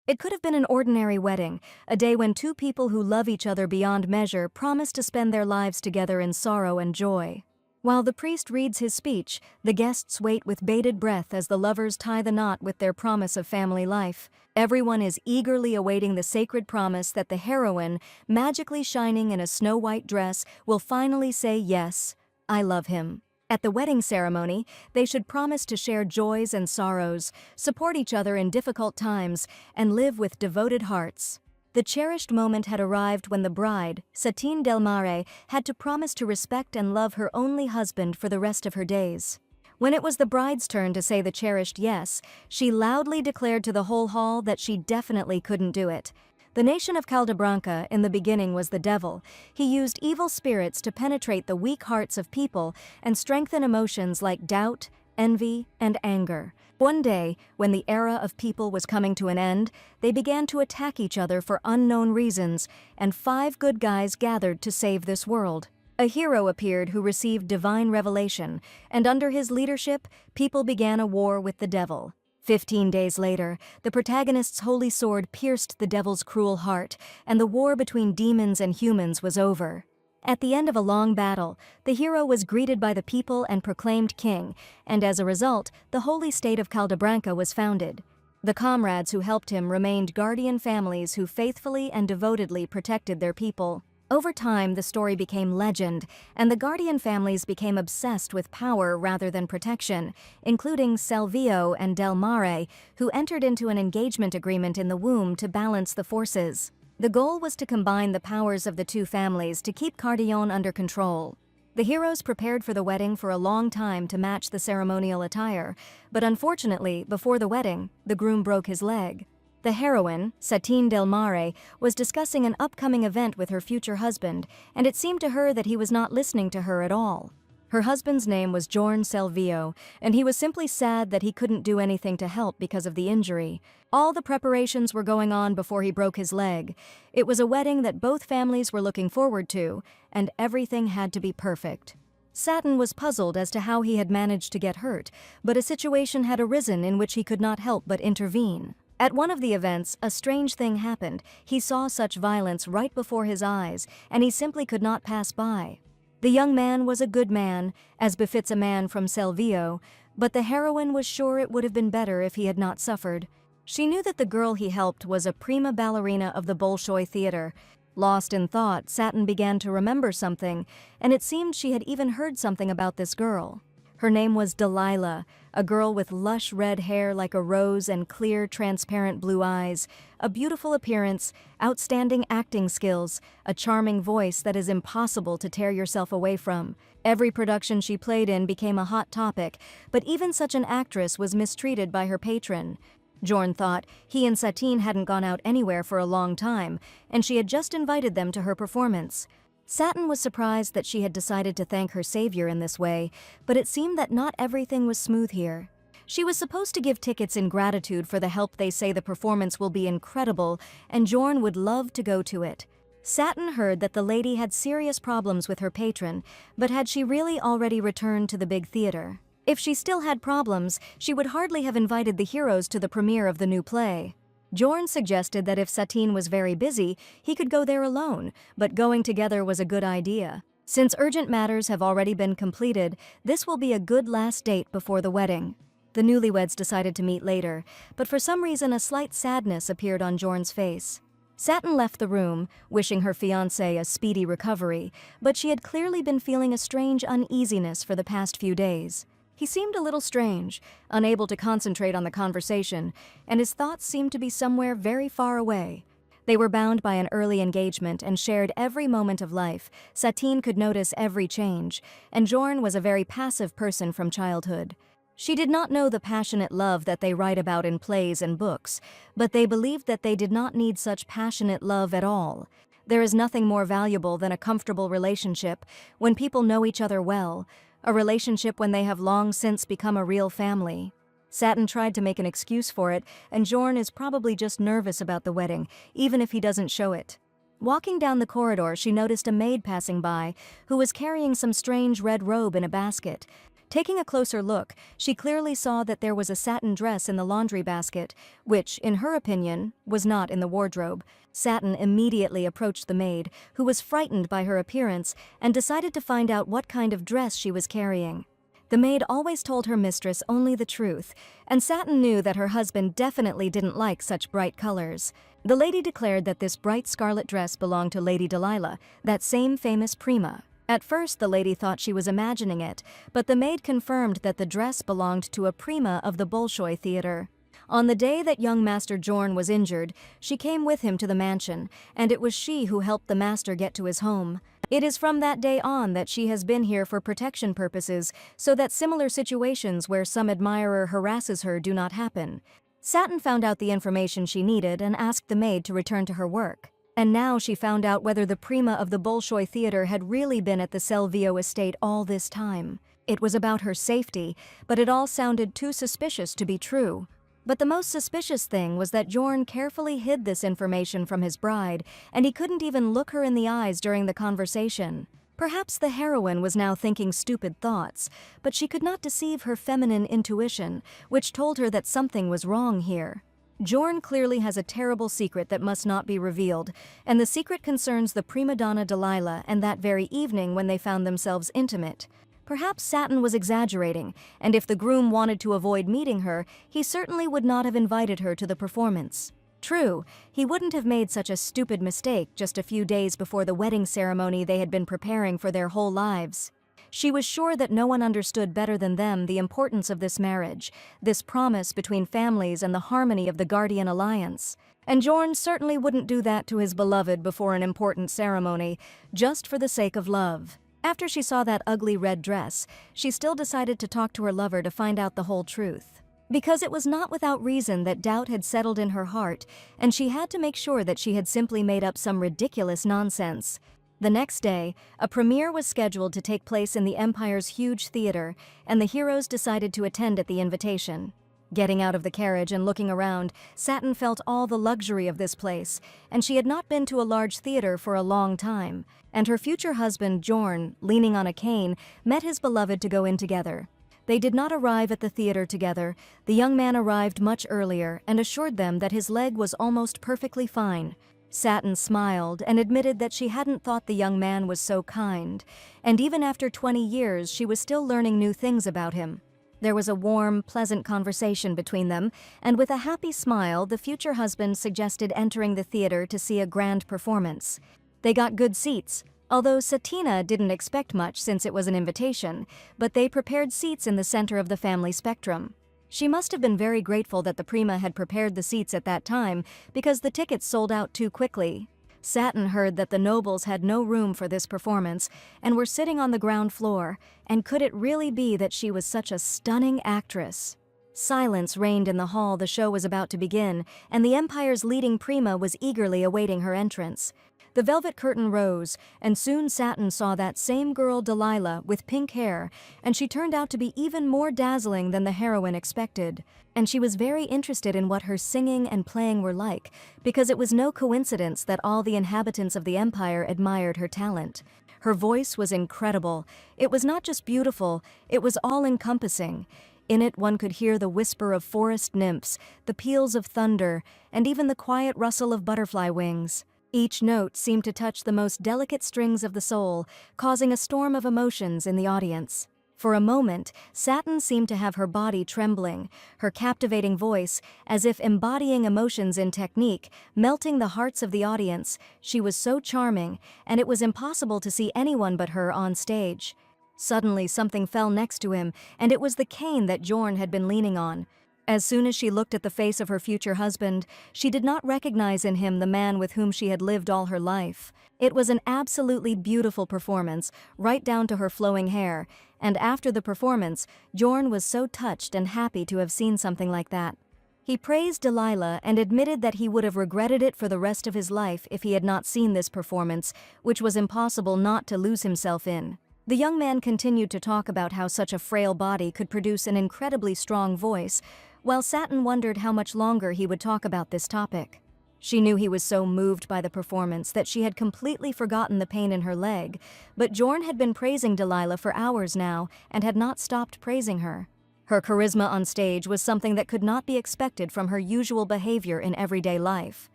It could have been an ordinary wedding, a day when two people who love each other beyond measure promise to spend their lives together in sorrow and joy. While the priest reads his speech, the guests wait with bated breath as the lovers tie the knot with their promise of family life. Everyone is eagerly awaiting the sacred promise that the heroine, magically shining in a snow-white dress, will finally say, "Yes, I love him." At the wedding ceremony, they should promise to share joys and sorrows, support each other in difficult times, and live with devoted hearts. The cherished moment had arrived when the bride, Satine del Mare, had to promise to respect and love her only husband for the rest of her days. When it was the bride's turn to say the cherished yes, she loudly declared to the whole hall that she definitely couldn't do it. The nation of Caldabranca in the beginning was the devil. He used evil spirits to penetrate the weak hearts of people and strengthen emotions like doubt, envy, and anger. One day, when the era of people was coming to an end, they began to attack each other for unknown reasons, and 5 good guys gathered to save this world. A hero appeared who received divine revelation, and under his leadership, people began a war with the devil. 15 days later, the protagonist's holy sword pierced the devil's cruel heart, and the war between demons and humans was over. At the end of a long battle, the hero was greeted by the people and proclaimed king, and as a result, the holy state of Caldabranca was founded. The comrades who helped him remained guardian families who faithfully and devotedly protected their people. Over time, the story became legend, and the guardian families became obsessed with power rather than protection, including Salvio and Del Mare, who entered into an engagement agreement in the womb to balance the forces. The goal was to combine the powers of the two families to keep Cardion under control. The heroes prepared for the wedding for a long time to match the ceremonial attire, but unfortunately, before the wedding, the groom broke his leg. The heroine, Satine del Mare, was discussing an upcoming event with her future husband, and it seemed to her that he was not listening to her at all. Her husband's name was Jorn Salvio, and he was simply sad that he couldn't do anything to help because of the injury. All the preparations were going on before he broke his leg. It was a wedding that both families were looking forward to, and everything had to be perfect. Satin was puzzled as to how he had managed to get hurt, but a situation had arisen in which he could not help but intervene. At one of the events, a strange thing happened. He saw such violence right before his eyes, and he simply could not pass by. The young man was a good man, as befits a man from Salvio, but the heroine was sure it would have been better if he had not suffered. She knew that the girl he helped was a prima ballerina of the Bolshoi Theater. Lost in thought, Satin began to remember something, and it seemed she had even heard something about this girl. Her name was Delilah, a girl with lush red hair like a rose and clear, transparent blue eyes, a beautiful appearance, outstanding acting skills, a charming voice that is impossible to tear yourself away from. Every production she played in became a hot topic, but even such an actress was mistreated by her patron. Jorn thought he and Satine hadn't gone out anywhere for a long time, and she had just invited them to her performance. Satin was surprised that she had decided to thank her savior in this way, but it seemed that not everything was smooth here. She was supposed to give tickets in gratitude for the help. They say the performance will be incredible, and Jorn would love to go to it. Satin heard that the lady had serious problems with her patron, but had she really already returned to the big theater? If she still had problems, she would hardly have invited the heroes to the premiere of the new play. Jorn suggested that if Satine was very busy, he could go there alone, but going together was a good idea. Since urgent matters have already been completed, this will be a good last date before the wedding. The newlyweds decided to meet later, but for some reason a slight sadness appeared on Jorn's face. Satin left the room, wishing her fiancé a speedy recovery, but she had clearly been feeling a strange uneasiness for the past few days. He seemed a little strange, unable to concentrate on the conversation, and his thoughts seemed to be somewhere very far away. They were bound by an early engagement and shared every moment of life. Satine could notice every change, and Jorn was a very passive person from childhood. She did not know the passionate love that they write about in plays and books, but they believed that they did not need such passionate love at all. There is nothing more valuable than a comfortable relationship when people know each other well, a relationship when they have long since become a real family. Satin tried to make an excuse for it, and Jorn is probably just nervous about the wedding, even if he doesn't show it. Walking down the corridor, she noticed a maid passing by, who was carrying some strange red robe in a basket. Taking a closer look, she clearly saw that there was a satin dress in the laundry basket, which, in her opinion, was not in the wardrobe. Satin immediately approached the maid, who was frightened by her appearance, and decided to find out what kind of dress she was carrying. The maid always told her mistress only the truth, and Satin knew that her husband definitely didn't like such bright colors. The lady declared that this bright scarlet dress belonged to Lady Delilah, that same famous prima. At first, the lady thought she was imagining it, but the maid confirmed that the dress belonged to a prima of the Bolshoi Theater. On the day that young Master Jorn was injured, she came with him to the mansion, and it was she who helped the master get to his home. It is from that day on that she has been here for protection purposes, so that similar situations where some admirer harasses her do not happen. Satin found out the information she needed and asked the maid to return to her work. And now she found out whether the prima of the Bolshoi Theater had really been at the Selvio estate all this time. It was about her safety, but it all sounded too suspicious to be true. But the most suspicious thing was that Jorn carefully hid this information from his bride, and he couldn't even look her in the eyes during the conversation. Perhaps the heroine was now thinking stupid thoughts, but she could not deceive her feminine intuition, which told her that something was wrong here. Jorn clearly has a terrible secret that must not be revealed, and the secret concerns the prima donna Delilah and that very evening when they found themselves intimate. Perhaps Satin was exaggerating, and if the groom wanted to avoid meeting her, he certainly would not have invited her to the performance. True, he wouldn't have made such a stupid mistake just a few days before the wedding ceremony they had been preparing for their whole lives. She was sure that no one understood better than them the importance of this marriage, this promise between families and the harmony of the Guardian Alliance. And Jorn certainly wouldn't do that to his beloved before an important ceremony, just for the sake of love. After she saw that ugly red dress, she still decided to talk to her lover to find out the whole truth. Because it was not without reason that doubt had settled in her heart, and she had to make sure that she had simply made up some ridiculous nonsense. The next day, a premiere was scheduled to take place in the Empire's huge theater, and the heroes decided to attend at the invitation. Getting out of the carriage and looking around, Satin felt all the luxury of this place, and she had not been to a large theater for a long time, and her future husband, Jorn, leaning on a cane, met his beloved to go in together. They did not arrive at the theater together. The young man arrived much earlier and assured them that his leg was almost perfectly fine. Satin smiled and admitted that she hadn't thought the young man was so kind, and even after 20 years she was still learning new things about him. There was a warm, pleasant conversation between them, and with a happy smile the future husband suggested entering the theater to see a grand performance. They got good seats, although Satina didn't expect much since it was an invitation, but they prepared seats in the center of the family spectrum. She must have been very grateful that the prima had prepared the seats at that time, because the tickets sold out too quickly. Satin heard that the nobles had no room for this performance and were sitting on the ground floor, and could it really be that she was such a stunning actress? Silence reigned in the hall the show was about to begin, and the Empire's leading prima was eagerly awaiting her entrance. The velvet curtain rose, and soon Satin saw that same girl Delilah with pink hair, and she turned out to be even more dazzling than the heroine expected. And she was very interested in what her singing and playing were like, because it was no coincidence that all the inhabitants of the Empire admired her talent. Her voice was incredible. It was not just beautiful, it was all-encompassing. In it one could hear the whisper of forest nymphs, the peals of thunder, and even the quiet rustle of butterfly wings. Each note seemed to touch the most delicate strings of the soul, causing a storm of emotions in the audience. For a moment, Satin seemed to have her body trembling, her captivating voice, as if embodying emotions in technique, melting the hearts of the audience. She was so charming, and it was impossible to see anyone but her on stage. Suddenly something fell next to him, and it was the cane that Jorn had been leaning on. As soon as she looked at the face of her future husband, she did not recognize in him the man with whom she had lived all her life. It was an absolutely beautiful performance, right down to her flowing hair, and after the performance, Jorn was so touched and happy to have seen something like that. He praised Delilah and admitted that he would have regretted it for the rest of his life if he had not seen this performance, which was impossible not to lose himself in. The young man continued to talk about how such a frail body could produce an incredibly strong voice, while Satin wondered how much longer he would talk about this topic. She knew he was so moved by the performance that she had completely forgotten the pain in her leg, but Jorn had been praising Delilah for hours now and had not stopped praising her. Her charisma on stage was something that could not be expected from her usual behavior in everyday life.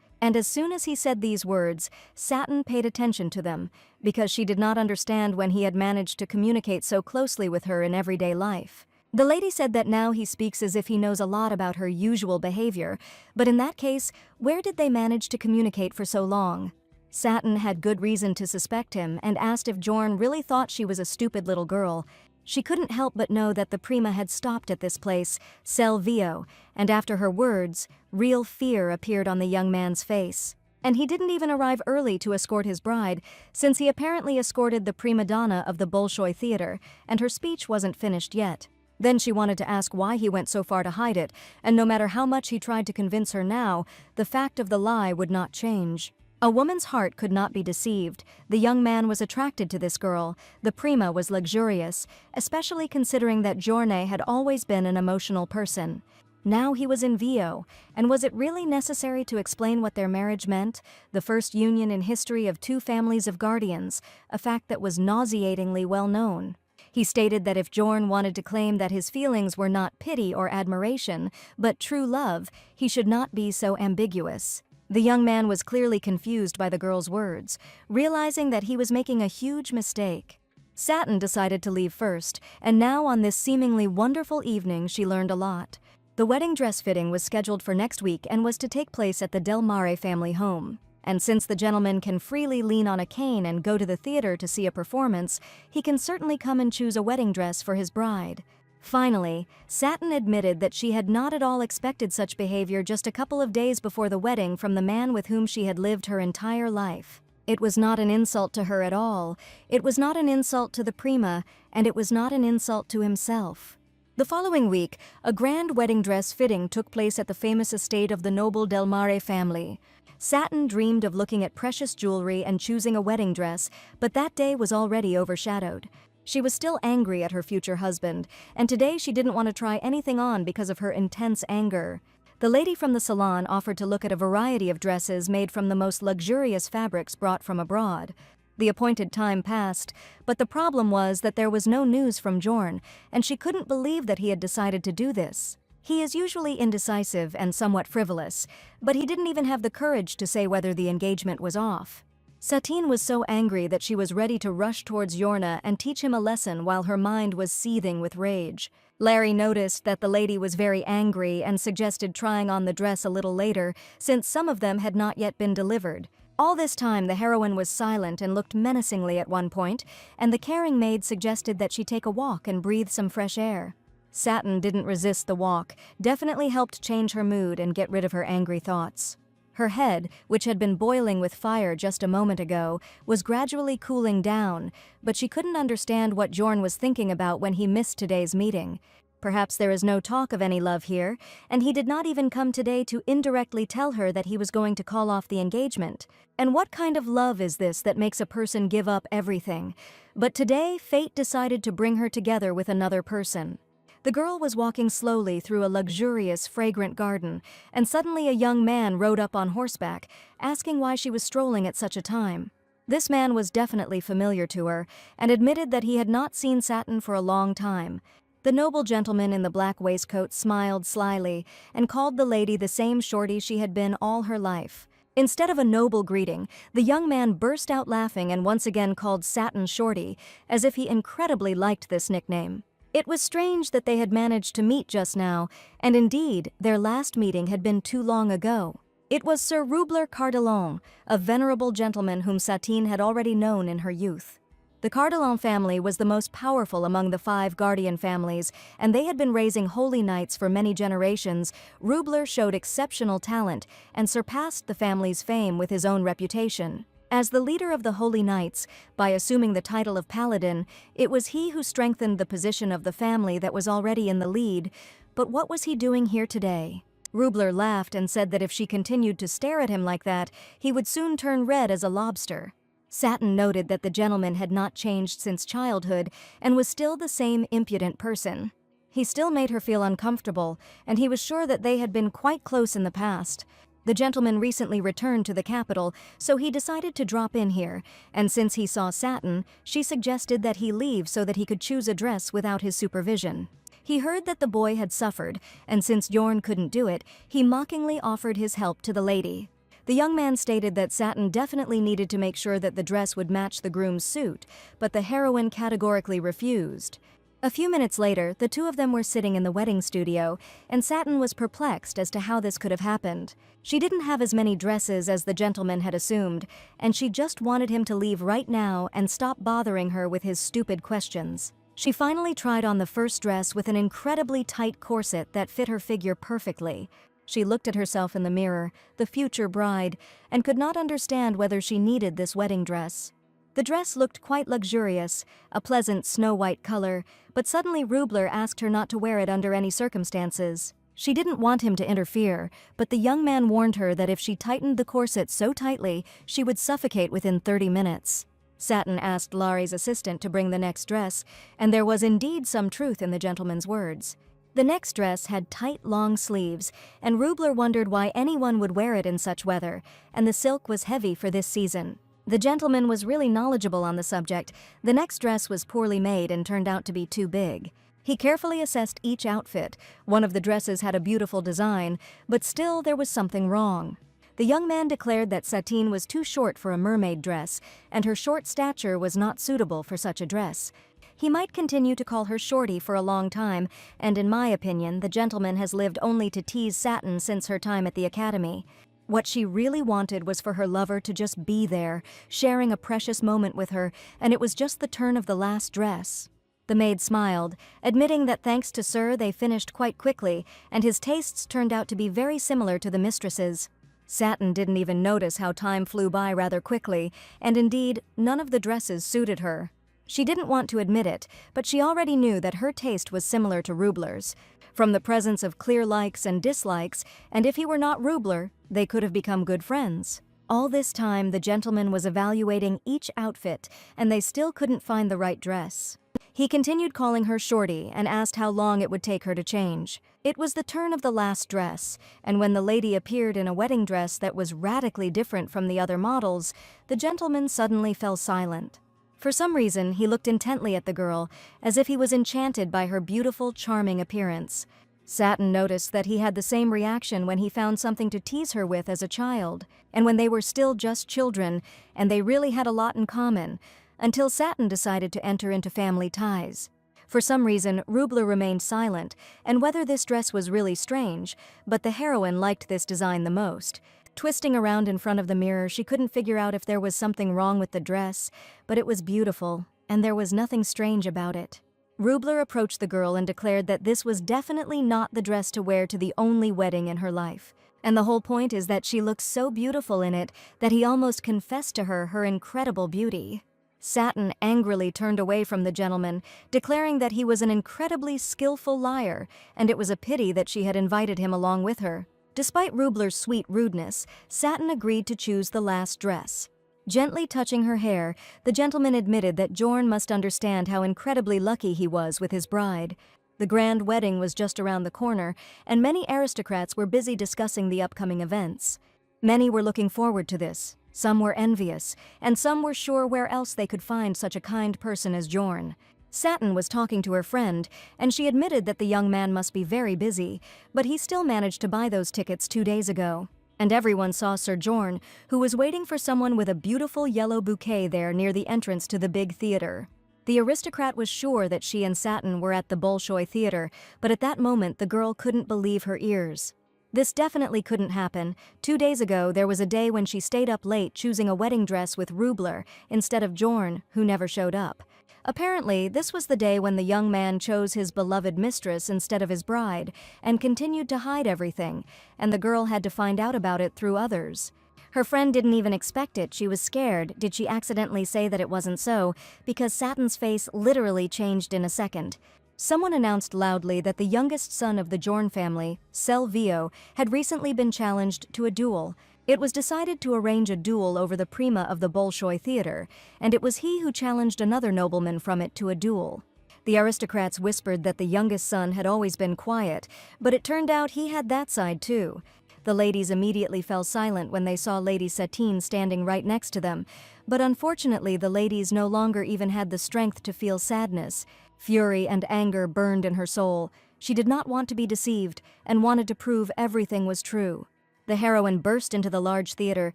And as soon as he said these words, Satin paid attention to them, because she did not understand when he had managed to communicate so closely with her in everyday life. The lady said that now he speaks as if he knows a lot about her usual behavior, but in that case, where did they manage to communicate for so long? Satin had good reason to suspect him and asked if Jorn really thought she was a stupid little girl. She couldn't help but know that the prima had stopped at this place, Cel Vio, and after her words, real fear appeared on the young man's face. And he didn't even arrive early to escort his bride, since he apparently escorted the prima donna of the Bolshoi Theater, and her speech wasn't finished yet. Then she wanted to ask why he went so far to hide it, and no matter how much he tried to convince her now, the fact of the lie would not change. A woman's heart could not be deceived. The young man was attracted to this girl. The prima was luxurious, especially considering that Giorne had always been an emotional person. Now he was in Vio, and was it really necessary to explain what their marriage meant? The first union in history of two families of guardians, a fact that was nauseatingly well known. He stated that if Jorn wanted to claim that his feelings were not pity or admiration, but true love, he should not be so ambiguous. The young man was clearly confused by the girl's words, realizing that he was making a huge mistake. Satin decided to leave first, and now on this seemingly wonderful evening she learned a lot. The wedding dress fitting was scheduled for next week and was to take place at the Del Mare family home. And since the gentleman can freely lean on a cane and go to the theater to see a performance, he can certainly come and choose a wedding dress for his bride. Finally, Satin admitted that she had not at all expected such behavior just a couple of days before the wedding from the man with whom she had lived her entire life. It was not an insult to her at all, it was not an insult to the prima, and it was not an insult to himself. The following week, a grand wedding dress fitting took place at the famous estate of the noble Del Mare family. Satin dreamed of looking at precious jewelry and choosing a wedding dress, but that day was already overshadowed. She was still angry at her future husband, and today she didn't want to try anything on because of her intense anger. The lady from the salon offered to look at a variety of dresses made from the most luxurious fabrics brought from abroad. The appointed time passed, but the problem was that there was no news from Jorn, and she couldn't believe that he had decided to do this. He is usually indecisive and somewhat frivolous, but he didn't even have the courage to say whether the engagement was off. Satine was so angry that she was ready to rush towards Yorna and teach him a lesson while her mind was seething with rage. Larry noticed that the lady was very angry and suggested trying on the dress a little later, since some of them had not yet been delivered. All this time the heroine was silent and looked menacingly at one point, and the caring maid suggested that she take a walk and breathe some fresh air. Satin didn't resist the walk, definitely helped change her mood and get rid of her angry thoughts. Her head, which had been boiling with fire just a moment ago, was gradually cooling down, but she couldn't understand what Jorn was thinking about when he missed today's meeting. Perhaps there is no talk of any love here, and he did not even come today to indirectly tell her that he was going to call off the engagement. And what kind of love is this that makes a person give up everything? But today, fate decided to bring her together with another person. The girl was walking slowly through a luxurious, fragrant garden, and suddenly a young man rode up on horseback, asking why she was strolling at such a time. This man was definitely familiar to her, and admitted that he had not seen Satin for a long time. The noble gentleman in the black waistcoat smiled slyly, and called the lady the same shorty she had been all her life. Instead of a noble greeting, the young man burst out laughing and once again called Satin shorty, as if he incredibly liked this nickname. It was strange that they had managed to meet just now, and indeed, their last meeting had been too long ago. It was Sir Rubler Cardelon, a venerable gentleman whom Satine had already known in her youth. The Cardelon family was the most powerful among the 5 guardian families, and they had been raising holy knights for many generations. Rubler showed exceptional talent and surpassed the family's fame with his own reputation. As the leader of the Holy Knights, by assuming the title of Paladin, it was he who strengthened the position of the family that was already in the lead. But what was he doing here today? Rubler laughed and said that if she continued to stare at him like that, he would soon turn red as a lobster. Satin noted that the gentleman had not changed since childhood and was still the same impudent person. He still made her feel uncomfortable, and he was sure that they had been quite close in the past. The gentleman recently returned to the capital, so he decided to drop in here, and since he saw Satin, she suggested that he leave so that he could choose a dress without his supervision. He heard that the boy had suffered, and since Jorn couldn't do it, he mockingly offered his help to the lady. The young man stated that Satin definitely needed to make sure that the dress would match the groom's suit, but the heroine categorically refused. A few minutes later, the two of them were sitting in the wedding studio, and Satin was perplexed as to how this could have happened. She didn't have as many dresses as the gentleman had assumed, and she just wanted him to leave right now and stop bothering her with his stupid questions. She finally tried on the first dress with an incredibly tight corset that fit her figure perfectly. She looked at herself in the mirror, the future bride, and could not understand whether she needed this wedding dress. The dress looked quite luxurious, a pleasant snow-white color, but suddenly Rubler asked her not to wear it under any circumstances. She didn't want him to interfere, but the young man warned her that if she tightened the corset so tightly, she would suffocate within 30 minutes. Satin asked Laurie's assistant to bring the next dress, and there was indeed some truth in the gentleman's words. The next dress had tight, long sleeves, and Rubler wondered why anyone would wear it in such weather, and the silk was heavy for this season. The gentleman was really knowledgeable on the subject. The next dress was poorly made and turned out to be too big. He carefully assessed each outfit. One of the dresses had a beautiful design, but still there was something wrong. The young man declared that Satine was too short for a mermaid dress, and her short stature was not suitable for such a dress. He might continue to call her Shorty for a long time, and in my opinion, the gentleman has lived only to tease Satin since her time at the academy. What she really wanted was for her lover to just be there, sharing a precious moment with her, and it was just the turn of the last dress. The maid smiled, admitting that thanks to Sir they finished quite quickly, and his tastes turned out to be very similar to the mistress's. Satin didn't even notice how time flew by rather quickly, and indeed, none of the dresses suited her. She didn't want to admit it, but she already knew that her taste was similar to Rubler's. From the presence of clear likes and dislikes, and if he were not Rubler, they could have become good friends. All this time, the gentleman was evaluating each outfit, and they still couldn't find the right dress. He continued calling her Shorty and asked how long it would take her to change. It was the turn of the last dress, and when the lady appeared in a wedding dress that was radically different from the other models, the gentleman suddenly fell silent. For some reason, he looked intently at the girl, as if he was enchanted by her beautiful, charming appearance. Satin noticed that he had the same reaction when he found something to tease her with as a child, and when they were still just children, and they really had a lot in common, until Satin decided to enter into family ties. For some reason, Rubler remained silent, and whether this dress was really strange, but the heroine liked this design the most. Twisting around in front of the mirror, she couldn't figure out if there was something wrong with the dress, but it was beautiful, and there was nothing strange about it. Rubler approached the girl and declared that this was definitely not the dress to wear to the only wedding in her life. And the whole point is that she looks so beautiful in it that he almost confessed to her incredible beauty. Satin angrily turned away from the gentleman, declaring that he was an incredibly skillful liar, and it was a pity that she had invited him along with her. Despite Rubler's sweet rudeness, Satin agreed to choose the last dress. Gently touching her hair, the gentleman admitted that Jorn must understand how incredibly lucky he was with his bride. The grand wedding was just around the corner, and many aristocrats were busy discussing the upcoming events. Many were looking forward to this. Some were envious, and some were sure where else they could find such a kind person as Jorn. Satin was talking to her friend, and she admitted that the young man must be very busy, but he still managed to buy those tickets 2 days ago. And everyone saw Sir Jorn, who was waiting for someone with a beautiful yellow bouquet there near the entrance to the big theater. The aristocrat was sure that she and Satin were at the Bolshoi Theater, but at that moment the girl couldn't believe her ears. This definitely couldn't happen. 2 days ago, there was a day when she stayed up late choosing a wedding dress with Rubler instead of Jorn, who never showed up. Apparently, this was the day when the young man chose his beloved mistress instead of his bride, and continued to hide everything, and the girl had to find out about it through others. Her friend didn't even expect it. She was scared. Did she accidentally say that it wasn't so? Because Satin's face literally changed in a second. Someone announced loudly that the youngest son of the Jorn family, Selvio, had recently been challenged to a duel. It was decided to arrange a duel over the prima of the Bolshoi Theater, and it was he who challenged another nobleman from it to a duel. The aristocrats whispered that the youngest son had always been quiet, but it turned out he had that side too. The ladies immediately fell silent when they saw Lady Satine standing right next to them, but unfortunately the ladies no longer even had the strength to feel sadness. Fury and anger burned in her soul. She did not want to be deceived and wanted to prove everything was true. The heroine burst into the large theater,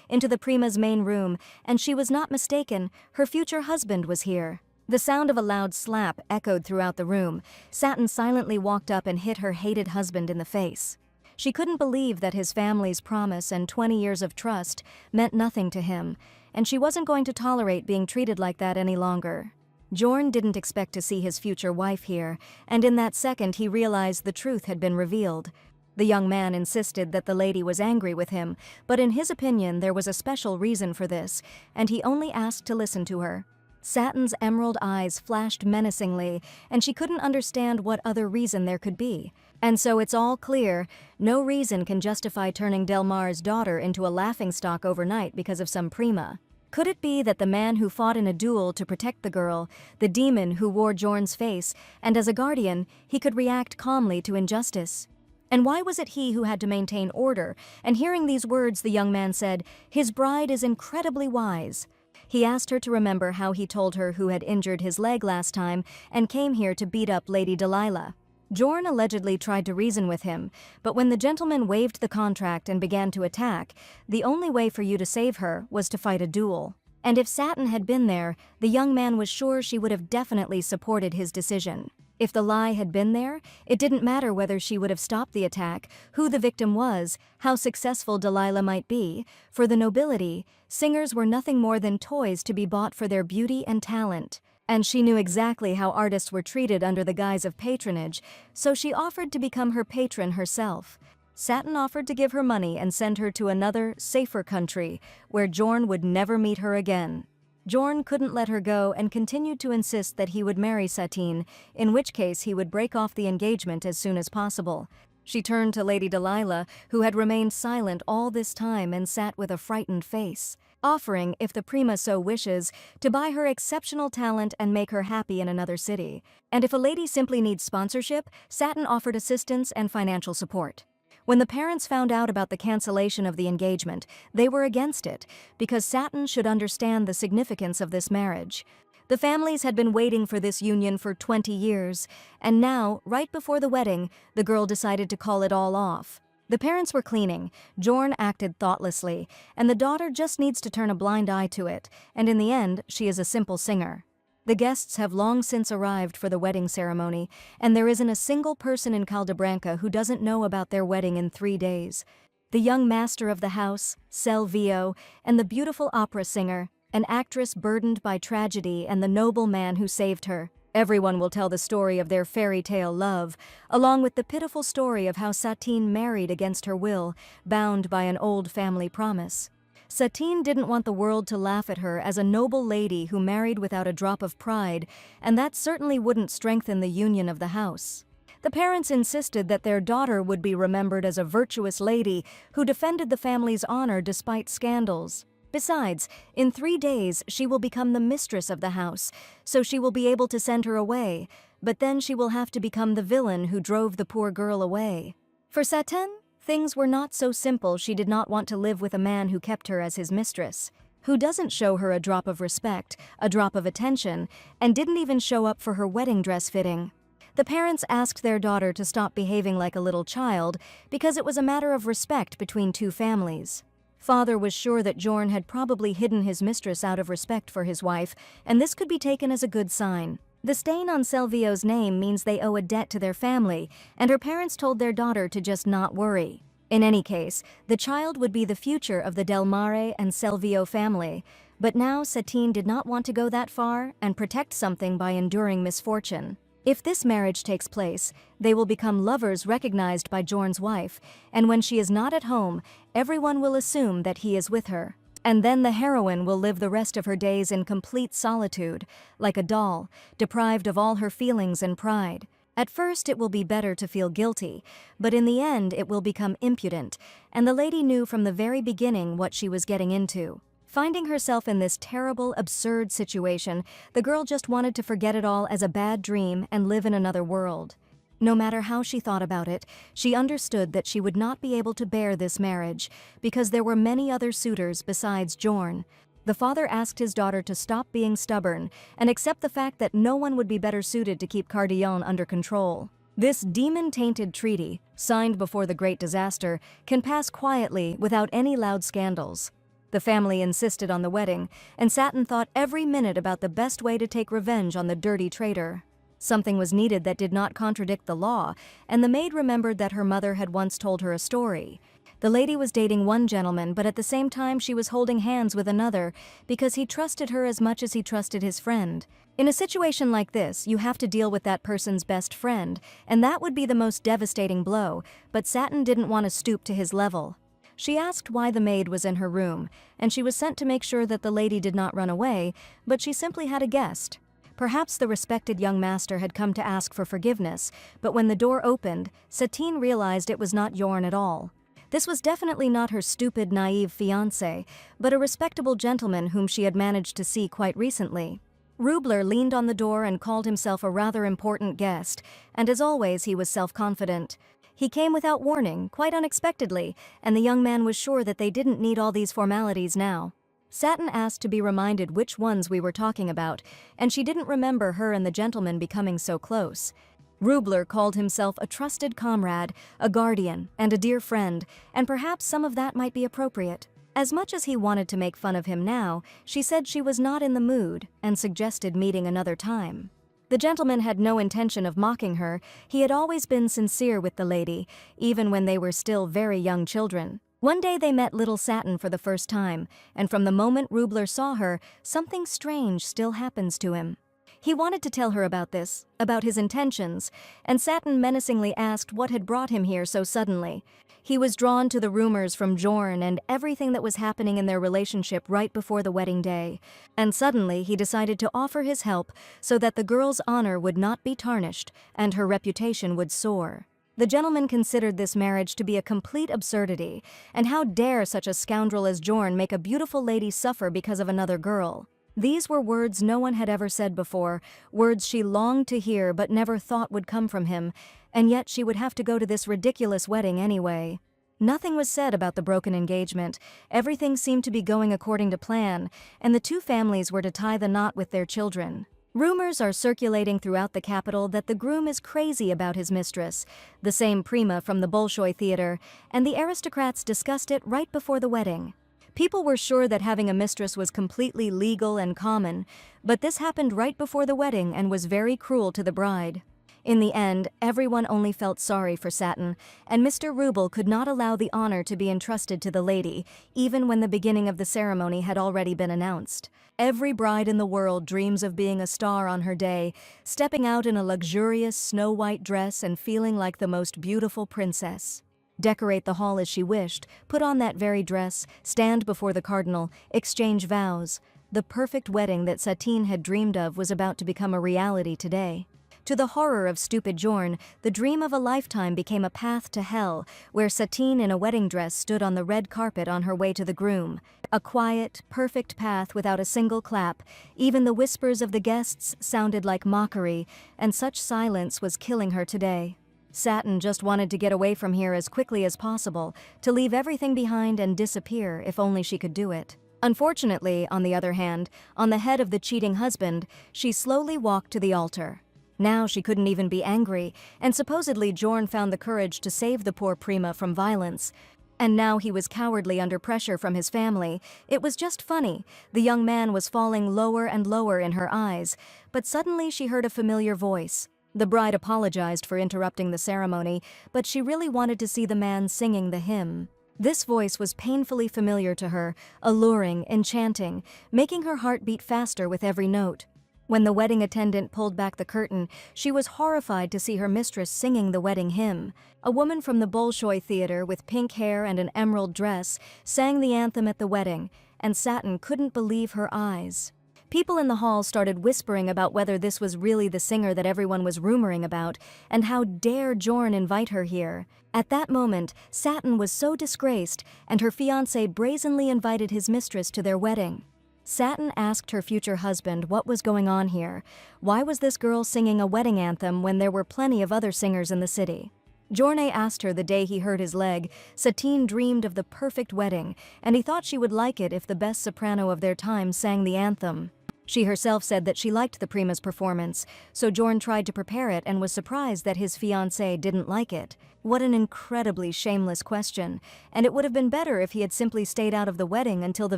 into the prima's main room, and she was not mistaken, her future husband was here. The sound of a loud slap echoed throughout the room. Satin silently walked up and hit her hated husband in the face. She couldn't believe that his family's promise and 20 years of trust meant nothing to him, and she wasn't going to tolerate being treated like that any longer. Jorn didn't expect to see his future wife here, and in that second he realized the truth had been revealed. The young man insisted that the lady was angry with him, but in his opinion there was a special reason for this, and he only asked to listen to her. Satin's emerald eyes flashed menacingly, and she couldn't understand what other reason there could be. And so it's all clear, no reason can justify turning Delmar's daughter into a laughingstock overnight because of some prima. Could it be that the man who fought in a duel to protect the girl, the demon who wore Jorn's face, and as a guardian, he could react calmly to injustice? And why was it he who had to maintain order? And hearing these words, the young man said, "His bride is incredibly wise." He asked her to remember how he told her who had injured his leg last time and came here to beat up Lady Delilah. Jorn allegedly tried to reason with him, but when the gentleman waived the contract and began to attack, the only way for you to save her was to fight a duel. And if Satin had been there, the young man was sure she would have definitely supported his decision. If the lie had been there, it didn't matter whether she would have stopped the attack, who the victim was, how successful Delilah might be. For the nobility, singers were nothing more than toys to be bought for their beauty and talent. And she knew exactly how artists were treated under the guise of patronage, so she offered to become her patron herself. Satin offered to give her money and send her to another, safer country, where Jorn would never meet her again. Jorn couldn't let her go and continued to insist that he would marry Satine, in which case he would break off the engagement as soon as possible. She turned to Lady Delilah, who had remained silent all this time and sat with a frightened face, offering, if the prima so wishes, to buy her exceptional talent and make her happy in another city. And if a lady simply needs sponsorship, Satin offered assistance and financial support. When the parents found out about the cancellation of the engagement, they were against it, because Satin should understand the significance of this marriage. The families had been waiting for this union for 20 years, and now, right before the wedding, the girl decided to call it all off. The parents were cleaning, Jorn acted thoughtlessly, and the daughter just needs to turn a blind eye to it, and in the end, she is a simple singer. The guests have long since arrived for the wedding ceremony, and there isn't a single person in Caldabranca who doesn't know about their wedding in 3 days. The young master of the house, Selvio, and the beautiful opera singer, an actress burdened by tragedy, and the noble man who saved her. Everyone will tell the story of their fairy tale love, along with the pitiful story of how Satine married against her will, bound by an old family promise. Satine didn't want the world to laugh at her as a noble lady who married without a drop of pride, and that certainly wouldn't strengthen the union of the house. The parents insisted that their daughter would be remembered as a virtuous lady who defended the family's honor despite scandals. Besides, in 3 days she will become the mistress of the house, so she will be able to send her away, but then she will have to become the villain who drove the poor girl away. For Satin, things were not so simple. She did not want to live with a man who kept her as his mistress, who doesn't show her a drop of respect, a drop of attention, and didn't even show up for her wedding dress fitting. The parents asked their daughter to stop behaving like a little child because it was a matter of respect between two families. Father was sure that Jorn had probably hidden his mistress out of respect for his wife, and this could be taken as a good sign. The stain on Selvio's name means they owe a debt to their family, and her parents told their daughter to just not worry. In any case, the child would be the future of the Del Mare and Selvio family, but now Satine did not want to go that far and protect something by enduring misfortune. If this marriage takes place, they will become lovers recognized by Jorn's wife, and when she is not at home, everyone will assume that he is with her. And then the heroine will live the rest of her days in complete solitude, like a doll, deprived of all her feelings and pride. At first it will be better to feel guilty, but in the end it will become impudent, and the lady knew from the very beginning what she was getting into. Finding herself in this terrible, absurd situation, the girl just wanted to forget it all as a bad dream and live in another world. No matter how she thought about it, she understood that she would not be able to bear this marriage, because there were many other suitors besides Jorn. The father asked his daughter to stop being stubborn and accept the fact that no one would be better suited to keep Cardion under control. This demon-tainted treaty, signed before the Great Disaster, can pass quietly without any loud scandals. The family insisted on the wedding, and Satin thought every minute about the best way to take revenge on the dirty traitor. Something was needed that did not contradict the law, and the maid remembered that her mother had once told her a story. The lady was dating one gentleman, but at the same time she was holding hands with another because he trusted her as much as he trusted his friend. In a situation like this, you have to deal with that person's best friend, and that would be the most devastating blow, but Satin didn't want to stoop to his level. She asked why the maid was in her room, and she was sent to make sure that the lady did not run away, but she simply had a guest. Perhaps the respected young master had come to ask for forgiveness, but when the door opened, Satine realized it was not Jorn at all. This was definitely not her stupid, naive fiancé, but a respectable gentleman whom she had managed to see quite recently. Rubler leaned on the door and called himself a rather important guest, and as always he was self-confident. He came without warning, quite unexpectedly, and the young man was sure that they didn't need all these formalities now. Satin asked to be reminded which ones we were talking about, and she didn't remember her and the gentleman becoming so close. Rubler called himself a trusted comrade, a guardian, and a dear friend, and perhaps some of that might be appropriate. As much as he wanted to make fun of him now, she said she was not in the mood and suggested meeting another time. The gentleman had no intention of mocking her. He had always been sincere with the lady, even when they were still very young children. One day they met little Satin for the first time, and from the moment Rubler saw her, something strange still happens to him. He wanted to tell her about this, about his intentions, and Satin menacingly asked what had brought him here so suddenly. He was drawn to the rumors from Jorn and everything that was happening in their relationship right before the wedding day, and suddenly he decided to offer his help so that the girl's honor would not be tarnished and her reputation would soar. The gentleman considered this marriage to be a complete absurdity, and how dare such a scoundrel as Jorn make a beautiful lady suffer because of another girl? These were words no one had ever said before, words she longed to hear but never thought would come from him, and yet she would have to go to this ridiculous wedding anyway. Nothing was said about the broken engagement. Everything seemed to be going according to plan, and the two families were to tie the knot with their children. Rumors are circulating throughout the capital that the groom is crazy about his mistress, the same prima from the Bolshoi Theater, and the aristocrats discussed it right before the wedding. People were sure that having a mistress was completely legal and common, but this happened right before the wedding and was very cruel to the bride. In the end, everyone only felt sorry for Satin, and Mr. Rubel could not allow the honor to be entrusted to the lady, even when the beginning of the ceremony had already been announced. Every bride in the world dreams of being a star on her day, stepping out in a luxurious snow-white dress and feeling like the most beautiful princess. Decorate the hall as she wished, put on that very dress, stand before the cardinal, exchange vows. The perfect wedding that Satine had dreamed of was about to become a reality today. To the horror of stupid Jorn, the dream of a lifetime became a path to hell, where Satine in a wedding dress stood on the red carpet on her way to the groom. A quiet, perfect path without a single clap. Even the whispers of the guests sounded like mockery, and such silence was killing her today. Satin just wanted to get away from here as quickly as possible, to leave everything behind and disappear if only she could do it. Unfortunately, on the other hand, on the head of the cheating husband, she slowly walked to the altar. Now she couldn't even be angry, and supposedly Jorn found the courage to save the poor prima from violence. And now he was cowardly under pressure from his family. It was just funny. The young man was falling lower and lower in her eyes, but suddenly she heard a familiar voice. The bride apologized for interrupting the ceremony, but she really wanted to see the man singing the hymn. This voice was painfully familiar to her, alluring, enchanting, making her heart beat faster with every note. When the wedding attendant pulled back the curtain, she was horrified to see her mistress singing the wedding hymn. A woman from the Bolshoi Theater with pink hair and an emerald dress sang the anthem at the wedding, and Satin couldn't believe her eyes. People in the hall started whispering about whether this was really the singer that everyone was rumoring about, and how dare Jorn invite her here. At that moment, Satin was so disgraced, and her fiancé brazenly invited his mistress to their wedding. Satin asked her future husband what was going on here. Why was this girl singing a wedding anthem when there were plenty of other singers in the city? Giorne asked her the day he hurt his leg. Satine dreamed of the perfect wedding, and he thought she would like it if the best soprano of their time sang the anthem. She herself said that she liked the prima's performance, so Jorn tried to prepare it and was surprised that his fiancée didn't like it. What an incredibly shameless question, and it would have been better if he had simply stayed out of the wedding until the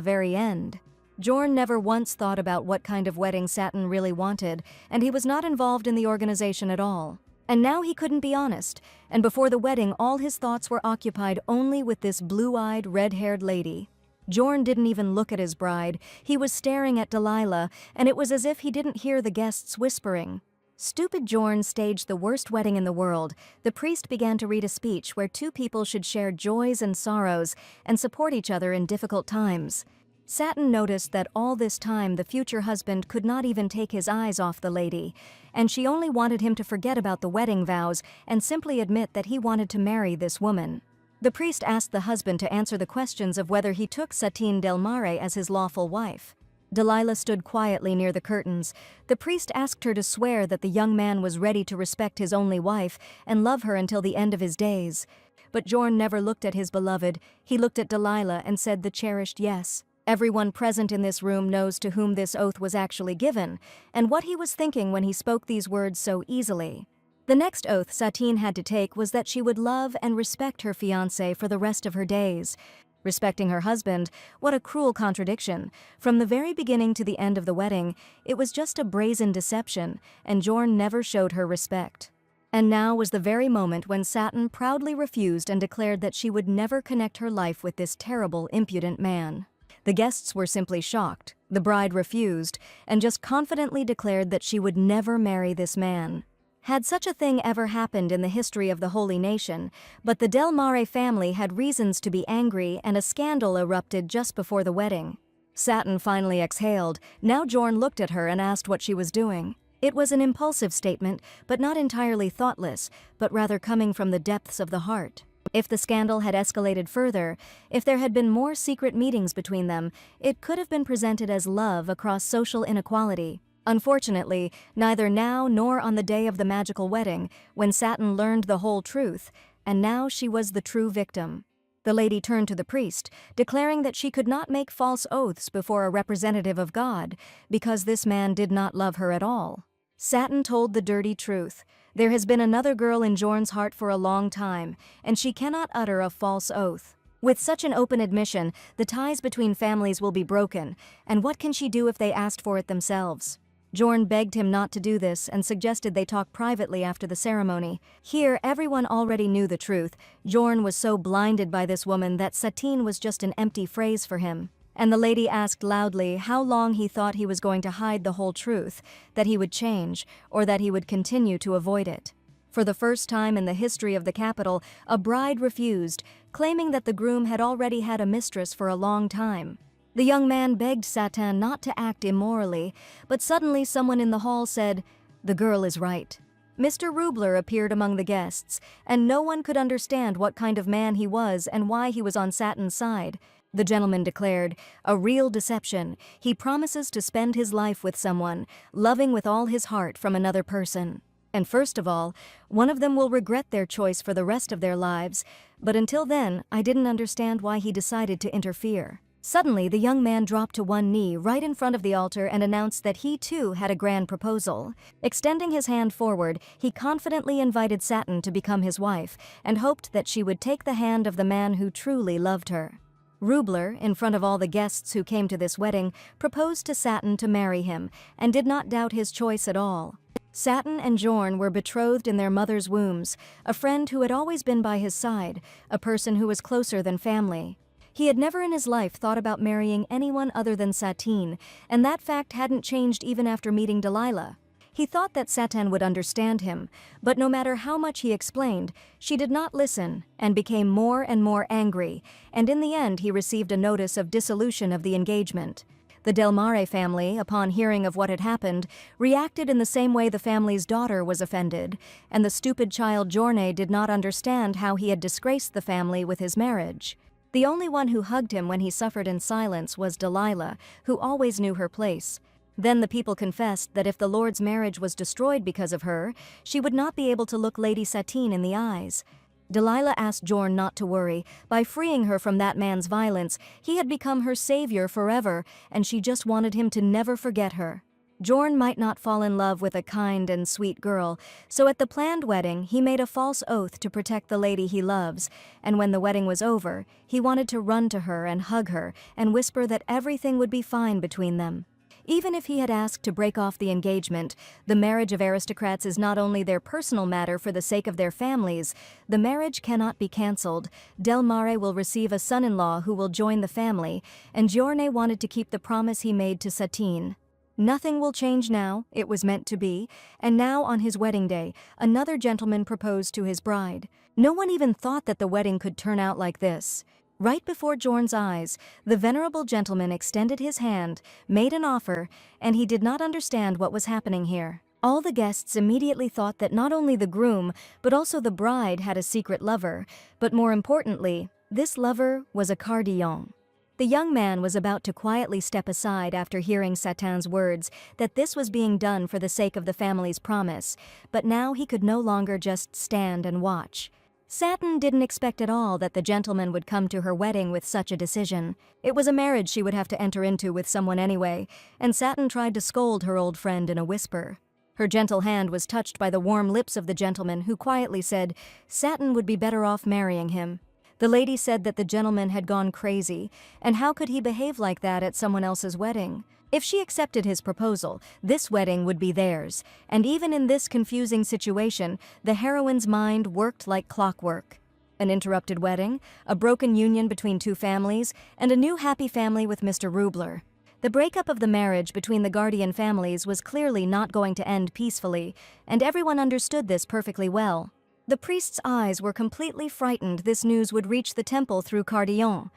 very end. Jorn never once thought about what kind of wedding Satin really wanted, and he was not involved in the organization at all. And now he couldn't be honest, and before the wedding all his thoughts were occupied only with this blue-eyed, red-haired lady. Jorn didn't even look at his bride. He was staring at Delilah, and it was as if he didn't hear the guests whispering. Stupid Jorn staged the worst wedding in the world. The priest began to read a speech where two people should share joys and sorrows and support each other in difficult times. Satin noticed that all this time the future husband could not even take his eyes off the lady, and she only wanted him to forget about the wedding vows and simply admit that he wanted to marry this woman. The priest asked the husband to answer the questions of whether he took Satine Del Mare as his lawful wife. Delilah stood quietly near the curtains. The priest asked her to swear that the young man was ready to respect his only wife and love her until the end of his days. But Jorn never looked at his beloved. He looked at Delilah and said the cherished yes. Everyone present in this room knows to whom this oath was actually given, and what he was thinking when he spoke these words so easily. The next oath Satine had to take was that she would love and respect her fiancé for the rest of her days. Respecting her husband, what a cruel contradiction. From the very beginning to the end of the wedding, it was just a brazen deception, and Jorn never showed her respect. And now was the very moment when Satin proudly refused and declared that she would never connect her life with this terrible, impudent man. The guests were simply shocked. The bride refused, and just confidently declared that she would never marry this man. Had such a thing ever happened in the history of the Holy Nation, but the Del Mare family had reasons to be angry and a scandal erupted just before the wedding. Satin finally exhaled. Now Jorn looked at her and asked what she was doing. It was an impulsive statement, but not entirely thoughtless, but rather coming from the depths of the heart. If the scandal had escalated further, if there had been more secret meetings between them, it could have been presented as love across social inequality. Unfortunately, neither now nor on the day of the magical wedding, when Satin learned the whole truth, and now she was the true victim. The lady turned to the priest, declaring that she could not make false oaths before a representative of God, because this man did not love her at all. Satin told the dirty truth. There has been another girl in Jorn's heart for a long time, and she cannot utter a false oath. With such an open admission, the ties between families will be broken, and what can she do if they asked for it themselves? Jorn begged him not to do this and suggested they talk privately after the ceremony. Here, everyone already knew the truth. Jorn was so blinded by this woman that Satine was just an empty phrase for him. And the lady asked loudly how long he thought he was going to hide the whole truth, that he would change, or that he would continue to avoid it. For the first time in the history of the capital, a bride refused, claiming that the groom had already had a mistress for a long time. The young man begged Satin not to act immorally, but suddenly someone in the hall said, "The girl is right." Mr. Rubler appeared among the guests, and no one could understand what kind of man he was and why he was on Satin's side. The gentleman declared, "A real deception. He promises to spend his life with someone, loving with all his heart from another person. And first of all, one of them will regret their choice for the rest of their lives, but until then, I didn't understand why he decided to interfere." Suddenly, the young man dropped to one knee right in front of the altar and announced that he too had a grand proposal. Extending his hand forward, he confidently invited Satin to become his wife and hoped that she would take the hand of the man who truly loved her. Rubler, in front of all the guests who came to this wedding, proposed to Satin to marry him and did not doubt his choice at all. Satin and Jorn were betrothed in their mother's wombs, a friend who had always been by his side, a person who was closer than family. He had never in his life thought about marrying anyone other than Satine, and that fact hadn't changed even after meeting Delilah. He thought that Satin would understand him, but no matter how much he explained, she did not listen and became more and more angry, and in the end he received a notice of dissolution of the engagement. The Del Mare family, upon hearing of what had happened, reacted in the same way the family's daughter was offended, and the stupid child Giorne did not understand how he had disgraced the family with his marriage. The only one who hugged him when he suffered in silence was Delilah, who always knew her place. Then the people confessed that if the Lord's marriage was destroyed because of her, she would not be able to look Lady Satine in the eyes. Delilah asked Jorn not to worry. By freeing her from that man's violence, he had become her savior forever, and she just wanted him to never forget her. Jorn might not fall in love with a kind and sweet girl, so at the planned wedding he made a false oath to protect the lady he loves, and when the wedding was over, he wanted to run to her and hug her and whisper that everything would be fine between them. Even if he had asked to break off the engagement, the marriage of aristocrats is not only their personal matter for the sake of their families, the marriage cannot be cancelled. Del Mare will receive a son-in-law who will join the family, and Giorne wanted to keep the promise he made to Satine. Nothing will change now, it was meant to be, and now on his wedding day, another gentleman proposed to his bride. No one even thought that the wedding could turn out like this. Right before Jorn's eyes, the venerable gentleman extended his hand, made an offer, and he did not understand what was happening here. All the guests immediately thought that not only the groom, but also the bride had a secret lover, but more importantly, this lover was a Cardillon. The young man was about to quietly step aside after hearing Satin's words that this was being done for the sake of the family's promise, but now he could no longer just stand and watch. Satin didn't expect at all that the gentleman would come to her wedding with such a decision. It was a marriage she would have to enter into with someone anyway, and Satin tried to scold her old friend in a whisper. Her gentle hand was touched by the warm lips of the gentleman, who quietly said Satin would be better off marrying him. The lady said that the gentleman had gone crazy, and how could he behave like that at someone else's wedding? If she accepted his proposal, this wedding would be theirs, and even in this confusing situation, the heroine's mind worked like clockwork. An interrupted wedding, a broken union between two families, and a new happy family with Mr. Rubler. The breakup of the marriage between the guardian families was clearly not going to end peacefully, and everyone understood this perfectly well. The priest's eyes were completely frightened this news would reach the temple through Cardillon.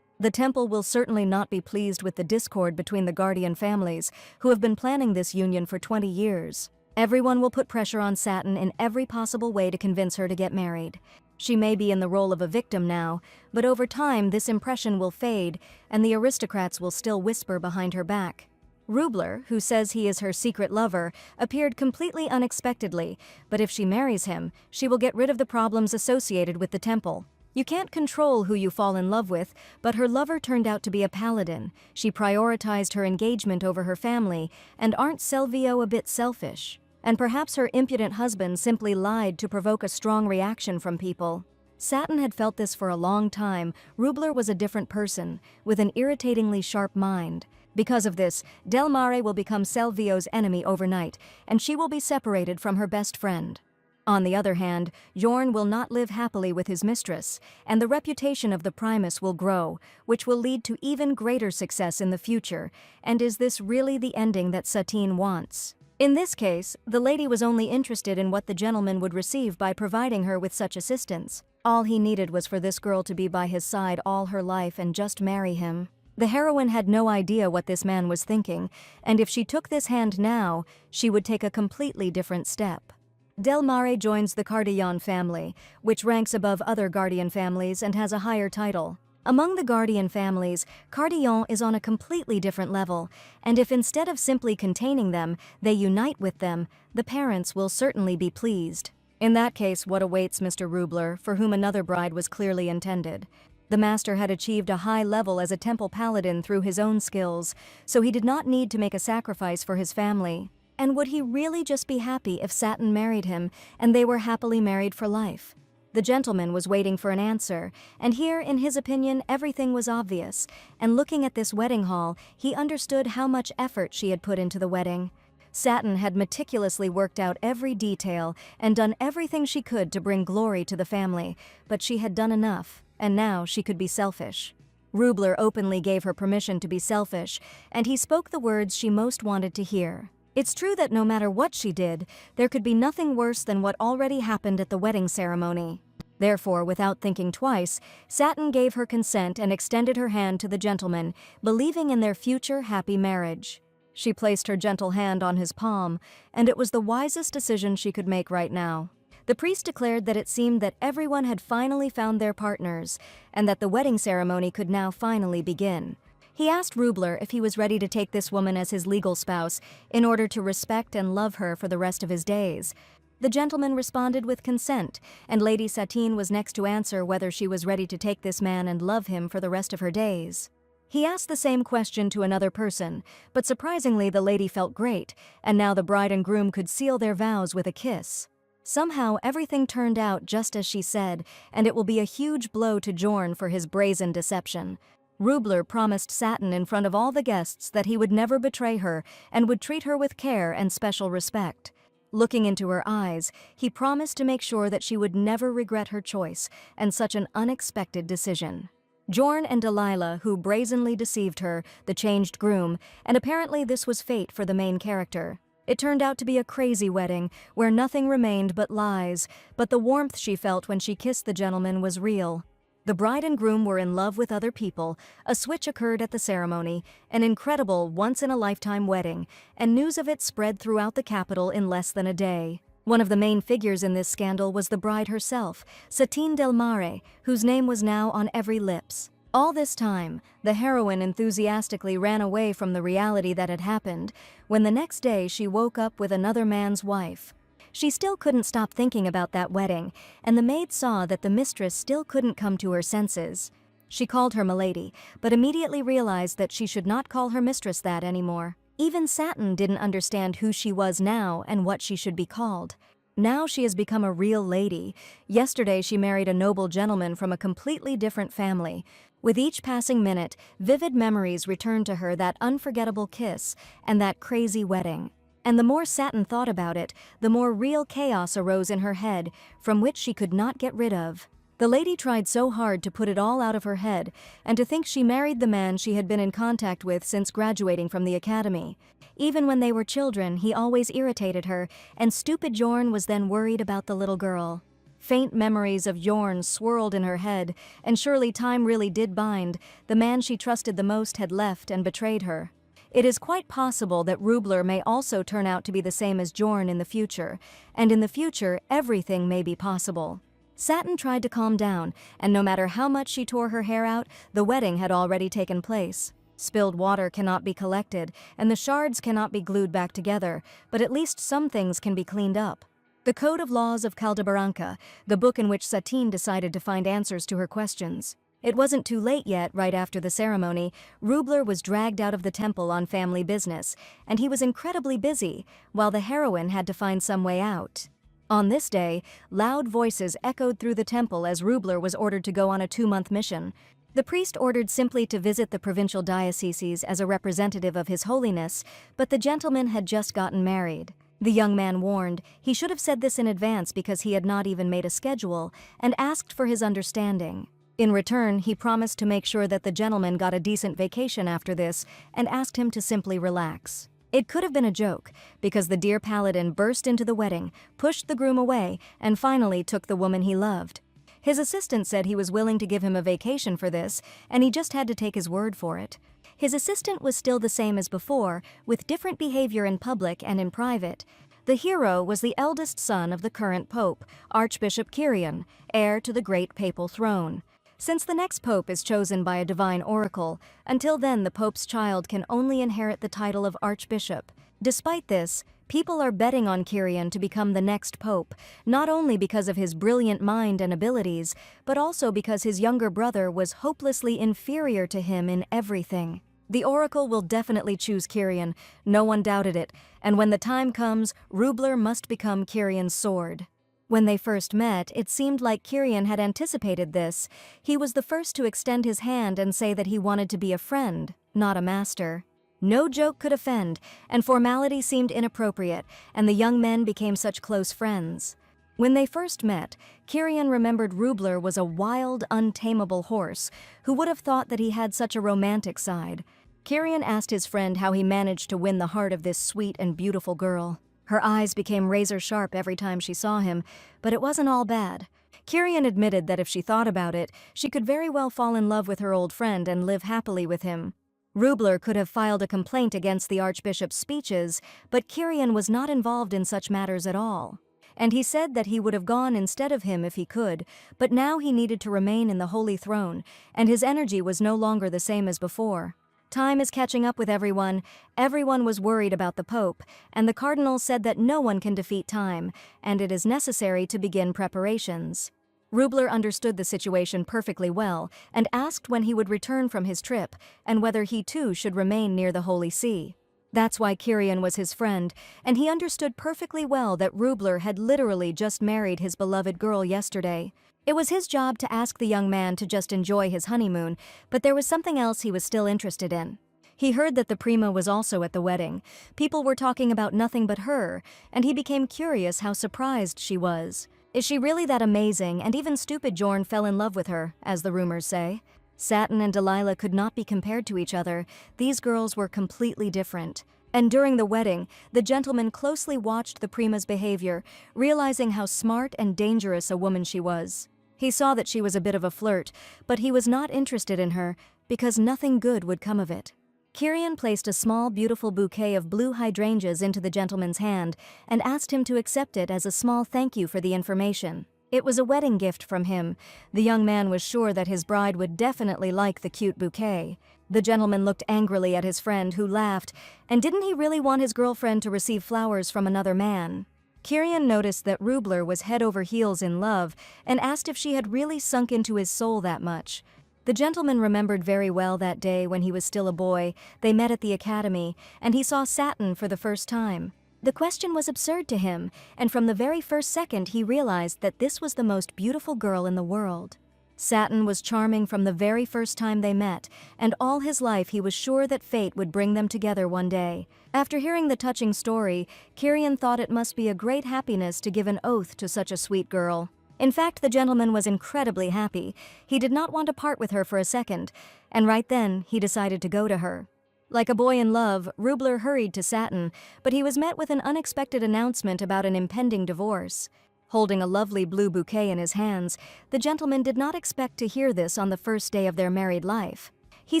The temple will certainly not be pleased with the discord between the guardian families, who have been planning this union for 20 years. Everyone will put pressure on Satin in every possible way to convince her to get married. She may be in the role of a victim now, but over time this impression will fade, and the aristocrats will still whisper behind her back. Rubler, who says he is her secret lover, appeared completely unexpectedly, but if she marries him, she will get rid of the problems associated with the temple. You can't control who you fall in love with, but her lover turned out to be a paladin. She prioritized her engagement over her family, and aren't Selvio a bit selfish? And perhaps her impudent husband simply lied to provoke a strong reaction from people. Satin had felt this for a long time. Rubler was a different person, with an irritatingly sharp mind. Because of this, Del Mare will become Selvio's enemy overnight, and she will be separated from her best friend. On the other hand, Jorn will not live happily with his mistress, and the reputation of the Primus will grow, which will lead to even greater success in the future. And is this really the ending that Satine wants? In this case, the lady was only interested in what the gentleman would receive by providing her with such assistance. All he needed was for this girl to be by his side all her life and just marry him. The heroine had no idea what this man was thinking, and if she took this hand now, she would take a completely different step. Del Mare joins the Cardillon family, which ranks above other guardian families and has a higher title. Among the guardian families, Cardillon is on a completely different level, and if instead of simply containing them, they unite with them, the parents will certainly be pleased. In that case, what awaits Mr. Rubler, for whom another bride was clearly intended? The master had achieved a high level as a temple paladin through his own skills, so he did not need to make a sacrifice for his family. And would he really just be happy if Satin married him, and they were happily married for life? The gentleman was waiting for an answer, and here, in his opinion, everything was obvious, and looking at this wedding hall, he understood how much effort she had put into the wedding. Satin had meticulously worked out every detail and done everything she could to bring glory to the family, but she had done enough, and now she could be selfish. Rubler openly gave her permission to be selfish, and he spoke the words she most wanted to hear. It's true that no matter what she did, there could be nothing worse than what already happened at the wedding ceremony. Therefore, without thinking twice, Satin gave her consent and extended her hand to the gentleman, believing in their future happy marriage. She placed her gentle hand on his palm, and it was the wisest decision she could make right now. The priest declared that it seemed that everyone had finally found their partners, and that the wedding ceremony could now finally begin. He asked Rubler if he was ready to take this woman as his legal spouse in order to respect and love her for the rest of his days. The gentleman responded with consent, and Lady Satine was next to answer whether she was ready to take this man and love him for the rest of her days. He asked the same question to another person, but surprisingly the lady felt great, and now the bride and groom could seal their vows with a kiss. Somehow everything turned out just as she said, and it will be a huge blow to Jorn for his brazen deception. Rubler promised Satin in front of all the guests that he would never betray her and would treat her with care and special respect. Looking into her eyes, he promised to make sure that she would never regret her choice and such an unexpected decision. Jorn and Delilah, who brazenly deceived her, the changed groom, and apparently this was fate for the main character. It turned out to be a crazy wedding, where nothing remained but lies, but the warmth she felt when she kissed the gentleman was real. The bride and groom were in love with other people, a switch occurred at the ceremony, an incredible once-in-a-lifetime wedding, and news of it spread throughout the capital in less than a day. One of the main figures in this scandal was the bride herself, Satine del Mare, whose name was now on every lips. All this time, the heroine enthusiastically ran away from the reality that had happened, when the next day she woke up with another man's wife. She still couldn't stop thinking about that wedding, and the maid saw that the mistress still couldn't come to her senses. She called her milady, but immediately realized that she should not call her mistress that anymore. Even Satin didn't understand who she was now and what she should be called. Now she has become a real lady. Yesterday she married a noble gentleman from a completely different family. With each passing minute, vivid memories returned to her, that unforgettable kiss and that crazy wedding. And the more Satin thought about it, the more real chaos arose in her head, from which she could not get rid of. The lady tried so hard to put it all out of her head, and to think she married the man she had been in contact with since graduating from the academy. Even when they were children, he always irritated her, and stupid Jorn was then worried about the little girl. Faint memories of Jorn swirled in her head, and surely time really did bind. The man she trusted the most had left and betrayed her. It is quite possible that Rubler may also turn out to be the same as Jorn in the future, and in the future everything may be possible. Satin tried to calm down, and no matter how much she tore her hair out, the wedding had already taken place. Spilled water cannot be collected, and the shards cannot be glued back together, but at least some things can be cleaned up. The Code of Laws of Caldebaranca, the book in which Satine decided to find answers to her questions. It wasn't too late yet. Right after the ceremony, Rubler was dragged out of the temple on family business, and he was incredibly busy, while the heroine had to find some way out. On this day, loud voices echoed through the temple as Rubler was ordered to go on a 2-month mission. The priest ordered simply to visit the provincial dioceses as a representative of His Holiness, but the gentleman had just gotten married. The young man warned he should have said this in advance because he had not even made a schedule, and asked for his understanding. In return, he promised to make sure that the gentleman got a decent vacation after this, and asked him to simply relax. It could have been a joke, because the dear paladin burst into the wedding, pushed the groom away, and finally took the woman he loved. His assistant said he was willing to give him a vacation for this, and he just had to take his word for it. His assistant was still the same as before, with different behavior in public and in private. The hero was the eldest son of the current pope, Archbishop Kyrian, heir to the great papal throne. Since the next pope is chosen by a divine oracle, until then the pope's child can only inherit the title of archbishop. Despite this, people are betting on Kyrian to become the next pope, not only because of his brilliant mind and abilities, but also because his younger brother was hopelessly inferior to him in everything. The oracle will definitely choose Kyrian, no one doubted it, and when the time comes, Rubler must become Kyrian's sword. When they first met, it seemed like Kyrian had anticipated this. He was the first to extend his hand and say that he wanted to be a friend, not a master. No joke could offend, and formality seemed inappropriate, and the young men became such close friends. When they first met, Kyrian remembered Rubler was a wild, untamable horse, who would have thought that he had such a romantic side. Kyrian asked his friend how he managed to win the heart of this sweet and beautiful girl. Her eyes became razor-sharp every time she saw him, but it wasn't all bad. Kyrian admitted that if she thought about it, she could very well fall in love with her old friend and live happily with him. Rubler could have filed a complaint against the archbishop's speeches, but Kyrian was not involved in such matters at all. and he said that he would have gone instead of him if he could, but now he needed to remain in the Holy Throne, and his energy was no longer the same as before. Time is catching up with everyone. Everyone was worried about the Pope, and the Cardinal said that no one can defeat time, and it is necessary to begin preparations. Rubler understood the situation perfectly well and asked when he would return from his trip and whether he too should remain near the Holy See. That's why Kirian was his friend, and he understood perfectly well that Rubler had literally just married his beloved girl yesterday. It was his job to ask the young man to just enjoy his honeymoon, but there was something else he was still interested in. He heard that the Prima was also at the wedding. People were talking about nothing but her, and he became curious how surprised she was. Is she really that amazing? And even stupid Jorn fell in love with her, as the rumors say. Satin and Delilah could not be compared to each other. These girls were completely different. And during the wedding, the gentleman closely watched the Prima's behavior, realizing how smart and dangerous a woman she was. He saw that she was a bit of a flirt, but he was not interested in her, because nothing good would come of it. Kirian placed a small, beautiful bouquet of blue hydrangeas into the gentleman's hand and asked him to accept it as a small thank you for the information. It was a wedding gift from him. The young man was sure that his bride would definitely like the cute bouquet. The gentleman looked angrily at his friend, who laughed, and didn't he really want his girlfriend to receive flowers from another man? Kirian noticed that Rubler was head over heels in love and asked if she had really sunk into his soul that much. The gentleman remembered very well that day when he was still a boy. They met at the academy, and he saw Satin for the first time. The question was absurd to him, and from the very first second he realized that this was the most beautiful girl in the world. Satin was charming from the very first time they met, and all his life he was sure that fate would bring them together one day. After hearing the touching story, Kirian thought it must be a great happiness to give an oath to such a sweet girl. In fact, the gentleman was incredibly happy. He did not want to part with her for a second, and right then he decided to go to her. Like a boy in love, Rubler hurried to Satin, but he was met with an unexpected announcement about an impending divorce. Holding a lovely blue bouquet in his hands, the gentleman did not expect to hear this on the first day of their married life. He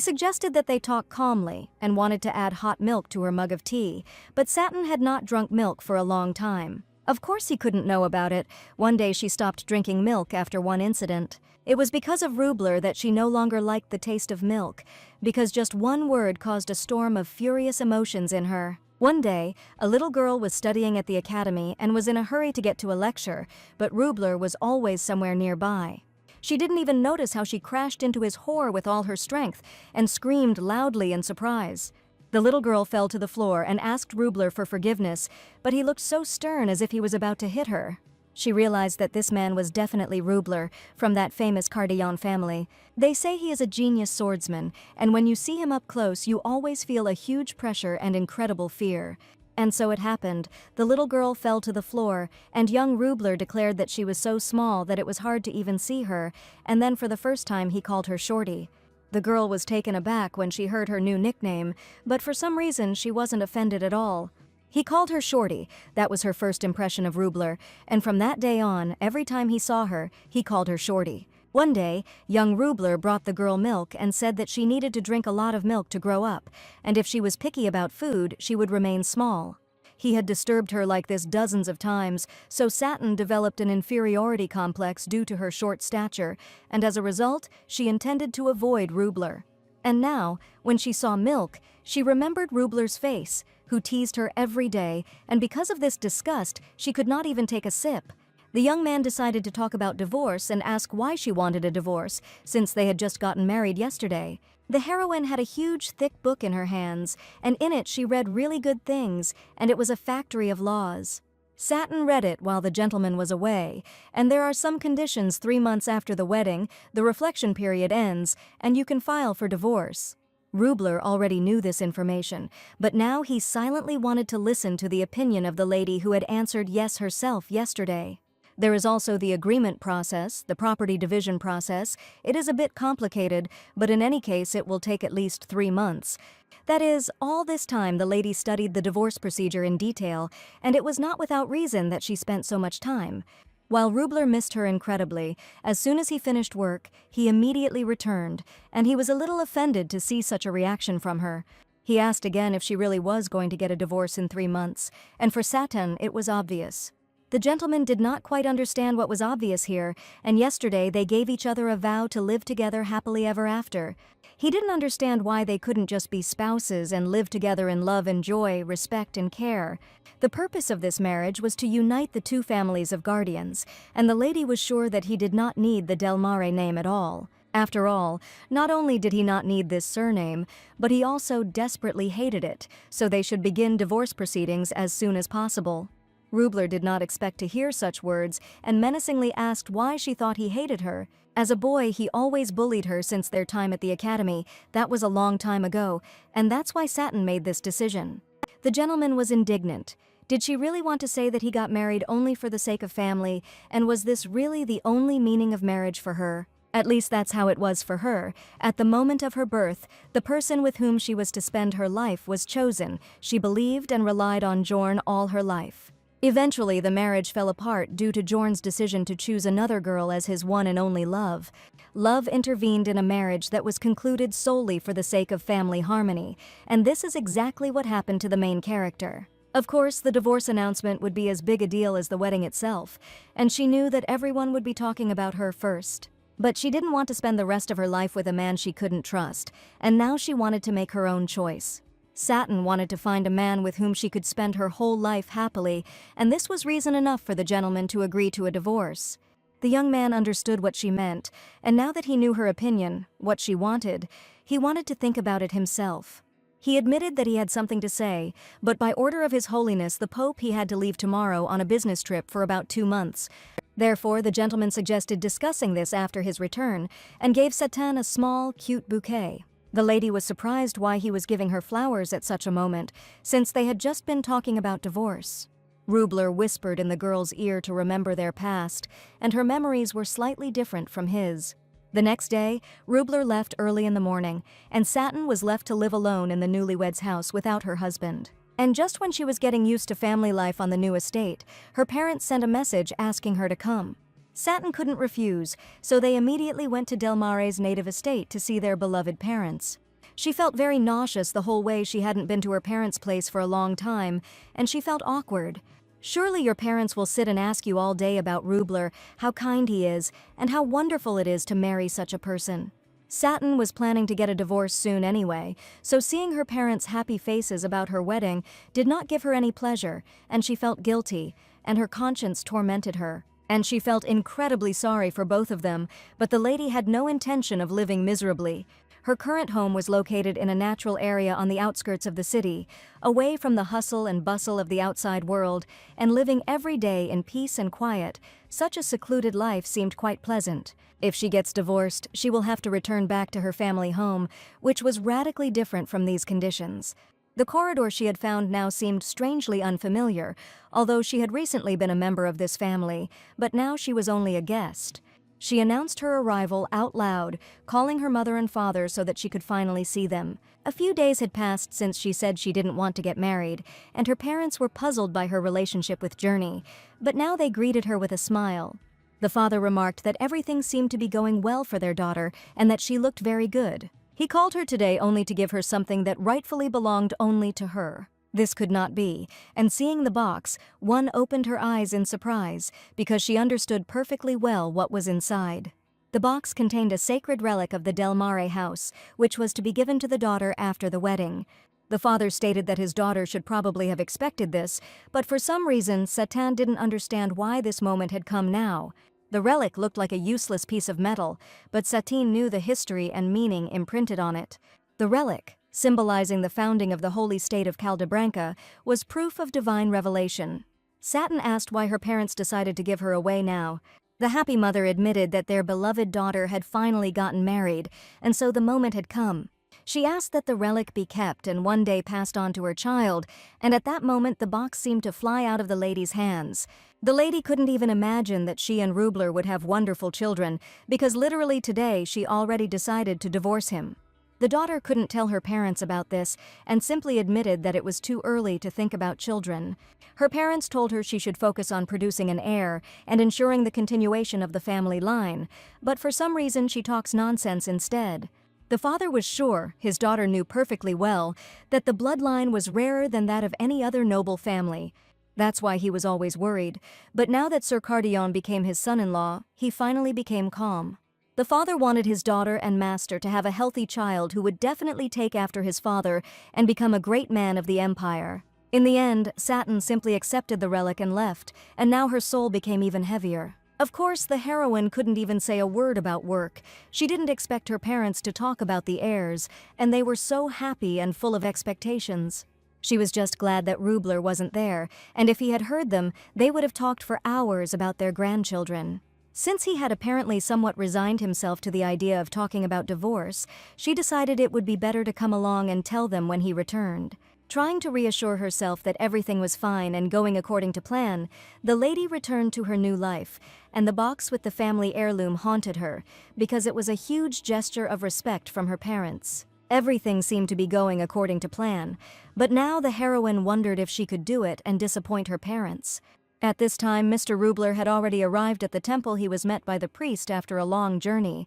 suggested that they talk calmly and wanted to add hot milk to her mug of tea, but Satin had not drunk milk for a long time. Of course he couldn't know about it. One day she stopped drinking milk after one incident. It was because of Rubler that she no longer liked the taste of milk, because just one word caused a storm of furious emotions in her. One day, a little girl was studying at the academy and was in a hurry to get to a lecture, but Rubler was always somewhere nearby. She didn't even notice how she crashed into his whore with all her strength and screamed loudly in surprise. The little girl fell to the floor and asked Rubler for forgiveness, but he looked so stern as if he was about to hit her. She realized that this man was definitely Rubler, from that famous Cardillon family. They say he is a genius swordsman, and when you see him up close, you always feel a huge pressure and incredible fear. And so it happened. The little girl fell to the floor, and young Rubler declared that she was so small that it was hard to even see her, and then for the first time he called her Shorty. The girl was taken aback when she heard her new nickname, but for some reason she wasn't offended at all. He called her Shorty. That was her first impression of Rubler, and from that day on, every time he saw her, he called her Shorty. One day, young Rubler brought the girl milk and said that she needed to drink a lot of milk to grow up, and if she was picky about food, she would remain small. He had disturbed her like this dozens of times, so Satin developed an inferiority complex due to her short stature, and as a result, she intended to avoid Rubler. And now, when she saw milk, she remembered Rubler's face, who teased her every day, and because of this disgust, she could not even take a sip. The young man decided to talk about divorce and ask why she wanted a divorce, since they had just gotten married yesterday. The heroine had a huge, thick book in her hands, and in it she read really good things, and it was a factory of laws. Satin read it while the gentleman was away, and there are some conditions 3 months after the wedding, the reflection period ends, and you can file for divorce. Rubler already knew this information, but now he silently wanted to listen to the opinion of the lady who had answered yes herself yesterday. There is also the agreement process, the property division process. It is a bit complicated, but in any case it will take at least 3 months. That is, all this time the lady studied the divorce procedure in detail, and it was not without reason that she spent so much time. While Rubler missed her incredibly, as soon as he finished work, he immediately returned, and he was a little offended to see such a reaction from her. He asked again if she really was going to get a divorce in 3 months, and for Satin it was obvious. The gentleman did not quite understand what was obvious here, and yesterday they gave each other a vow to live together happily ever after. He didn't understand why they couldn't just be spouses and live together in love and joy, respect and care. The purpose of this marriage was to unite the two families of guardians, and the lady was sure that he did not need the Del Mare name at all. After all, not only did he not need this surname, but he also desperately hated it, so they should begin divorce proceedings as soon as possible. Rubler did not expect to hear such words and menacingly asked why she thought he hated her. As a boy, he always bullied her since their time at the academy. That was a long time ago, and that's why Satin made this decision. The gentleman was indignant. Did she really want to say that he got married only for the sake of family, and was this really the only meaning of marriage for her? At least that's how it was for her. At the moment of her birth, the person with whom she was to spend her life was chosen. She believed and relied on Jorn all her life. Eventually, the marriage fell apart due to Jorn's decision to choose another girl as his one and only love. Love intervened in a marriage that was concluded solely for the sake of family harmony, and this is exactly what happened to the main character. Of course, the divorce announcement would be as big a deal as the wedding itself, and she knew that everyone would be talking about her first. But she didn't want to spend the rest of her life with a man she couldn't trust, and now she wanted to make her own choice. Satin wanted to find a man with whom she could spend her whole life happily, and this was reason enough for the gentleman to agree to a divorce. The young man understood what she meant, and now that he knew her opinion, what she wanted, he wanted to think about it himself. He admitted that he had something to say, but by order of His Holiness the Pope he had to leave tomorrow on a business trip for about 2 months. Therefore, the gentleman suggested discussing this after his return, and gave Satin a small, cute bouquet. The lady was surprised why he was giving her flowers at such a moment, since they had just been talking about divorce. Rubler whispered in the girl's ear to remember their past, and her memories were slightly different from his. The next day, Rubler left early in the morning, and Satin was left to live alone in the newlyweds' house without her husband. And just when she was getting used to family life on the new estate, her parents sent a message asking her to come. Satin couldn't refuse, so they immediately went to Del Mare's native estate to see their beloved parents. She felt very nauseous the whole way. She hadn't been to her parents' place for a long time, and she felt awkward. Surely your parents will sit and ask you all day about Rubler, how kind he is, and how wonderful it is to marry such a person. Satin was planning to get a divorce soon anyway, so seeing her parents' happy faces about her wedding did not give her any pleasure, and she felt guilty, and her conscience tormented her. And she felt incredibly sorry for both of them, but the lady had no intention of living miserably. Her current home was located in a natural area on the outskirts of the city, away from the hustle and bustle of the outside world, and living every day in peace and quiet. Such a secluded life seemed quite pleasant. If she gets divorced, she will have to return back to her family home, which was radically different from these conditions. The corridor she had found now seemed strangely unfamiliar, although she had recently been a member of this family, but now she was only a guest. She announced her arrival out loud, calling her mother and father so that she could finally see them. A few days had passed since she said she didn't want to get married, and her parents were puzzled by her relationship with Journey, but now they greeted her with a smile. The father remarked that everything seemed to be going well for their daughter and that she looked very good. He called her today only to give her something that rightfully belonged only to her. This could not be, and seeing the box, one opened her eyes in surprise, because she understood perfectly well what was inside. The box contained a sacred relic of the Del Mare house, which was to be given to the daughter after the wedding. The father stated that his daughter should probably have expected this, but for some reason Satin didn't understand why this moment had come now. The relic looked like a useless piece of metal, but Satin knew the history and meaning imprinted on it. The relic, symbolizing the founding of the holy state of Caldebranca, was proof of divine revelation. Satin asked why her parents decided to give her away now. The happy mother admitted that their beloved daughter had finally gotten married, and so the moment had come. She asked that the relic be kept and one day passed on to her child, and at that moment the box seemed to fly out of the lady's hands. The lady couldn't even imagine that she and Rubler would have wonderful children, because literally today she already decided to divorce him. The daughter couldn't tell her parents about this and simply admitted that it was too early to think about children. Her parents told her she should focus on producing an heir and ensuring the continuation of the family line, but for some reason she talks nonsense instead. The father was sure, his daughter knew perfectly well, that the bloodline was rarer than that of any other noble family. That's why he was always worried, but now that Sir Cardion became his son-in-law, he finally became calm. The father wanted his daughter and master to have a healthy child who would definitely take after his father and become a great man of the empire. In the end, Satin simply accepted the relic and left, and now her soul became even heavier. Of course, the heroine couldn't even say a word about work. She didn't expect her parents to talk about the heirs, and they were so happy and full of expectations. She was just glad that Rubler wasn't there, and if he had heard them, they would have talked for hours about their grandchildren. Since he had apparently somewhat resigned himself to the idea of talking about divorce, she decided it would be better to come along and tell them when he returned. Trying to reassure herself that everything was fine and going according to plan, the lady returned to her new life, and the box with the family heirloom haunted her, because it was a huge gesture of respect from her parents. Everything seemed to be going according to plan, but now the heroine wondered if she could do it and disappoint her parents. At this time, Mr. Rubler had already arrived at the temple. He was met by the priest after a long journey.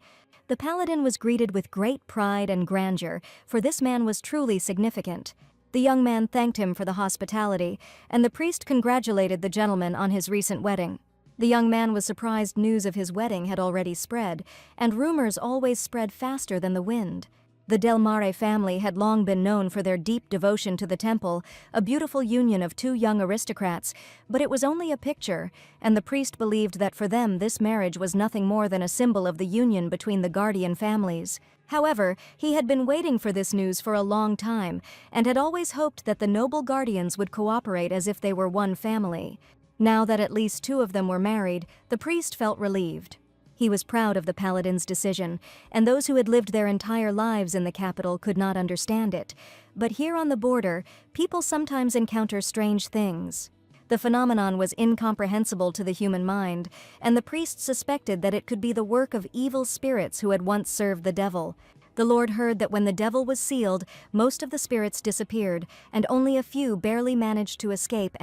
The paladin was greeted with great pride and grandeur, for this man was truly significant. The young man thanked him for the hospitality, and the priest congratulated the gentleman on his recent wedding. The young man was surprised news of his wedding had already spread, and rumors always spread faster than the wind. The Del Mare family had long been known for their deep devotion to the temple, a beautiful union of two young aristocrats, but it was only a picture, and the priest believed that for them this marriage was nothing more than a symbol of the union between the guardian families. However, he had been waiting for this news for a long time, and had always hoped that the noble guardians would cooperate as if they were one family. Now that at least two of them were married, the priest felt relieved. He was proud of the paladin's decision, and those who had lived their entire lives in the capital could not understand it. But here on the border, people sometimes encounter strange things. The phenomenon was incomprehensible to the human mind, and the priest suspected that it could be the work of evil spirits who had once served the devil. The Lord heard that when the devil was sealed, most of the spirits disappeared, and only a few barely managed to escape.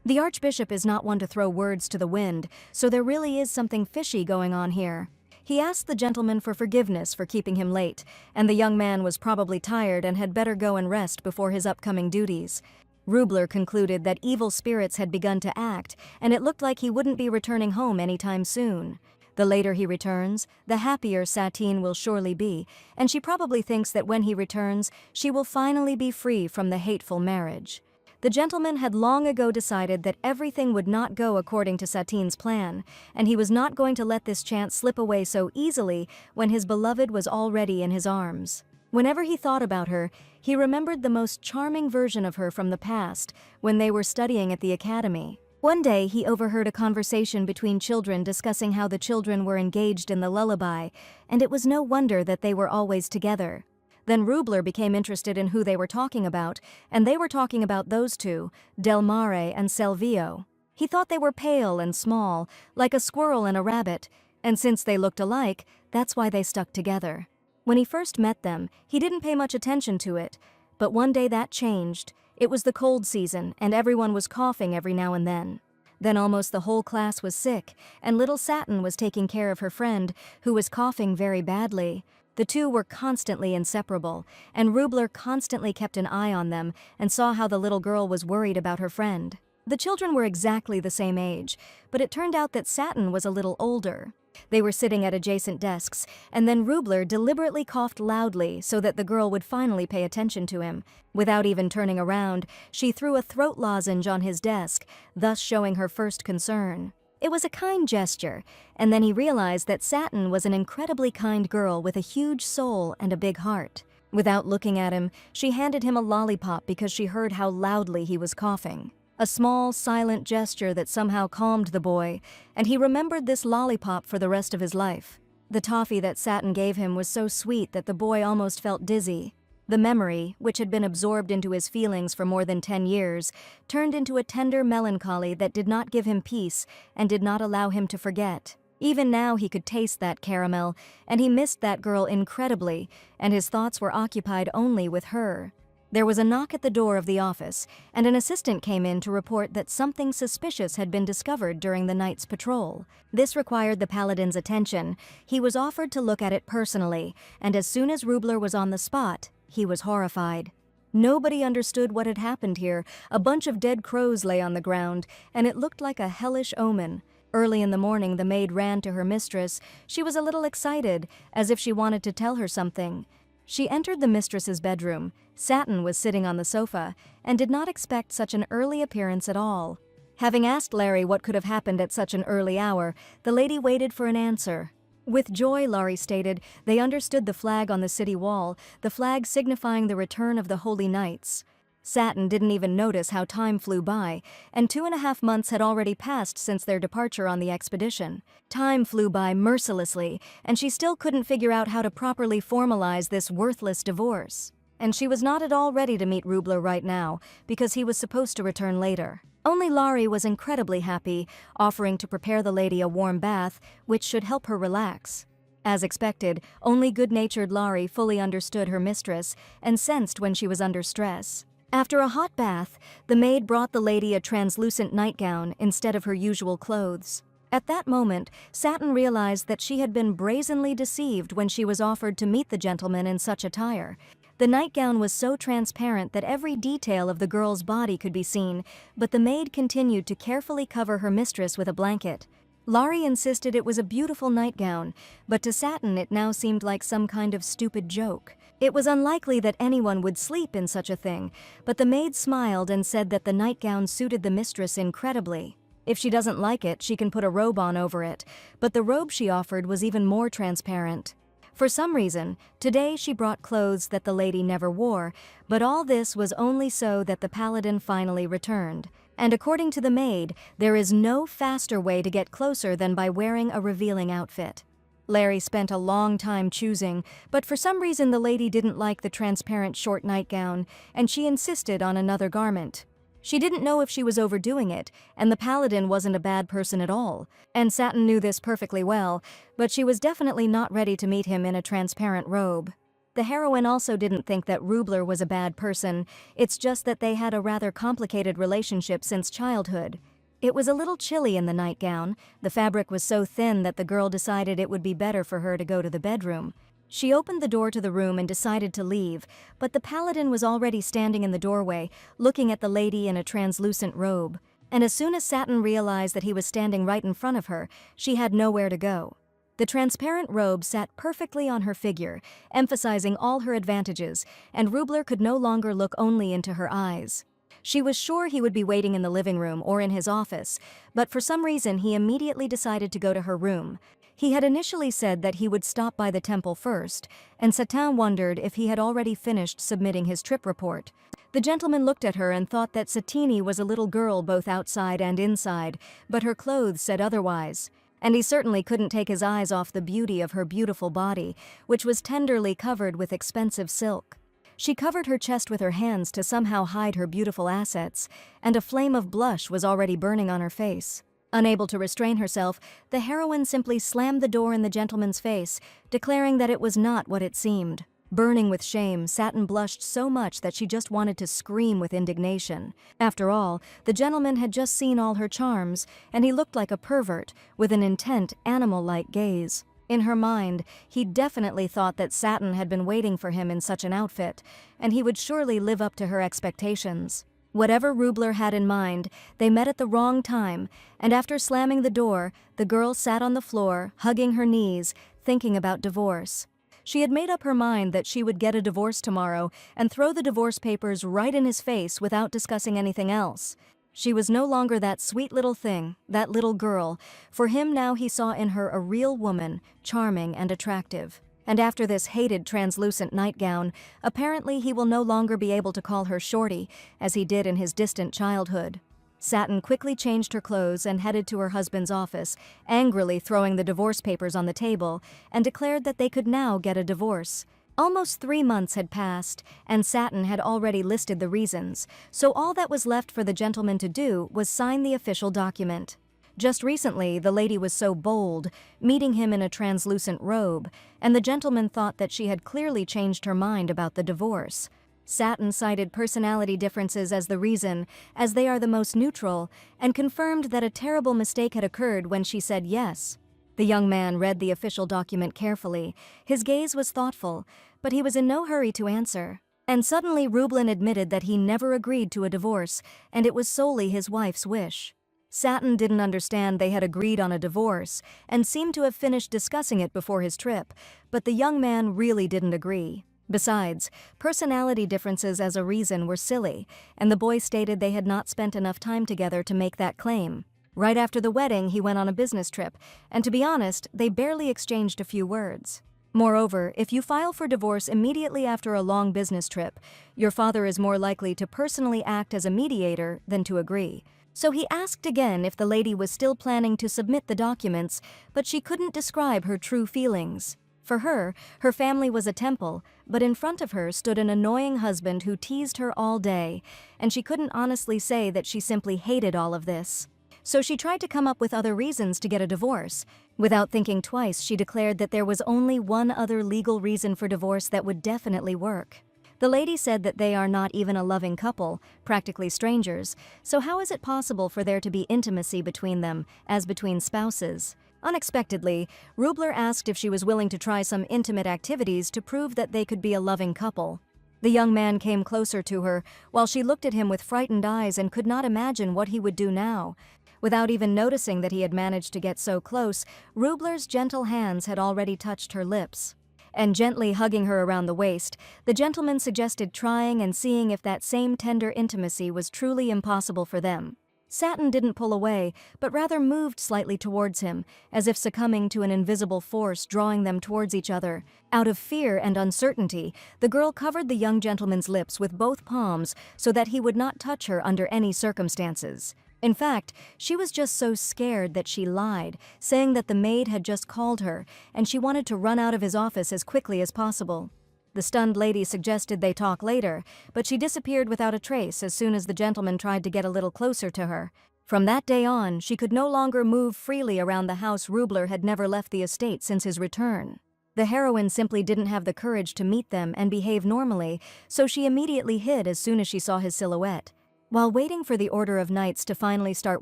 The archbishop is not one to throw words to the wind, so there really is something fishy going on here. He asked the gentleman for forgiveness for keeping him late, and the young man was probably tired and had better go and rest before his upcoming duties. Rubler concluded that evil spirits had begun to act, and it looked like he wouldn't be returning home anytime soon. The later he returns, the happier Satine will surely be, and she probably thinks that when he returns, she will finally be free from the hateful marriage. The gentleman had long ago decided that everything would not go according to Satine's plan, and he was not going to let this chance slip away so easily when his beloved was already in his arms. Whenever he thought about her, he remembered the most charming version of her from the past, when they were studying at the academy. One day he overheard a conversation between children discussing how the children were engaged in the lullaby, and it was no wonder that they were always together. Then Rubler became interested in who they were talking about, and they were talking about those two, Del Mare and Selvio. He thought they were pale and small, like a squirrel and a rabbit, and since they looked alike, that's why they stuck together. When he first met them, he didn't pay much attention to it, but one day that changed. It was the cold season, and everyone was coughing every now and then. Then almost the whole class was sick, and little Satin was taking care of her friend, who was coughing very badly. The two were constantly inseparable, and Rubler constantly kept an eye on them and saw how the little girl was worried about her friend. The children were exactly the same age, but it turned out that Satin was a little older. They were sitting at adjacent desks, and then Rubler deliberately coughed loudly so that the girl would finally pay attention to him. Without even turning around, she threw a throat lozenge on his desk, thus showing her first concern. It was a kind gesture, and then he realized that Satin was an incredibly kind girl with a huge soul and a big heart. Without looking at him, she handed him a lollipop because she heard how loudly he was coughing. A small, silent gesture that somehow calmed the boy, and he remembered this lollipop for the rest of his life. The toffee that Satin gave him was so sweet that the boy almost felt dizzy. The memory, which had been absorbed into his feelings for more than 10 years, turned into a tender melancholy that did not give him peace and did not allow him to forget. Even now he could taste that caramel, and he missed that girl incredibly, and his thoughts were occupied only with her. There was a knock at the door of the office, and an assistant came in to report that something suspicious had been discovered during the night's patrol. This required the paladin's attention. He was offered to look at it personally, and as soon as Rubler was on the spot, he was horrified. Nobody understood what had happened here. A bunch of dead crows lay on the ground, and it looked like a hellish omen. Early in the morning, the maid ran to her mistress. She was a little excited, as if she wanted to tell her something. She entered the mistress's bedroom. Satin was sitting on the sofa, and did not expect such an early appearance at all. Having asked Larry what could have happened at such an early hour, the lady waited for an answer. With joy, Laurie stated, they understood the flag on the city wall, the flag signifying the return of the Holy Knights. Satin didn't even notice how time flew by, and 2.5 months had already passed since their departure on the expedition. Time flew by mercilessly, and she still couldn't figure out how to properly formalize this worthless divorce. And she was not at all ready to meet Rubler right now, because he was supposed to return later. Only Laurie was incredibly happy, offering to prepare the lady a warm bath, which should help her relax. As expected, only good-natured Laurie fully understood her mistress and sensed when she was under stress. After a hot bath, the maid brought the lady a translucent nightgown instead of her usual clothes. At that moment, Satin realized that she had been brazenly deceived when she was offered to meet the gentleman in such attire. The nightgown was so transparent that every detail of the girl's body could be seen, but the maid continued to carefully cover her mistress with a blanket. Laurie insisted it was a beautiful nightgown, but to Satin it now seemed like some kind of stupid joke. It was unlikely that anyone would sleep in such a thing, but the maid smiled and said that the nightgown suited the mistress incredibly. If she doesn't like it, she can put a robe on over it, but the robe she offered was even more transparent. For some reason, today she brought clothes that the lady never wore, but all this was only so that the paladin finally returned. And according to the maid, there is no faster way to get closer than by wearing a revealing outfit. Larry spent a long time choosing, but for some reason the lady didn't like the transparent short nightgown, and she insisted on another garment. She didn't know if she was overdoing it, and the paladin wasn't a bad person at all, and Satin knew this perfectly well, but she was definitely not ready to meet him in a transparent robe. The heroine also didn't think that Rubler was a bad person, it's just that they had a rather complicated relationship since childhood. It was a little chilly in the nightgown. The fabric was so thin that the girl decided it would be better for her to go to the bedroom. She opened the door to the room and decided to leave, but the paladin was already standing in the doorway, looking at the lady in a translucent robe. And as soon as Satin realized that he was standing right in front of her, she had nowhere to go. The transparent robe sat perfectly on her figure, emphasizing all her advantages, and Rubler could no longer look only into her eyes. She was sure he would be waiting in the living room or in his office, but for some reason he immediately decided to go to her room. He had initially said that he would stop by the temple first, and Satin wondered if he had already finished submitting his trip report. The gentleman looked at her and thought that Satini was a little girl both outside and inside, but her clothes said otherwise. And he certainly couldn't take his eyes off the beauty of her beautiful body, which was tenderly covered with expensive silk. She covered her chest with her hands to somehow hide her beautiful assets, and a flame of blush was already burning on her face. Unable to restrain herself, the heroine simply slammed the door in the gentleman's face, declaring that it was not what it seemed. Burning with shame, Satin blushed so much that she just wanted to scream with indignation. After all, the gentleman had just seen all her charms, and he looked like a pervert, with an intent, animal-like gaze. In her mind, he definitely thought that Satin had been waiting for him in such an outfit, and he would surely live up to her expectations. Whatever Rubler had in mind, they met at the wrong time, and after slamming the door, the girl sat on the floor, hugging her knees, thinking about divorce. She had made up her mind that she would get a divorce tomorrow and throw the divorce papers right in his face without discussing anything else. She was no longer that sweet little thing, that little girl. For him now he saw in her a real woman, charming and attractive. And after this hated translucent nightgown, apparently he will no longer be able to call her Shorty, as he did in his distant childhood. Satin quickly changed her clothes and headed to her husband's office, angrily throwing the divorce papers on the table, and declared that they could now get a divorce. Almost 3 months had passed, and Satin had already listed the reasons, so all that was left for the gentleman to do was sign the official document. Just recently, the lady was so bold, meeting him in a translucent robe, and the gentleman thought that she had clearly changed her mind about the divorce. Satin cited personality differences as the reason, as they are the most neutral, and confirmed that a terrible mistake had occurred when she said yes. The young man read the official document carefully. His gaze was thoughtful, but he was in no hurry to answer. And suddenly Rublin admitted that he never agreed to a divorce, and it was solely his wife's wish. Satin didn't understand they had agreed on a divorce, and seemed to have finished discussing it before his trip, but the young man really didn't agree. Besides, personality differences as a reason were silly, and the boy stated they had not spent enough time together to make that claim. Right after the wedding, he went on a business trip, and to be honest, they barely exchanged a few words. Moreover, if you file for divorce immediately after a long business trip, your father is more likely to personally act as a mediator than to agree. So he asked again if the lady was still planning to submit the documents, but she couldn't describe her true feelings. For her family was a temple, but in front of her stood an annoying husband who teased her all day, and she couldn't honestly say that she simply hated all of this. So she tried to come up with other reasons to get a divorce. Without thinking twice, she declared that there was only one other legal reason for divorce that would definitely work. The lady said that they are not even a loving couple, practically strangers, so how is it possible for there to be intimacy between them, as between spouses? Unexpectedly, Rubler asked if she was willing to try some intimate activities to prove that they could be a loving couple. The young man came closer to her, while she looked at him with frightened eyes and could not imagine what he would do now. Without even noticing that he had managed to get so close, Rubler's gentle hands had already touched her lips. And gently hugging her around the waist, the gentleman suggested trying and seeing if that same tender intimacy was truly impossible for them. Satin didn't pull away, but rather moved slightly towards him, as if succumbing to an invisible force drawing them towards each other. Out of fear and uncertainty, the girl covered the young gentleman's lips with both palms so that he would not touch her under any circumstances. In fact, she was just so scared that she lied, saying that the maid had just called her, and she wanted to run out of his office as quickly as possible. The stunned lady suggested they talk later, but she disappeared without a trace as soon as the gentleman tried to get a little closer to her. From that day on, she could no longer move freely around the house. Rubler had never left the estate since his return. The heroine simply didn't have the courage to meet them and behave normally, so she immediately hid as soon as she saw his silhouette. While waiting for the Order of Knights to finally start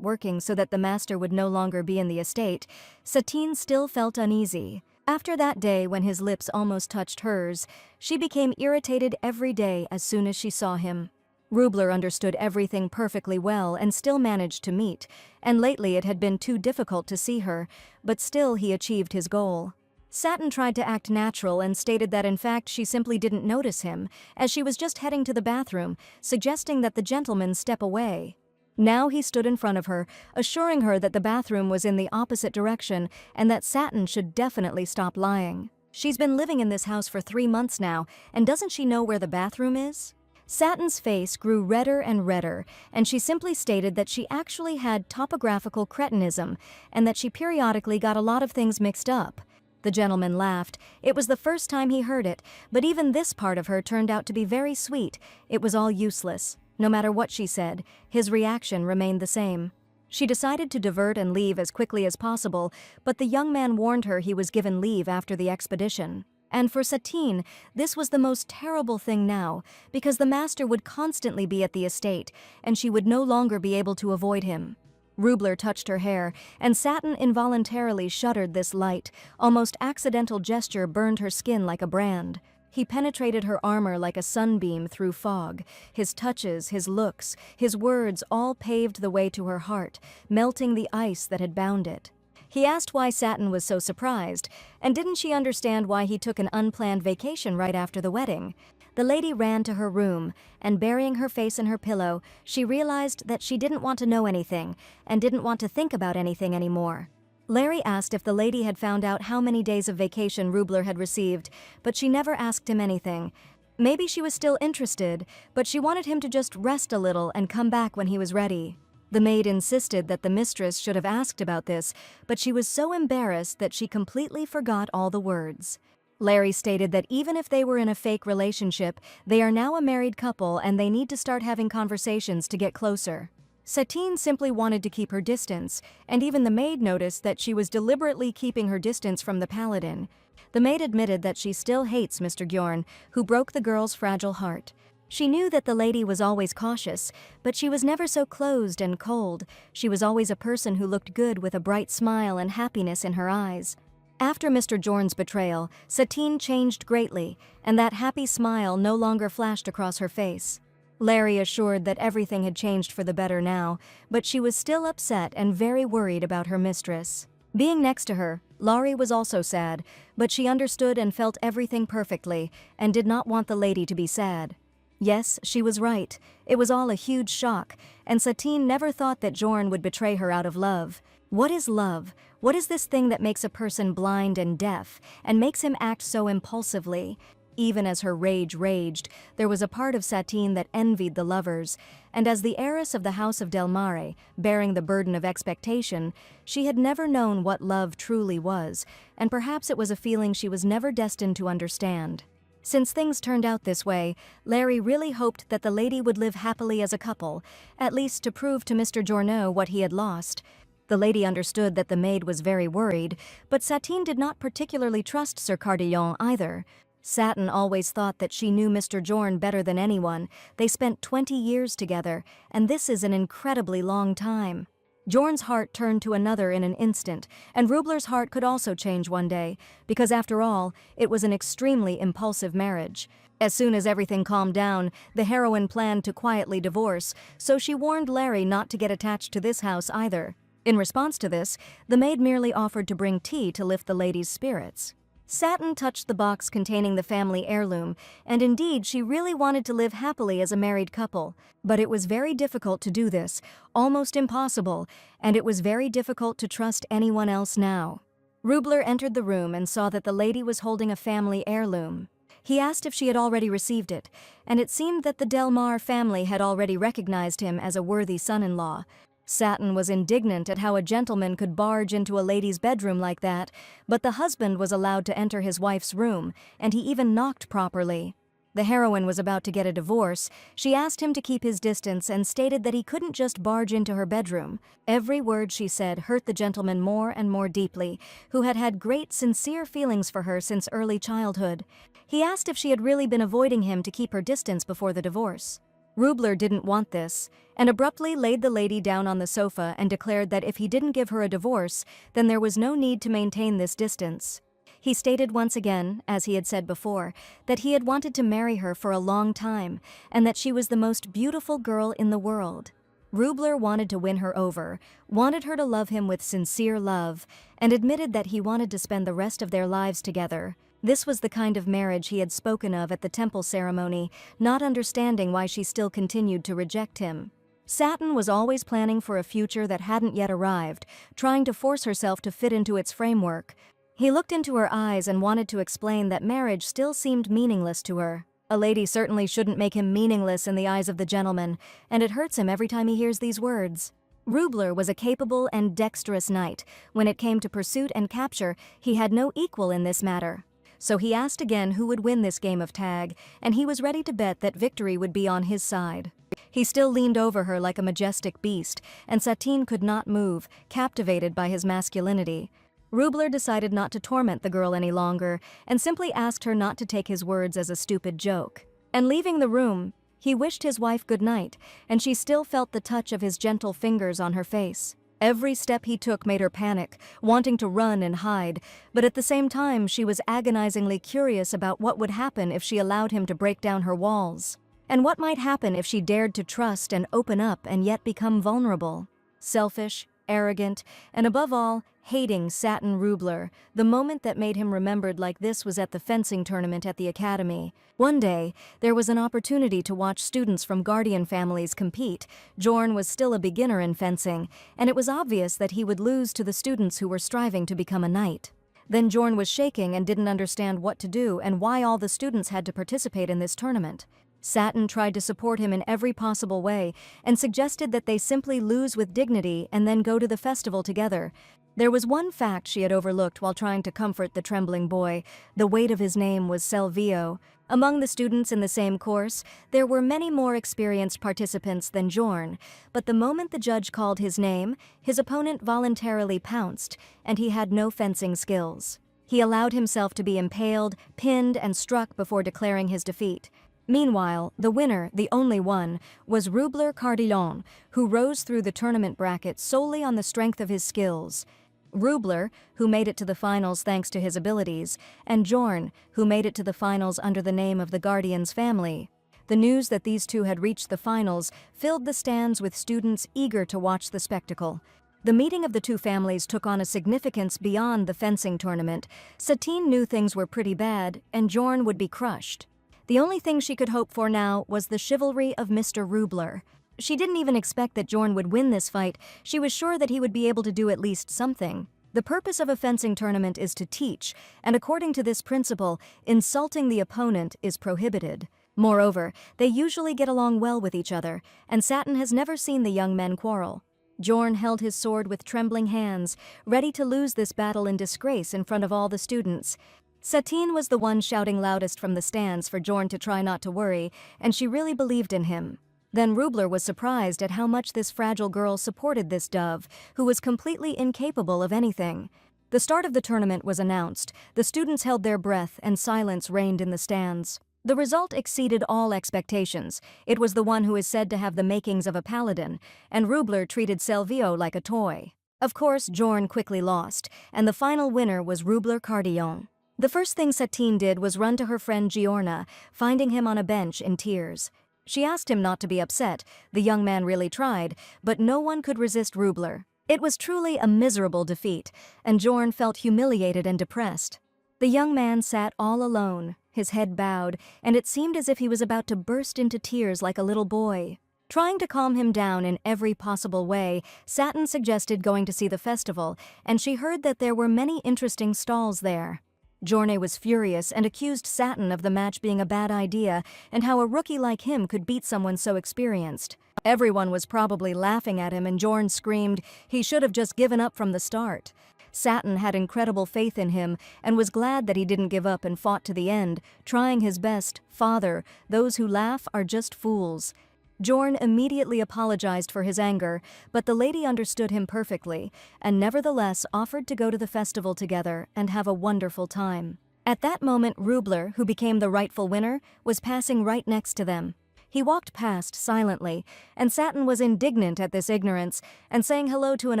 working so that the master would no longer be in the estate, Satine still felt uneasy. After that day when his lips almost touched hers, she became irritated every day as soon as she saw him. Rubler understood everything perfectly well and still managed to meet, and lately it had been too difficult to see her, but still he achieved his goal. Satin tried to act natural and stated that in fact she simply didn't notice him, as she was just heading to the bathroom, suggesting that the gentleman step away. Now he stood in front of her, assuring her that the bathroom was in the opposite direction and that Satin should definitely stop lying. She's been living in this house for 3 months now, and doesn't she know where the bathroom is? Satin's face grew redder and redder, and she simply stated that she actually had topographical cretinism and that she periodically got a lot of things mixed up. The gentleman laughed. It was the first time he heard it, but even this part of her turned out to be very sweet. It was all useless. No matter what she said, his reaction remained the same. She decided to divert and leave as quickly as possible, but the young man warned her he was given leave after the expedition. And for Satine, this was the most terrible thing now, because the master would constantly be at the estate, and she would no longer be able to avoid him. Rubler touched her hair, and Satin involuntarily shuddered. This light, almost accidental gesture burned her skin like a brand. He penetrated her armor like a sunbeam through fog. His touches, his looks, his words all paved the way to her heart, melting the ice that had bound it. He asked why Satin was so surprised, and didn't she understand why he took an unplanned vacation right after the wedding. The lady ran to her room, and burying her face in her pillow, she realized that she didn't want to know anything, and didn't want to think about anything anymore. Larry asked if the lady had found out how many days of vacation Rubler had received, but she never asked him anything. Maybe she was still interested, but she wanted him to just rest a little and come back when he was ready. The maid insisted that the mistress should have asked about this, but she was so embarrassed that she completely forgot all the words. Larry stated that even if they were in a fake relationship, they are now a married couple and they need to start having conversations to get closer. Satine simply wanted to keep her distance, and even the maid noticed that she was deliberately keeping her distance from the paladin. The maid admitted that she still hates Mr. Gjorn, who broke the girl's fragile heart. She knew that the lady was always cautious, but she was never so closed and cold. She was always a person who looked good with a bright smile and happiness in her eyes. After Mr. Jorn's betrayal, Satine changed greatly, and that happy smile no longer flashed across her face. Larry assured that everything had changed for the better now, but she was still upset and very worried about her mistress. Being next to her, Laurie was also sad, but she understood and felt everything perfectly, and did not want the lady to be sad. Yes, she was right. It was all a huge shock, and Satine never thought that Jorn would betray her out of love. What is love? What is this thing that makes a person blind and deaf, and makes him act so impulsively? Even as her rage raged, there was a part of Satine that envied the lovers, and as the heiress of the House of Del Mare, bearing the burden of expectation, she had never known what love truly was, and perhaps it was a feeling she was never destined to understand. Since things turned out this way, Larry really hoped that the lady would live happily as a couple, at least to prove to Mr. Journeau what he had lost. The lady understood that the maid was very worried, but Satine did not particularly trust Sir Cardillon either. Satin always thought that she knew Mr. Jorn better than anyone. They spent 20 years together, and this is an incredibly long time. Jorn's heart turned to another in an instant, and Rubler's heart could also change one day, because after all, it was an extremely impulsive marriage. As soon as everything calmed down, the heroine planned to quietly divorce, so she warned Larry not to get attached to this house either. In response to this, the maid merely offered to bring tea to lift the lady's spirits. Satin touched the box containing the family heirloom, and indeed she really wanted to live happily as a married couple. But it was very difficult to do this, almost impossible, and it was very difficult to trust anyone else now. Rubler entered the room and saw that the lady was holding a family heirloom. He asked if she had already received it, and it seemed that the Del Mar family had already recognized him as a worthy son-in-law. Satin was indignant at how a gentleman could barge into a lady's bedroom like that, but the husband was allowed to enter his wife's room, and he even knocked properly. The heroine was about to get a divorce. She asked him to keep his distance and stated that he couldn't just barge into her bedroom. Every word she said hurt the gentleman more and more deeply, who had had great sincere feelings for her since early childhood. He asked if she had really been avoiding him to keep her distance before the divorce. Rubler didn't want this, and abruptly laid the lady down on the sofa and declared that if he didn't give her a divorce, then there was no need to maintain this distance. He stated once again, as he had said before, that he had wanted to marry her for a long time, and that she was the most beautiful girl in the world. Rubler wanted to win her over, wanted her to love him with sincere love, and admitted that he wanted to spend the rest of their lives together. This was the kind of marriage he had spoken of at the temple ceremony, not understanding why she still continued to reject him. Satin was always planning for a future that hadn't yet arrived, trying to force herself to fit into its framework. He looked into her eyes and wanted to explain that marriage still seemed meaningless to her. A lady certainly shouldn't make him meaningless in the eyes of the gentleman, and it hurts him every time he hears these words. Rubler was a capable and dexterous knight. When it came to pursuit and capture, he had no equal in this matter. So he asked again who would win this game of tag, and he was ready to bet that victory would be on his side. He still leaned over her like a majestic beast, and Satine could not move, captivated by his masculinity. Rubler decided not to torment the girl any longer, and simply asked her not to take his words as a stupid joke. And leaving the room, he wished his wife good night, and she still felt the touch of his gentle fingers on her face. Every step he took made her panic, wanting to run and hide, but at the same time she was agonizingly curious about what would happen if she allowed him to break down her walls. And what might happen if she dared to trust and open up and yet become vulnerable. Selfish, arrogant, and above all, hating Satin Rubler. The moment that made him remembered like this was at the fencing tournament at the academy. One day, there was an opportunity to watch students from guardian families compete. Jorn was still a beginner in fencing, and it was obvious that he would lose to the students who were striving to become a knight. Then Jorn was shaking and didn't understand what to do and why all the students had to participate in this tournament. Satin tried to support him in every possible way and suggested that they simply lose with dignity and then go to the festival together. There was one fact she had overlooked while trying to comfort the trembling boy. The weight of his name was Selvio. Among the students in the same course, there were many more experienced participants than Jorn, but the moment the judge called his name, his opponent voluntarily pounced, and he had no fencing skills. He allowed himself to be impaled, pinned, and struck before declaring his defeat. Meanwhile, the winner, the only one, was Rubler Cardillon, who rose through the tournament bracket solely on the strength of his skills. Rubler, who made it to the finals thanks to his abilities, and Jorn, who made it to the finals under the name of the Guardian's family. The news that these two had reached the finals filled the stands with students eager to watch the spectacle. The meeting of the two families took on a significance beyond the fencing tournament. Satine knew things were pretty bad, and Jorn would be crushed. The only thing she could hope for now was the chivalry of Mr. Rubler. She didn't even expect that Jorn would win this fight. She was sure that he would be able to do at least something. The purpose of a fencing tournament is to teach, and according to this principle, insulting the opponent is prohibited. Moreover, they usually get along well with each other, and Satin has never seen the young men quarrel. Jorn held his sword with trembling hands, ready to lose this battle in disgrace in front of all the students. Satine was the one shouting loudest from the stands for Jorn to try not to worry, and she really believed in him. Then Rubler was surprised at how much this fragile girl supported this dove, who was completely incapable of anything. The start of the tournament was announced. The students held their breath, and silence reigned in the stands. The result exceeded all expectations. It was the one who is said to have the makings of a paladin, and Rubler treated Selvio like a toy. Of course, Jorn quickly lost, and the final winner was Rubler Cardillon. The first thing Satine did was run to her friend Giorna, finding him on a bench in tears. She asked him not to be upset. The young man really tried, but no one could resist Rubler. It was truly a miserable defeat, and Jorn felt humiliated and depressed. The young man sat all alone, his head bowed, and it seemed as if he was about to burst into tears like a little boy. Trying to calm him down in every possible way, Satin suggested going to see the festival, and she heard that there were many interesting stalls there. Jorne was furious and accused Satin of the match being a bad idea and how a rookie like him could beat someone so experienced. Everyone was probably laughing at him, and Jorn screamed he should have just given up from the start. Satin had incredible faith in him and was glad that he didn't give up and fought to the end, trying his best. Father, those who laugh are just fools. Jorn immediately apologized for his anger, but the lady understood him perfectly, and nevertheless offered to go to the festival together and have a wonderful time. At that moment, Rubler, who became the rightful winner, was passing right next to them. He walked past silently, and Satin was indignant at this ignorance, and saying hello to an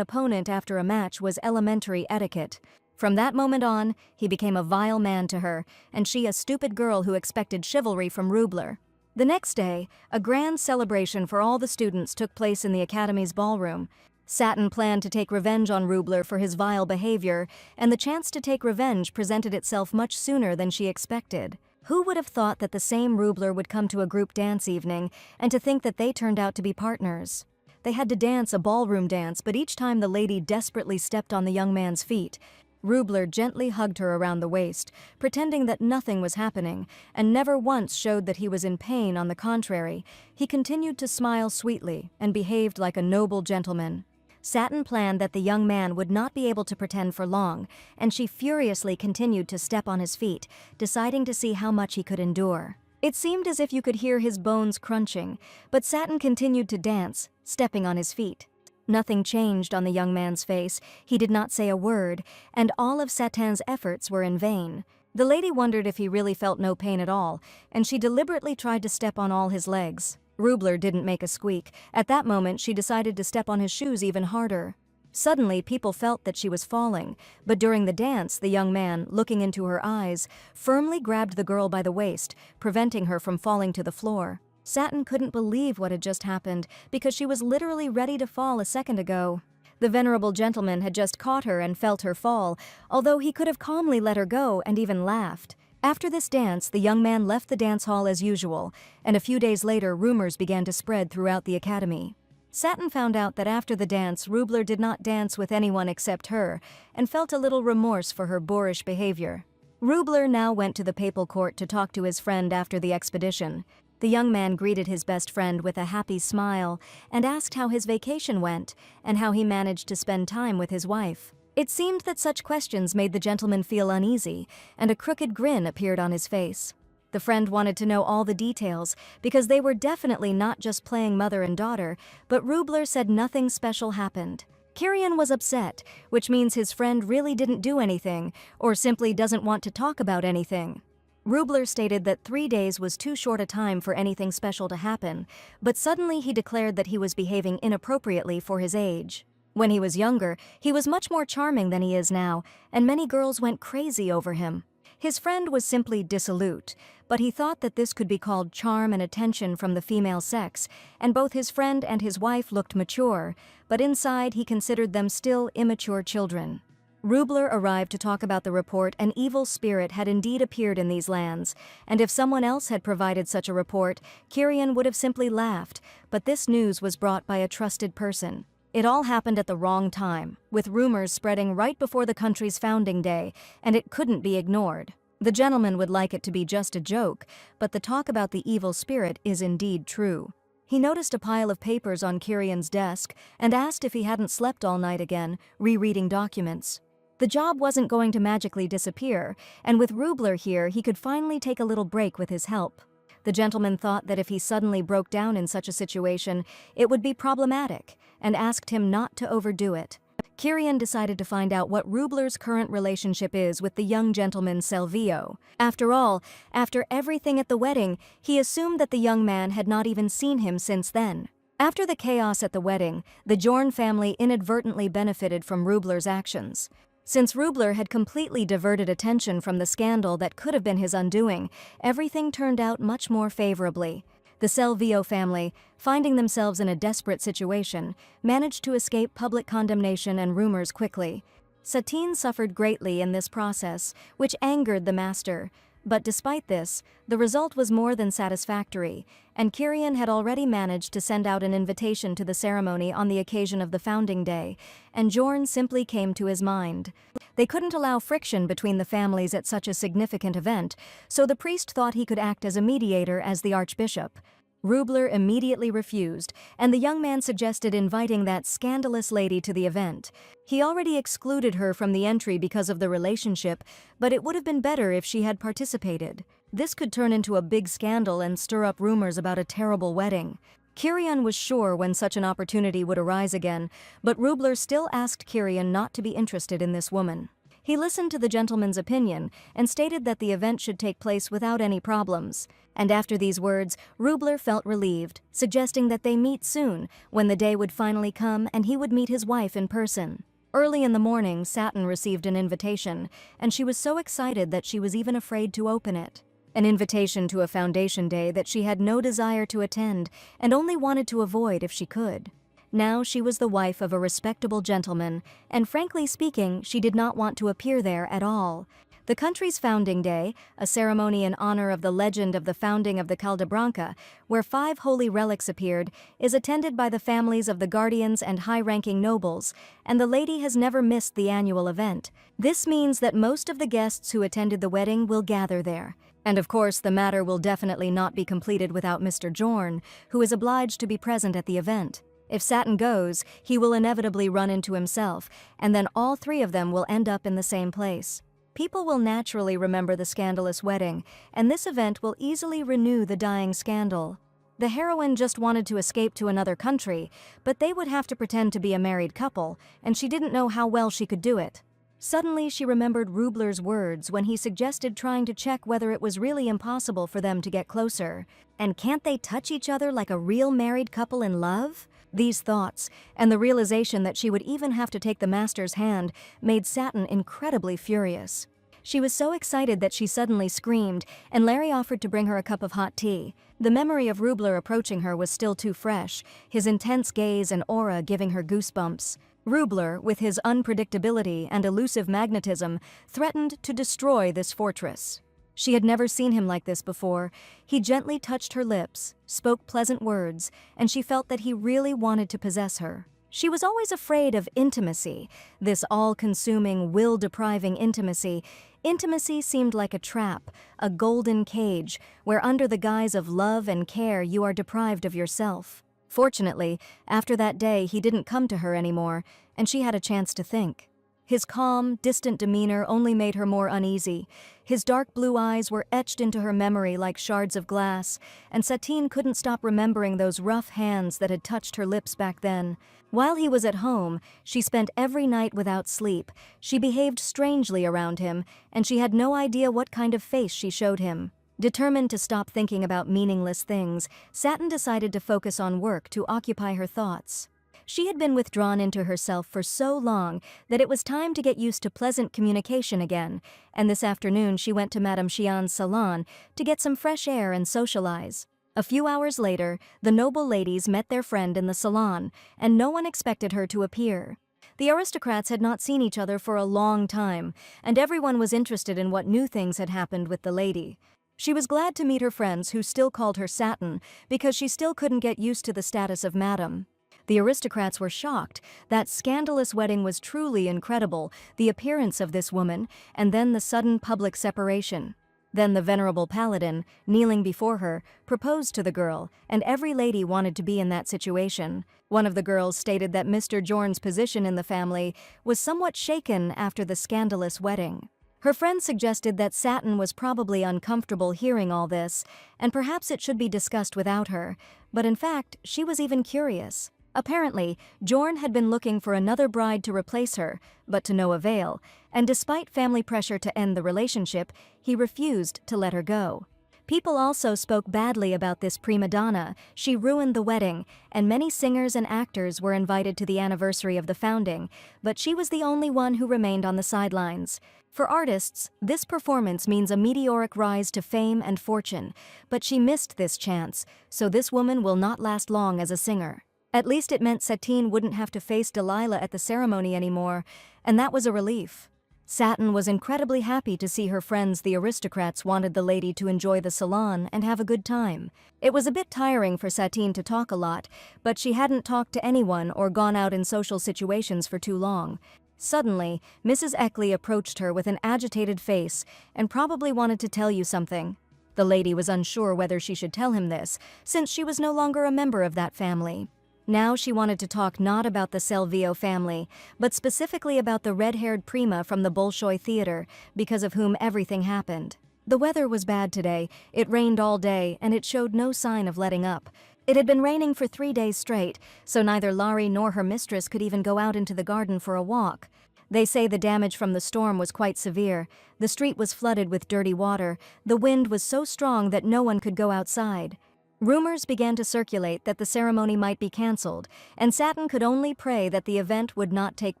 opponent after a match was elementary etiquette. From that moment on, he became a vile man to her, and she a stupid girl who expected chivalry from Rubler. The next day, a grand celebration for all the students took place in the Academy's ballroom. Satin planned to take revenge on Rubler for his vile behavior, and the chance to take revenge presented itself much sooner than she expected. Who would have thought that the same Rubler would come to a group dance evening, and to think that they turned out to be partners? They had to dance a ballroom dance, but each time the lady desperately stepped on the young man's feet. Rubler gently hugged her around the waist, pretending that nothing was happening, and never once showed that he was in pain. On the contrary, he continued to smile sweetly and behaved like a noble gentleman. Satin planned that the young man would not be able to pretend for long, and she furiously continued to step on his feet, deciding to see how much he could endure. It seemed as if you could hear his bones crunching, but Satin continued to dance, stepping on his feet. Nothing changed on the young man's face. He did not say a word, and all of Satin's efforts were in vain. The lady wondered if he really felt no pain at all, and she deliberately tried to step on all his legs. Rubler didn't make a squeak. At that moment, she decided to step on his shoes even harder. Suddenly, people felt that she was falling, but during the dance, the young man, looking into her eyes, firmly grabbed the girl by the waist, preventing her from falling to the floor. Satin couldn't believe what had just happened, because she was literally ready to fall a second ago. The venerable gentleman had just caught her and felt her fall, although he could have calmly let her go and even laughed. After this dance, the young man left the dance hall as usual, and a few days later rumors began to spread throughout the academy. Satin found out that after the dance, Rubler did not dance with anyone except her, and felt a little remorse for her boorish behavior. Rubler now went to the papal court to talk to his friend after the expedition. The young man greeted his best friend with a happy smile and asked how his vacation went and how he managed to spend time with his wife. It seemed that such questions made the gentleman feel uneasy, and a crooked grin appeared on his face. The friend wanted to know all the details, because they were definitely not just playing mother and daughter, but Rubler said nothing special happened. Kyrian was upset, which means his friend really didn't do anything, or simply doesn't want to talk about anything. Rubler stated that 3 days was too short a time for anything special to happen, but suddenly he declared that he was behaving inappropriately for his age. When he was younger, he was much more charming than he is now, and many girls went crazy over him. His friend was simply dissolute, but he thought that this could be called charm and attention from the female sex, and both his friend and his wife looked mature, but inside he considered them still immature children. Rubler arrived to talk about the report an evil spirit had indeed appeared in these lands, and if someone else had provided such a report, Kirian would have simply laughed, but this news was brought by a trusted person. It all happened at the wrong time, with rumors spreading right before the country's founding day, and it couldn't be ignored. The gentleman would like it to be just a joke, but the talk about the evil spirit is indeed true. He noticed a pile of papers on Kirian's desk and asked if he hadn't slept all night again, rereading documents. The job wasn't going to magically disappear, and with Rubler here he could finally take a little break with his help. The gentleman thought that if he suddenly broke down in such a situation, it would be problematic, and asked him not to overdo it. Kirian decided to find out what Rubler's current relationship is with the young gentleman Selvio. After all, after everything at the wedding, he assumed that the young man had not even seen him since then. After the chaos at the wedding, the Jorn family inadvertently benefited from Rubler's actions. Since Rubler had completely diverted attention from the scandal that could have been his undoing, everything turned out much more favorably. The Selvio family, finding themselves in a desperate situation, managed to escape public condemnation and rumors quickly. Satine suffered greatly in this process, which angered the master. But despite this, the result was more than satisfactory, and Kirian had already managed to send out an invitation to the ceremony on the occasion of the founding day, and Jorn simply came to his mind. They couldn't allow friction between the families at such a significant event, so the priest thought he could act as a mediator as the archbishop. Rubler immediately refused, and the young man suggested inviting that scandalous lady to the event. He already excluded her from the entry because of the relationship, but it would have been better if she had participated. This could turn into a big scandal and stir up rumors about a terrible wedding. Kirian was sure when such an opportunity would arise again, but Rubler still asked Kirian not to be interested in this woman. He listened to the gentleman's opinion and stated that the event should take place without any problems. And after these words, Rubler felt relieved, suggesting that they meet soon, when the day would finally come and he would meet his wife in person. Early in the morning, Satin received an invitation, and she was so excited that she was even afraid to open it. An invitation to a foundation day that she had no desire to attend and only wanted to avoid if she could. Now she was the wife of a respectable gentleman, and frankly speaking, she did not want to appear there at all. The country's founding day, a ceremony in honor of the legend of the founding of the Caldebranca, where 5 holy relics appeared, is attended by the families of the guardians and high-ranking nobles, and the lady has never missed the annual event. This means that most of the guests who attended the wedding will gather there. And of course, the matter will definitely not be completed without Mr. Jorn, who is obliged to be present at the event. If Satin goes, he will inevitably run into himself, and then all 3 of them will end up in the same place. People will naturally remember the scandalous wedding, and this event will easily renew the dying scandal. The heroine just wanted to escape to another country, but they would have to pretend to be a married couple, and she didn't know how well she could do it. Suddenly she remembered Rubler's words when he suggested trying to check whether it was really impossible for them to get closer. And can't they touch each other like a real married couple in love? These thoughts, and the realization that she would even have to take the master's hand, made Satin incredibly furious. She was so excited that she suddenly screamed, and Larry offered to bring her a cup of hot tea. The memory of Rubler approaching her was still too fresh, his intense gaze and aura giving her goosebumps. Rubler, with his unpredictability and elusive magnetism, threatened to destroy this fortress. She had never seen him like this before. He gently touched her lips, spoke pleasant words, and she felt that he really wanted to possess her. She was always afraid of intimacy, this all-consuming, will-depriving intimacy. Intimacy seemed like a trap, a golden cage, where under the guise of love and care you are deprived of yourself. Fortunately, after that day he didn't come to her anymore, and she had a chance to think. His calm, distant demeanor only made her more uneasy. His dark blue eyes were etched into her memory like shards of glass, and Satine couldn't stop remembering those rough hands that had touched her lips back then. While he was at home, she spent every night without sleep. She behaved strangely around him, and she had no idea what kind of face she showed him. Determined to stop thinking about meaningless things, Satin decided to focus on work to occupy her thoughts. She had been withdrawn into herself for so long that it was time to get used to pleasant communication again, and this afternoon she went to Madame Xian's salon to get some fresh air and socialize. A few hours later, the noble ladies met their friend in the salon, and no one expected her to appear. The aristocrats had not seen each other for a long time, and everyone was interested in what new things had happened with the lady. She was glad to meet her friends, who still called her Satin, because she still couldn't get used to the status of Madam. The aristocrats were shocked. That scandalous wedding was truly incredible, the appearance of this woman, and then the sudden public separation. Then the venerable paladin, kneeling before her, proposed to the girl, and every lady wanted to be in that situation. One of the girls stated that Mr. Jorn's position in the family was somewhat shaken after the scandalous wedding. Her friend suggested that Satin was probably uncomfortable hearing all this, and perhaps it should be discussed without her, but in fact, she was even curious. Apparently, Jorn had been looking for another bride to replace her, but to no avail, and despite family pressure to end the relationship, he refused to let her go. People also spoke badly about this prima donna. She ruined the wedding, and many singers and actors were invited to the anniversary of the founding, but she was the only one who remained on the sidelines. For artists, this performance means a meteoric rise to fame and fortune, but she missed this chance, so this woman will not last long as a singer. At least it meant Satine wouldn't have to face Delilah at the ceremony anymore, and that was a relief. Satin was incredibly happy to see her friends the aristocrats wanted the lady to enjoy the salon and have a good time. It was a bit tiring for Satine to talk a lot, but she hadn't talked to anyone or gone out in social situations for too long. Suddenly, Mrs. Eckley approached her with an agitated face and probably wanted to tell you something. The lady was unsure whether she should tell him this, since she was no longer a member of that family. Now she wanted to talk not about the Selvio family, but specifically about the red-haired prima from the Bolshoi Theater, because of whom everything happened. The weather was bad today, it rained all day, and it showed no sign of letting up. It had been raining for 3 days straight, so neither Laurie nor her mistress could even go out into the garden for a walk. They say the damage from the storm was quite severe. The street was flooded with dirty water, the wind was so strong that no one could go outside. Rumors began to circulate that the ceremony might be cancelled, and Satin could only pray that the event would not take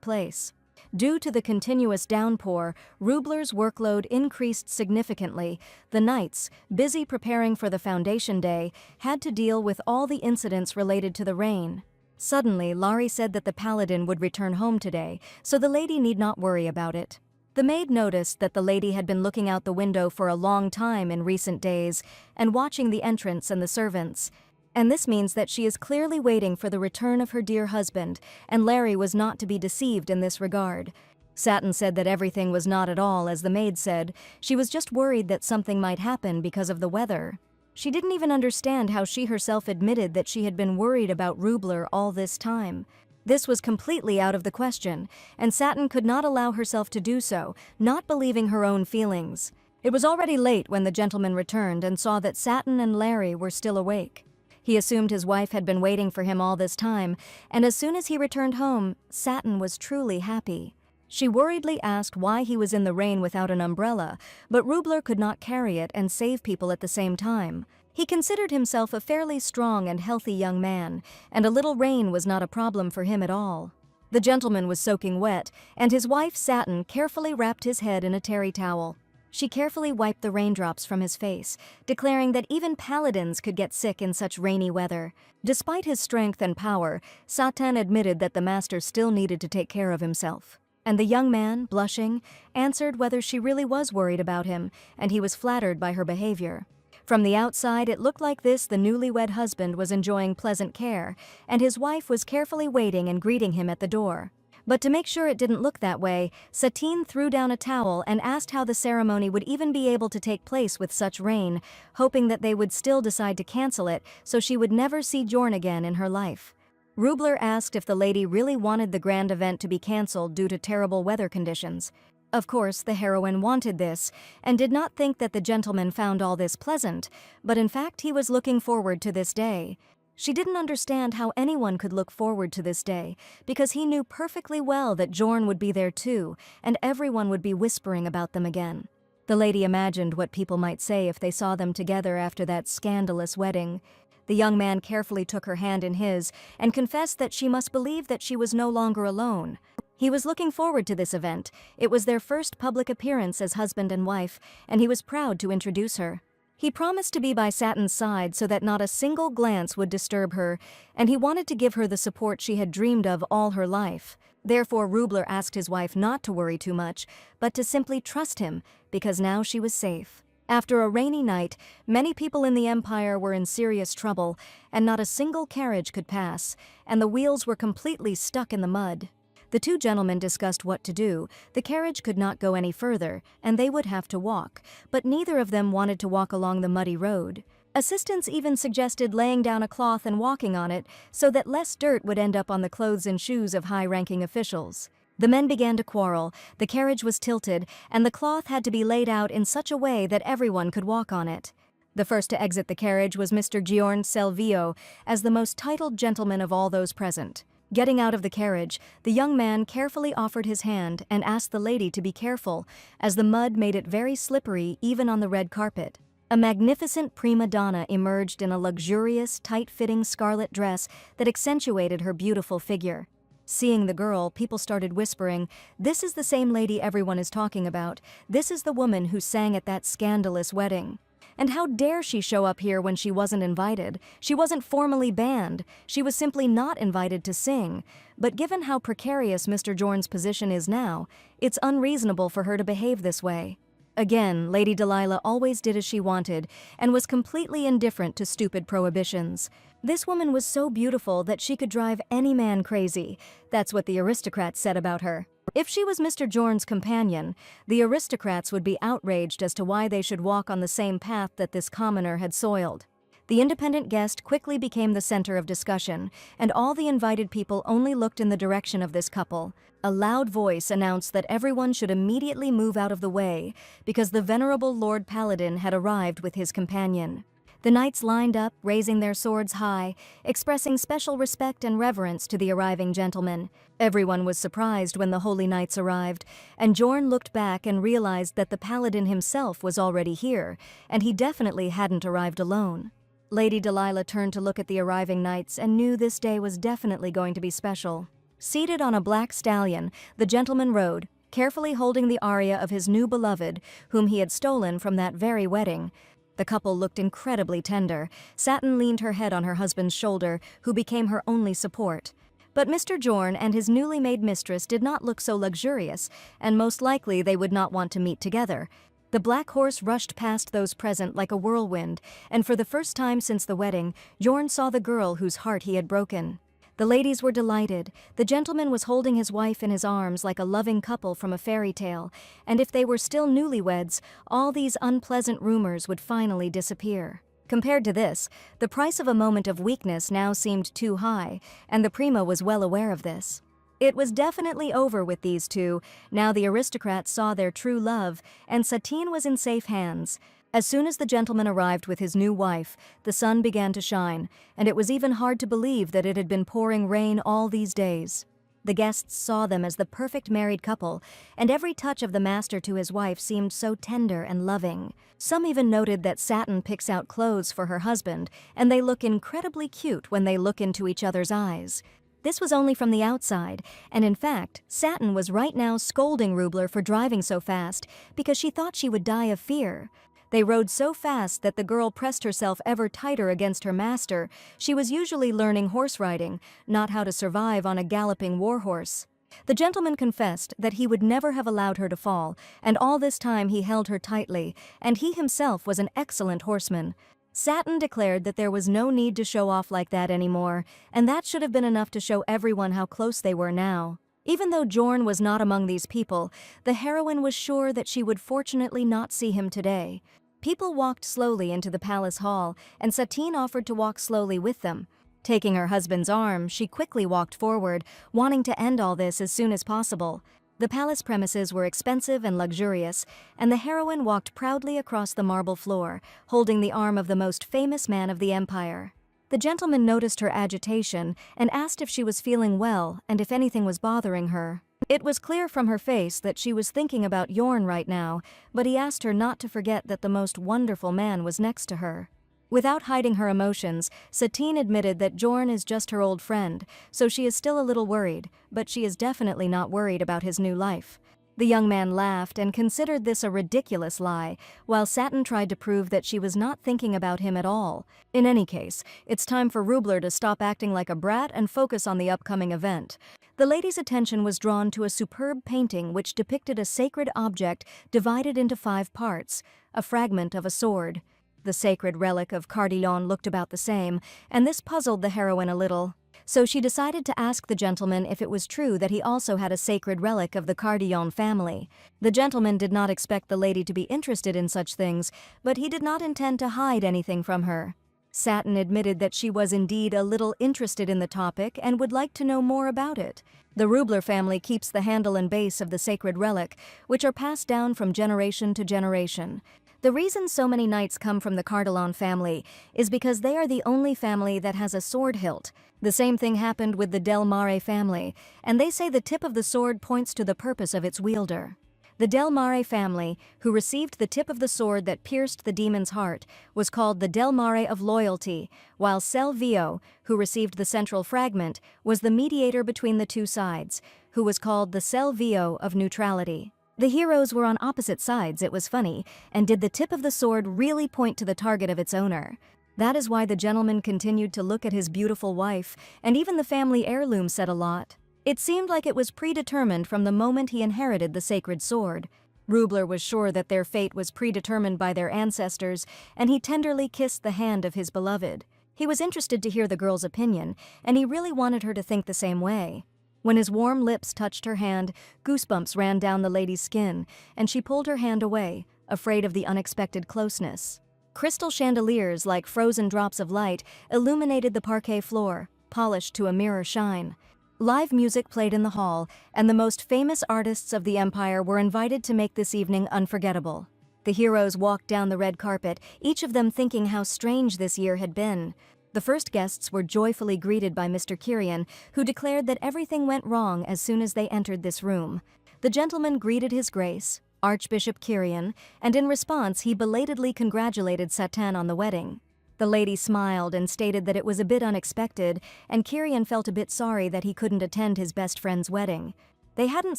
place. Due to the continuous downpour, Rubler's workload increased significantly. The knights, busy preparing for the foundation day, had to deal with all the incidents related to the rain. Suddenly, Laurie said that the paladin would return home today, so the lady need not worry about it. The maid noticed that the lady had been looking out the window for a long time in recent days and watching the entrance and the servants. And this means that she is clearly waiting for the return of her dear husband, and Larry was not to be deceived in this regard. Satin said that everything was not at all as the maid said. She was just worried that something might happen because of the weather. She didn't even understand how she herself admitted that she had been worried about Rubler all this time. This was completely out of the question, and Satin could not allow herself to do so, not believing her own feelings. It was already late when the gentleman returned and saw that Satin and Larry were still awake. He assumed his wife had been waiting for him all this time, and as soon as he returned home, Satin was truly happy. She worriedly asked why he was in the rain without an umbrella, but Rubler could not carry it and save people at the same time. He considered himself a fairly strong and healthy young man, and a little rain was not a problem for him at all. The gentleman was soaking wet, and his wife, Satin, carefully wrapped his head in a terry towel. She carefully wiped the raindrops from his face, declaring that even paladins could get sick in such rainy weather. Despite his strength and power, Satin admitted that the master still needed to take care of himself. And the young man, blushing, answered whether she really was worried about him, and he was flattered by her behavior. From the outside, it looked like the newlywed husband was enjoying pleasant care, and his wife was carefully waiting and greeting him at the door. But to make sure it didn't look that way, Satine threw down a towel and asked how the ceremony would even be able to take place with such rain, hoping that they would still decide to cancel it so she would never see Jorn again in her life. Rubler asked if the lady really wanted the grand event to be cancelled due to terrible weather conditions. Of course, the heroine wanted this, and did not think that the gentleman found all this pleasant, but in fact he was looking forward to this day. She didn't understand how anyone could look forward to this day, because he knew perfectly well that Jorn would be there too, and everyone would be whispering about them again. The lady imagined what people might say if they saw them together after that scandalous wedding. The young man carefully took her hand in his and confessed that she must believe that she was no longer alone. He was looking forward to this event. It was their first public appearance as husband and wife, and he was proud to introduce her. He promised to be by Satin's side so that not a single glance would disturb her, and he wanted to give her the support she had dreamed of all her life. Therefore, Rubler asked his wife not to worry too much, but to simply trust him, because now she was safe. After a rainy night, many people in the empire were in serious trouble, and not a single carriage could pass, and the wheels were completely stuck in the mud. The two gentlemen discussed what to do. The carriage could not go any further, and they would have to walk, but neither of them wanted to walk along the muddy road. Assistants even suggested laying down a cloth and walking on it so that less dirt would end up on the clothes and shoes of high-ranking officials. The men began to quarrel, the carriage was tilted, and the cloth had to be laid out in such a way that everyone could walk on it. The first to exit the carriage was Mr. Giorn Selvio, as the most titled gentleman of all those present. Getting out of the carriage, the young man carefully offered his hand and asked the lady to be careful, as the mud made it very slippery even on the red carpet. A magnificent prima donna emerged in a luxurious, tight-fitting scarlet dress that accentuated her beautiful figure. Seeing the girl, people started whispering, "This is the same lady everyone is talking about. This is the woman who sang at that scandalous wedding. And how dare she show up here when she wasn't invited? She wasn't formally banned. She was simply not invited to sing. But given how precarious Mr. Jorn's position is now, it's unreasonable for her to behave this way." Again, Lady Delilah always did as she wanted and was completely indifferent to stupid prohibitions. This woman was so beautiful that she could drive any man crazy. That's what the aristocrats said about her. If she was Mr. Jorn's companion, the aristocrats would be outraged as to why they should walk on the same path that this commoner had soiled. The independent guest quickly became the center of discussion, and all the invited people only looked in the direction of this couple. A loud voice announced that everyone should immediately move out of the way, because the venerable Lord Paladin had arrived with his companion. The knights lined up, raising their swords high, expressing special respect and reverence to the arriving gentleman. Everyone was surprised when the holy knights arrived, and Jorn looked back and realized that the paladin himself was already here, and he definitely hadn't arrived alone. Lady Delilah turned to look at the arriving knights and knew this day was definitely going to be special. Seated on a black stallion, the gentleman rode, carefully holding the aria of his new beloved, whom he had stolen from that very wedding. The couple looked incredibly tender. Satin leaned her head on her husband's shoulder, who became her only support. But Mr. Jorn and his newly made mistress did not look so luxurious, and most likely they would not want to meet together. The black horse rushed past those present like a whirlwind, and for the first time since the wedding, Jorn saw the girl whose heart he had broken. The ladies were delighted. The gentleman was holding his wife in his arms like a loving couple from a fairy tale, and if they were still newlyweds, all these unpleasant rumors would finally disappear. Compared to this, the price of a moment of weakness now seemed too high, and the prima was well aware of this. It was definitely over with these two. Now the aristocrats saw their true love, and Satine was in safe hands. As soon as the gentleman arrived with his new wife, the sun began to shine, and it was even hard to believe that it had been pouring rain all these days. The guests saw them as the perfect married couple, and every touch of the master to his wife seemed so tender and loving. Some even noted that Satin picks out clothes for her husband, and they look incredibly cute when they look into each other's eyes. This was only from the outside, and in fact, Satin was right now scolding Rubler for driving so fast because she thought she would die of fear. They rode so fast that the girl pressed herself ever tighter against her master. She was usually learning horse riding, not how to survive on a galloping warhorse. The gentleman confessed that he would never have allowed her to fall, and all this time he held her tightly, and he himself was an excellent horseman. Satin declared that there was no need to show off like that anymore, and that should have been enough to show everyone how close they were now. Even though Jorn was not among these people, the heroine was sure that she would fortunately not see him today. People walked slowly into the palace hall, and Satine offered to walk slowly with them. Taking her husband's arm, she quickly walked forward, wanting to end all this as soon as possible. The palace premises were expensive and luxurious, and the heroine walked proudly across the marble floor, holding the arm of the most famous man of the empire. The gentleman noticed her agitation and asked if she was feeling well and if anything was bothering her. It was clear from her face that she was thinking about Jorn right now, but he asked her not to forget that the most wonderful man was next to her. Without hiding her emotions, Satine admitted that Jorn is just her old friend, so she is still a little worried, but she is definitely not worried about his new life. The young man laughed and considered this a ridiculous lie, while Satin tried to prove that she was not thinking about him at all. In any case, it's time for Rubler to stop acting like a brat and focus on the upcoming event. The lady's attention was drawn to a superb painting which depicted a sacred object divided into 5 parts, a fragment of a sword. The sacred relic of Cardillon looked about the same, and this puzzled the heroine a little. So she decided to ask the gentleman if it was true that he also had a sacred relic of the Cardillon family. The gentleman did not expect the lady to be interested in such things, but he did not intend to hide anything from her. Satin admitted that she was indeed a little interested in the topic and would like to know more about it. The Rubler family keeps the handle and base of the sacred relic, which are passed down from generation to generation. The reason so many knights come from the Cardillon family is because they are the only family that has a sword hilt. The same thing happened with the Del Mare family, and they say the tip of the sword points to the purpose of its wielder. The Del Mare family, who received the tip of the sword that pierced the demon's heart, was called the Del Mare of Loyalty, while Selvio, who received the central fragment, was the mediator between the two sides, who was called the Selvio of Neutrality. The heroes were on opposite sides, it was funny, and did the tip of the sword really point to the target of its owner? That is why the gentleman continued to look at his beautiful wife, and even the family heirloom said a lot. It seemed like it was predetermined from the moment he inherited the sacred sword. Rubler was sure that their fate was predetermined by their ancestors, and he tenderly kissed the hand of his beloved. He was interested to hear the girl's opinion, and he really wanted her to think the same way. When his warm lips touched her hand, goosebumps ran down the lady's skin, and she pulled her hand away, afraid of the unexpected closeness. Crystal chandeliers, like frozen drops of light, illuminated the parquet floor, polished to a mirror shine. Live music played in the hall, and the most famous artists of the empire were invited to make this evening unforgettable. The heroes walked down the red carpet, each of them thinking how strange this year had been. The first guests were joyfully greeted by Mr. Kyrian, who declared that everything went wrong as soon as they entered this room. The gentleman greeted His Grace, Archbishop Kyrian, and in response he belatedly congratulated Satin on the wedding. The lady smiled and stated that it was a bit unexpected, and Kyrian felt a bit sorry that he couldn't attend his best friend's wedding. They hadn't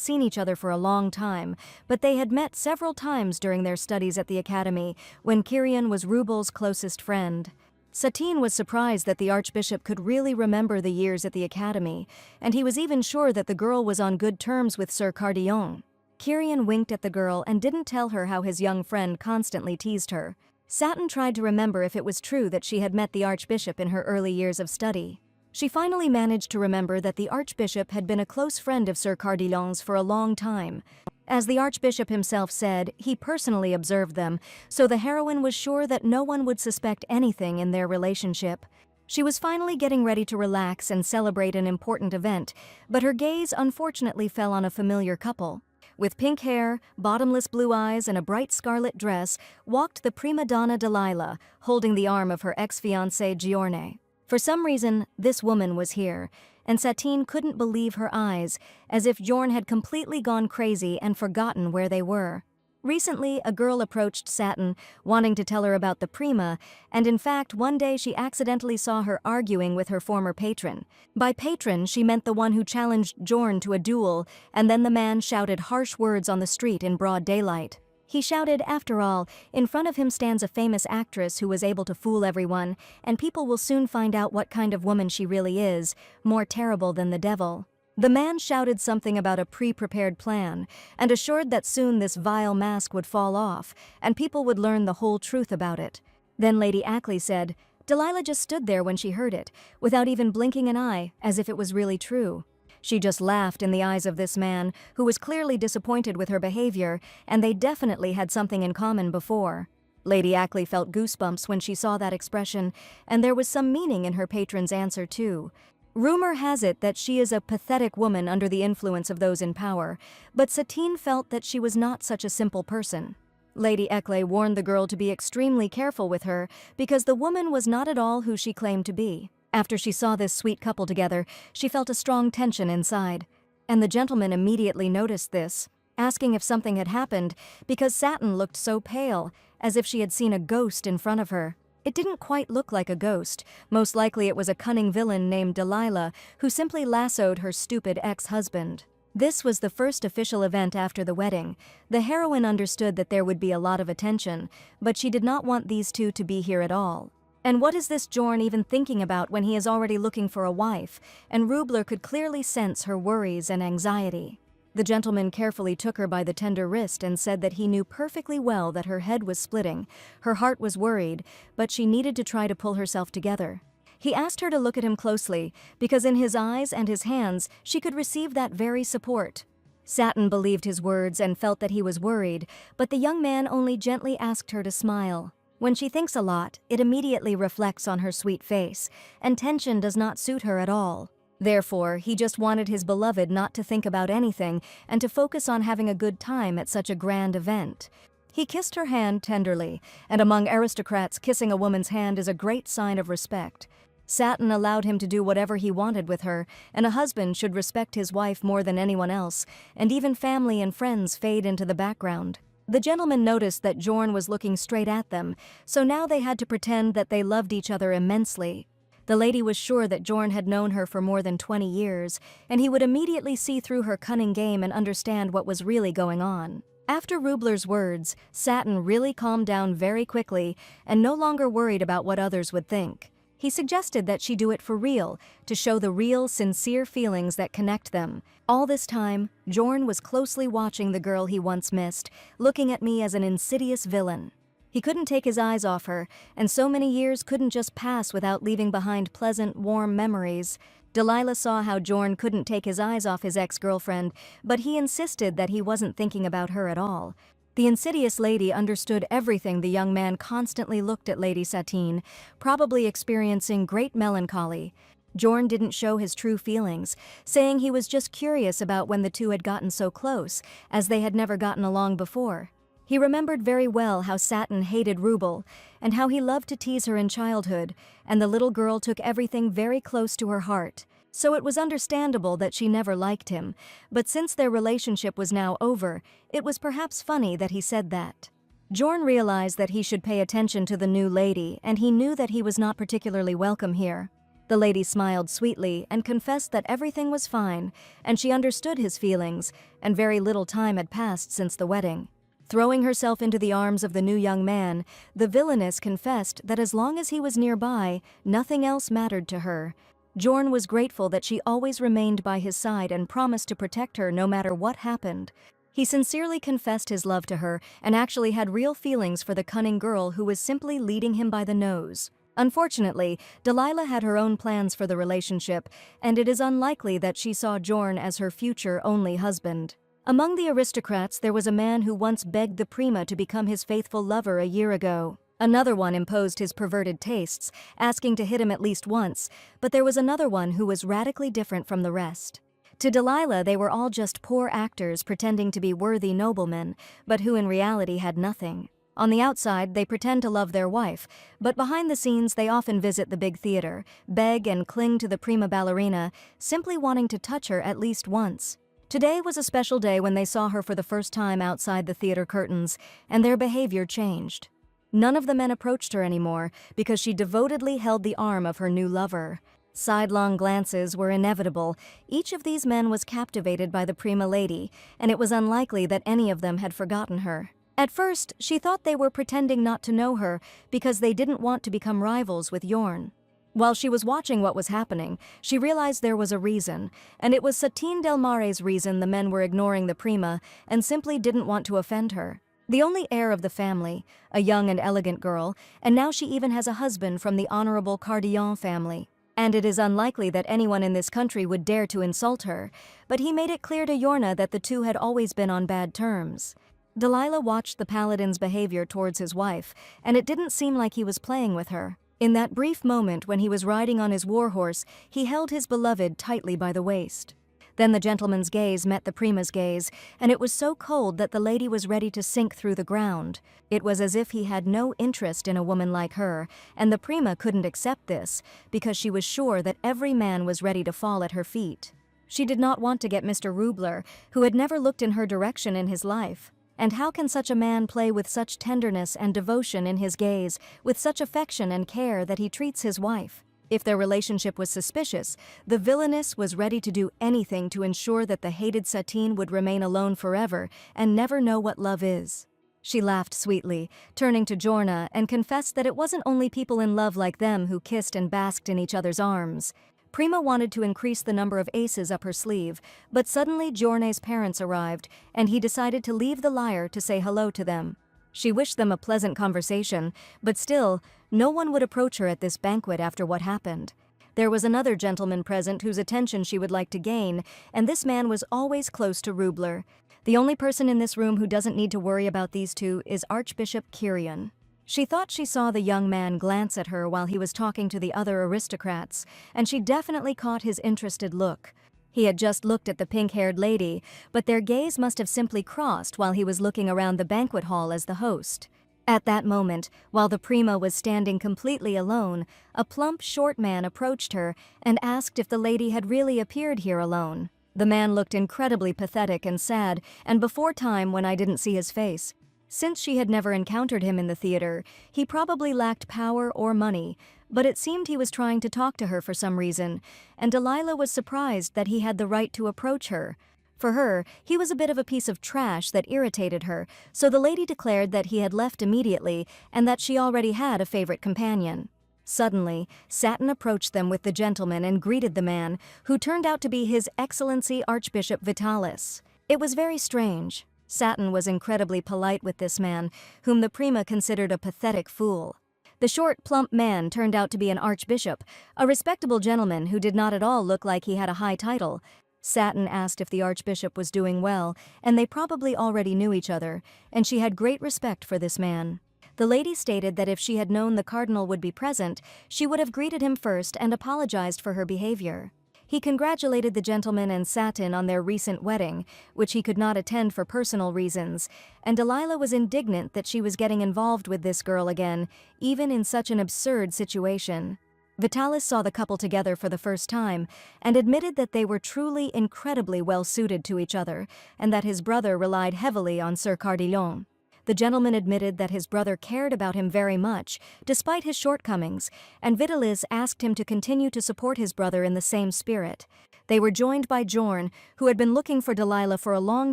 seen each other for a long time, but they had met several times during their studies at the academy, when Kyrian was Rubel's closest friend. Satine was surprised that the Archbishop could really remember the years at the academy, and he was even sure that the girl was on good terms with Sir Cardillon. Kyrian winked at the girl and didn't tell her how his young friend constantly teased her. Satin tried to remember if it was true that she had met the Archbishop in her early years of study. She finally managed to remember that the Archbishop had been a close friend of Sir Cardillon's for a long time. As the Archbishop himself said, he personally observed them, so the heroine was sure that no one would suspect anything in their relationship. She was finally getting ready to relax and celebrate an important event, but her gaze unfortunately fell on a familiar couple. With pink hair, bottomless blue eyes, and a bright scarlet dress, walked the prima donna Delilah, holding the arm of her ex-fiancé Giorne. For some reason, this woman was here, and Satine couldn't believe her eyes, as if Jorn had completely gone crazy and forgotten where they were. Recently, a girl approached Satin, wanting to tell her about the prima, and in fact, one day she accidentally saw her arguing with her former patron. By patron, she meant the one who challenged Jorn to a duel, and then the man shouted harsh words on the street in broad daylight. He shouted, after all, in front of him stands a famous actress who was able to fool everyone, and people will soon find out what kind of woman she really is, more terrible than the devil. The man shouted something about a pre-prepared plan, and assured that soon this vile mask would fall off, and people would learn the whole truth about it. Then Lady Ackley said, Delilah just stood there when she heard it, without even blinking an eye, as if it was really true. She just laughed in the eyes of this man, who was clearly disappointed with her behavior, and they definitely had something in common before. Lady Ackley felt goosebumps when she saw that expression, and there was some meaning in her patron's answer too. Rumor has it that she is a pathetic woman under the influence of those in power, but Satine felt that she was not such a simple person. Lady Ackley warned the girl to be extremely careful with her, because the woman was not at all who she claimed to be. After she saw this sweet couple together, she felt a strong tension inside. And the gentleman immediately noticed this, asking if something had happened, because Satin looked so pale, as if she had seen a ghost in front of her. It didn't quite look like a ghost. Most likely it was a cunning villain named Delilah who simply lassoed her stupid ex-husband. This was the first official event after the wedding. The heroine understood that there would be a lot of attention, but she did not want these two to be here at all. And what is this Jorn even thinking about when he is already looking for a wife? And Rubler could clearly sense her worries and anxiety. The gentleman carefully took her by the tender wrist and said that he knew perfectly well that her head was splitting, her heart was worried, but she needed to try to pull herself together. He asked her to look at him closely, because in his eyes and his hands she could receive that very support. Satin believed his words and felt that he was worried, but the young man only gently asked her to smile. When she thinks a lot, it immediately reflects on her sweet face, and tension does not suit her at all. Therefore, he just wanted his beloved not to think about anything and to focus on having a good time at such a grand event. He kissed her hand tenderly, and among aristocrats, kissing a woman's hand is a great sign of respect. Satin allowed him to do whatever he wanted with her, and a husband should respect his wife more than anyone else, and even family and friends fade into the background. The gentleman noticed that Jorn was looking straight at them, so now they had to pretend that they loved each other immensely. The lady was sure that Jorn had known her for more than 20 years, and he would immediately see through her cunning game and understand what was really going on. After Rubler's words, Satin really calmed down very quickly and no longer worried about what others would think. He suggested that she do it for real, to show the real, sincere feelings that connect them. All this time, Jorn was closely watching the girl he once missed, looking at me as an insidious villain. He couldn't take his eyes off her, and so many years couldn't just pass without leaving behind pleasant, warm memories. Delilah saw how Jorn couldn't take his eyes off his ex-girlfriend, but he insisted that he wasn't thinking about her at all. The insidious lady understood everything the young man constantly looked at Lady Satine, probably experiencing great melancholy. Jorn didn't show his true feelings, saying he was just curious about when the two had gotten so close, as they had never gotten along before. He remembered very well how Satin hated Rubel, and how he loved to tease her in childhood, and the little girl took everything very close to her heart. So it was understandable that she never liked him, but since their relationship was now over, it was perhaps funny that he said that. Jorn realized that he should pay attention to the new lady, and he knew that he was not particularly welcome here. The lady smiled sweetly and confessed that everything was fine, and she understood his feelings, and very little time had passed since the wedding. Throwing herself into the arms of the new young man, the villainess confessed that as long as he was nearby, nothing else mattered to her. Jorn was grateful that she always remained by his side and promised to protect her no matter what happened. He sincerely confessed his love to her and actually had real feelings for the cunning girl who was simply leading him by the nose. Unfortunately, Delilah had her own plans for the relationship, and it is unlikely that she saw Jorn as her future only husband. Among the aristocrats, there was a man who once begged the prima to become his faithful lover a year ago. Another one imposed his perverted tastes, asking to hit him at least once, but there was another one who was radically different from the rest. To Delilah, they were all just poor actors pretending to be worthy noblemen, but who in reality had nothing. On the outside, they pretend to love their wife, but behind the scenes they often visit the big theater, beg and cling to the prima ballerina, simply wanting to touch her at least once. Today was a special day when they saw her for the first time outside the theater curtains, and their behavior changed. None of the men approached her anymore because she devotedly held the arm of her new lover. Sidelong glances were inevitable. Each of these men was captivated by the prima lady, and it was unlikely that any of them had forgotten her. At first, she thought they were pretending not to know her because they didn't want to become rivals with Jorn. While she was watching what was happening, she realized there was a reason, and it was Satine Del Mare's reason the men were ignoring the prima and simply didn't want to offend her. The only heir of the family, a young and elegant girl, and now she even has a husband from the honorable Cardillon family. And it is unlikely that anyone in this country would dare to insult her, but he made it clear to Yorna that the two had always been on bad terms. Delilah watched the paladin's behavior towards his wife, and it didn't seem like he was playing with her. In that brief moment when he was riding on his warhorse, he held his beloved tightly by the waist. Then the gentleman's gaze met the prima's gaze, and it was so cold that the lady was ready to sink through the ground. It was as if he had no interest in a woman like her, and the prima couldn't accept this, because she was sure that every man was ready to fall at her feet. She did not want to get Mr. Rubler, who had never looked in her direction in his life. And how can such a man play with such tenderness and devotion in his gaze, with such affection and care that he treats his wife? If their relationship was suspicious, the villainess was ready to do anything to ensure that the hated Satine would remain alone forever and never know what love is. She laughed sweetly, turning to Giorna, and confessed that it wasn't only people in love like them who kissed and basked in each other's arms. Prima wanted to increase the number of aces up her sleeve, but suddenly Giorna's parents arrived, and he decided to leave the lyre to say hello to them. She wished them a pleasant conversation, but still, no one would approach her at this banquet after what happened. There was another gentleman present whose attention she would like to gain, and this man was always close to Rubler. The only person in this room who doesn't need to worry about these two is Archbishop Kyrian. She thought she saw the young man glance at her while he was talking to the other aristocrats, and she definitely caught his interested look. He had just looked at the pink-haired lady, but their gaze must have simply crossed while he was looking around the banquet hall as the host. At that moment, while the prima was standing completely alone, a plump, short man approached her and asked if the lady had really appeared here alone. The man looked incredibly pathetic and sad, and before time when I didn't see his face. Since she had never encountered him in the theater, he probably lacked power or money, but it seemed he was trying to talk to her for some reason, and Delilah was surprised that he had the right to approach her. For her, he was a bit of a piece of trash that irritated her, so the lady declared that he had left immediately and that she already had a favorite companion. Suddenly, Satin approached them with the gentleman and greeted the man, who turned out to be His Excellency Archbishop Vitalis. It was very strange. Satin was incredibly polite with this man, whom the prima considered a pathetic fool. The short, plump man turned out to be an archbishop, a respectable gentleman who did not at all look like he had a high title. Satin asked if the archbishop was doing well, and they probably already knew each other, and she had great respect for this man. The lady stated that if she had known the cardinal would be present, she would have greeted him first and apologized for her behavior. He congratulated the gentleman and Satin on their recent wedding, which he could not attend for personal reasons, and Delilah was indignant that she was getting involved with this girl again, even in such an absurd situation. Vitalis saw the couple together for the first time, and admitted that they were truly incredibly well suited to each other, and that his brother relied heavily on Sir Cardillon. The gentleman admitted that his brother cared about him very much, despite his shortcomings, and Vitalis asked him to continue to support his brother in the same spirit. They were joined by Jorn, who had been looking for Delilah for a long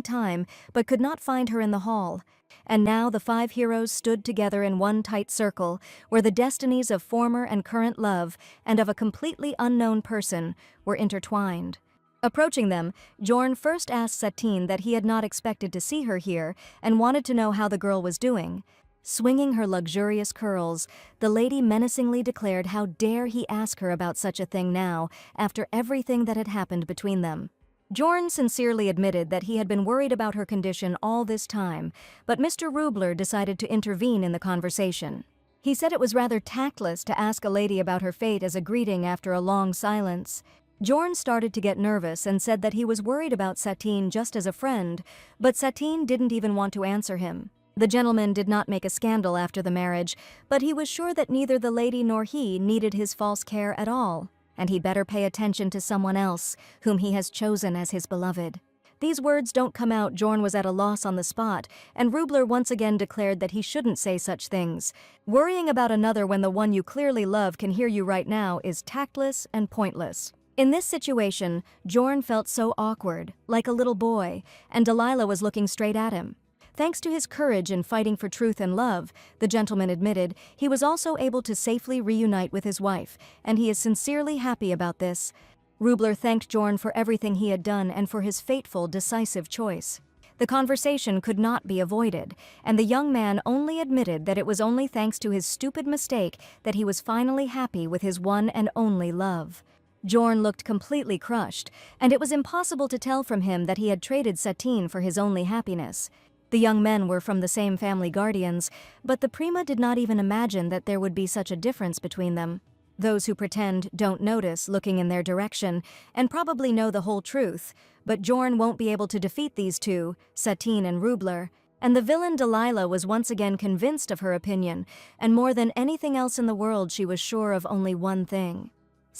time, but could not find her in the hall. And now the five heroes stood together in one tight circle, where the destinies of former and current love, and of a completely unknown person, were intertwined. Approaching them, Jorn first asked Satine that he had not expected to see her here and wanted to know how the girl was doing. Swinging her luxurious curls, the lady menacingly declared how dare he ask her about such a thing now, after everything that had happened between them. Jorn sincerely admitted that he had been worried about her condition all this time, but Mr. Rubler decided to intervene in the conversation. He said it was rather tactless to ask a lady about her fate as a greeting after a long silence. Jorn started to get nervous and said that he was worried about Satine just as a friend, but Satine didn't even want to answer him. The gentleman did not make a scandal after the marriage, but he was sure that neither the lady nor he needed his false care at all, and he better pay attention to someone else, whom he has chosen as his beloved. These words don't come out. Jorn was at a loss on the spot, and Rubler once again declared that he shouldn't say such things. Worrying about another when the one you clearly love can hear you right now is tactless and pointless. In this situation, Jorn felt so awkward, like a little boy, and Delilah was looking straight at him. Thanks to his courage in fighting for truth and love, the gentleman admitted, he was also able to safely reunite with his wife, and he is sincerely happy about this. Rubler thanked Jorn for everything he had done and for his fateful, decisive choice. The conversation could not be avoided, and the young man only admitted that it was only thanks to his stupid mistake that he was finally happy with his one and only love. Jorn looked completely crushed, and it was impossible to tell from him that he had traded Satine for his only happiness. The young men were from the same family guardians, but the prima did not even imagine that there would be such a difference between them. Those who pretend don't notice looking in their direction, and probably know the whole truth, but Jorn won't be able to defeat these two, Satine and Rubler, and the villain Delilah was once again convinced of her opinion, and more than anything else in the world she was sure of only one thing.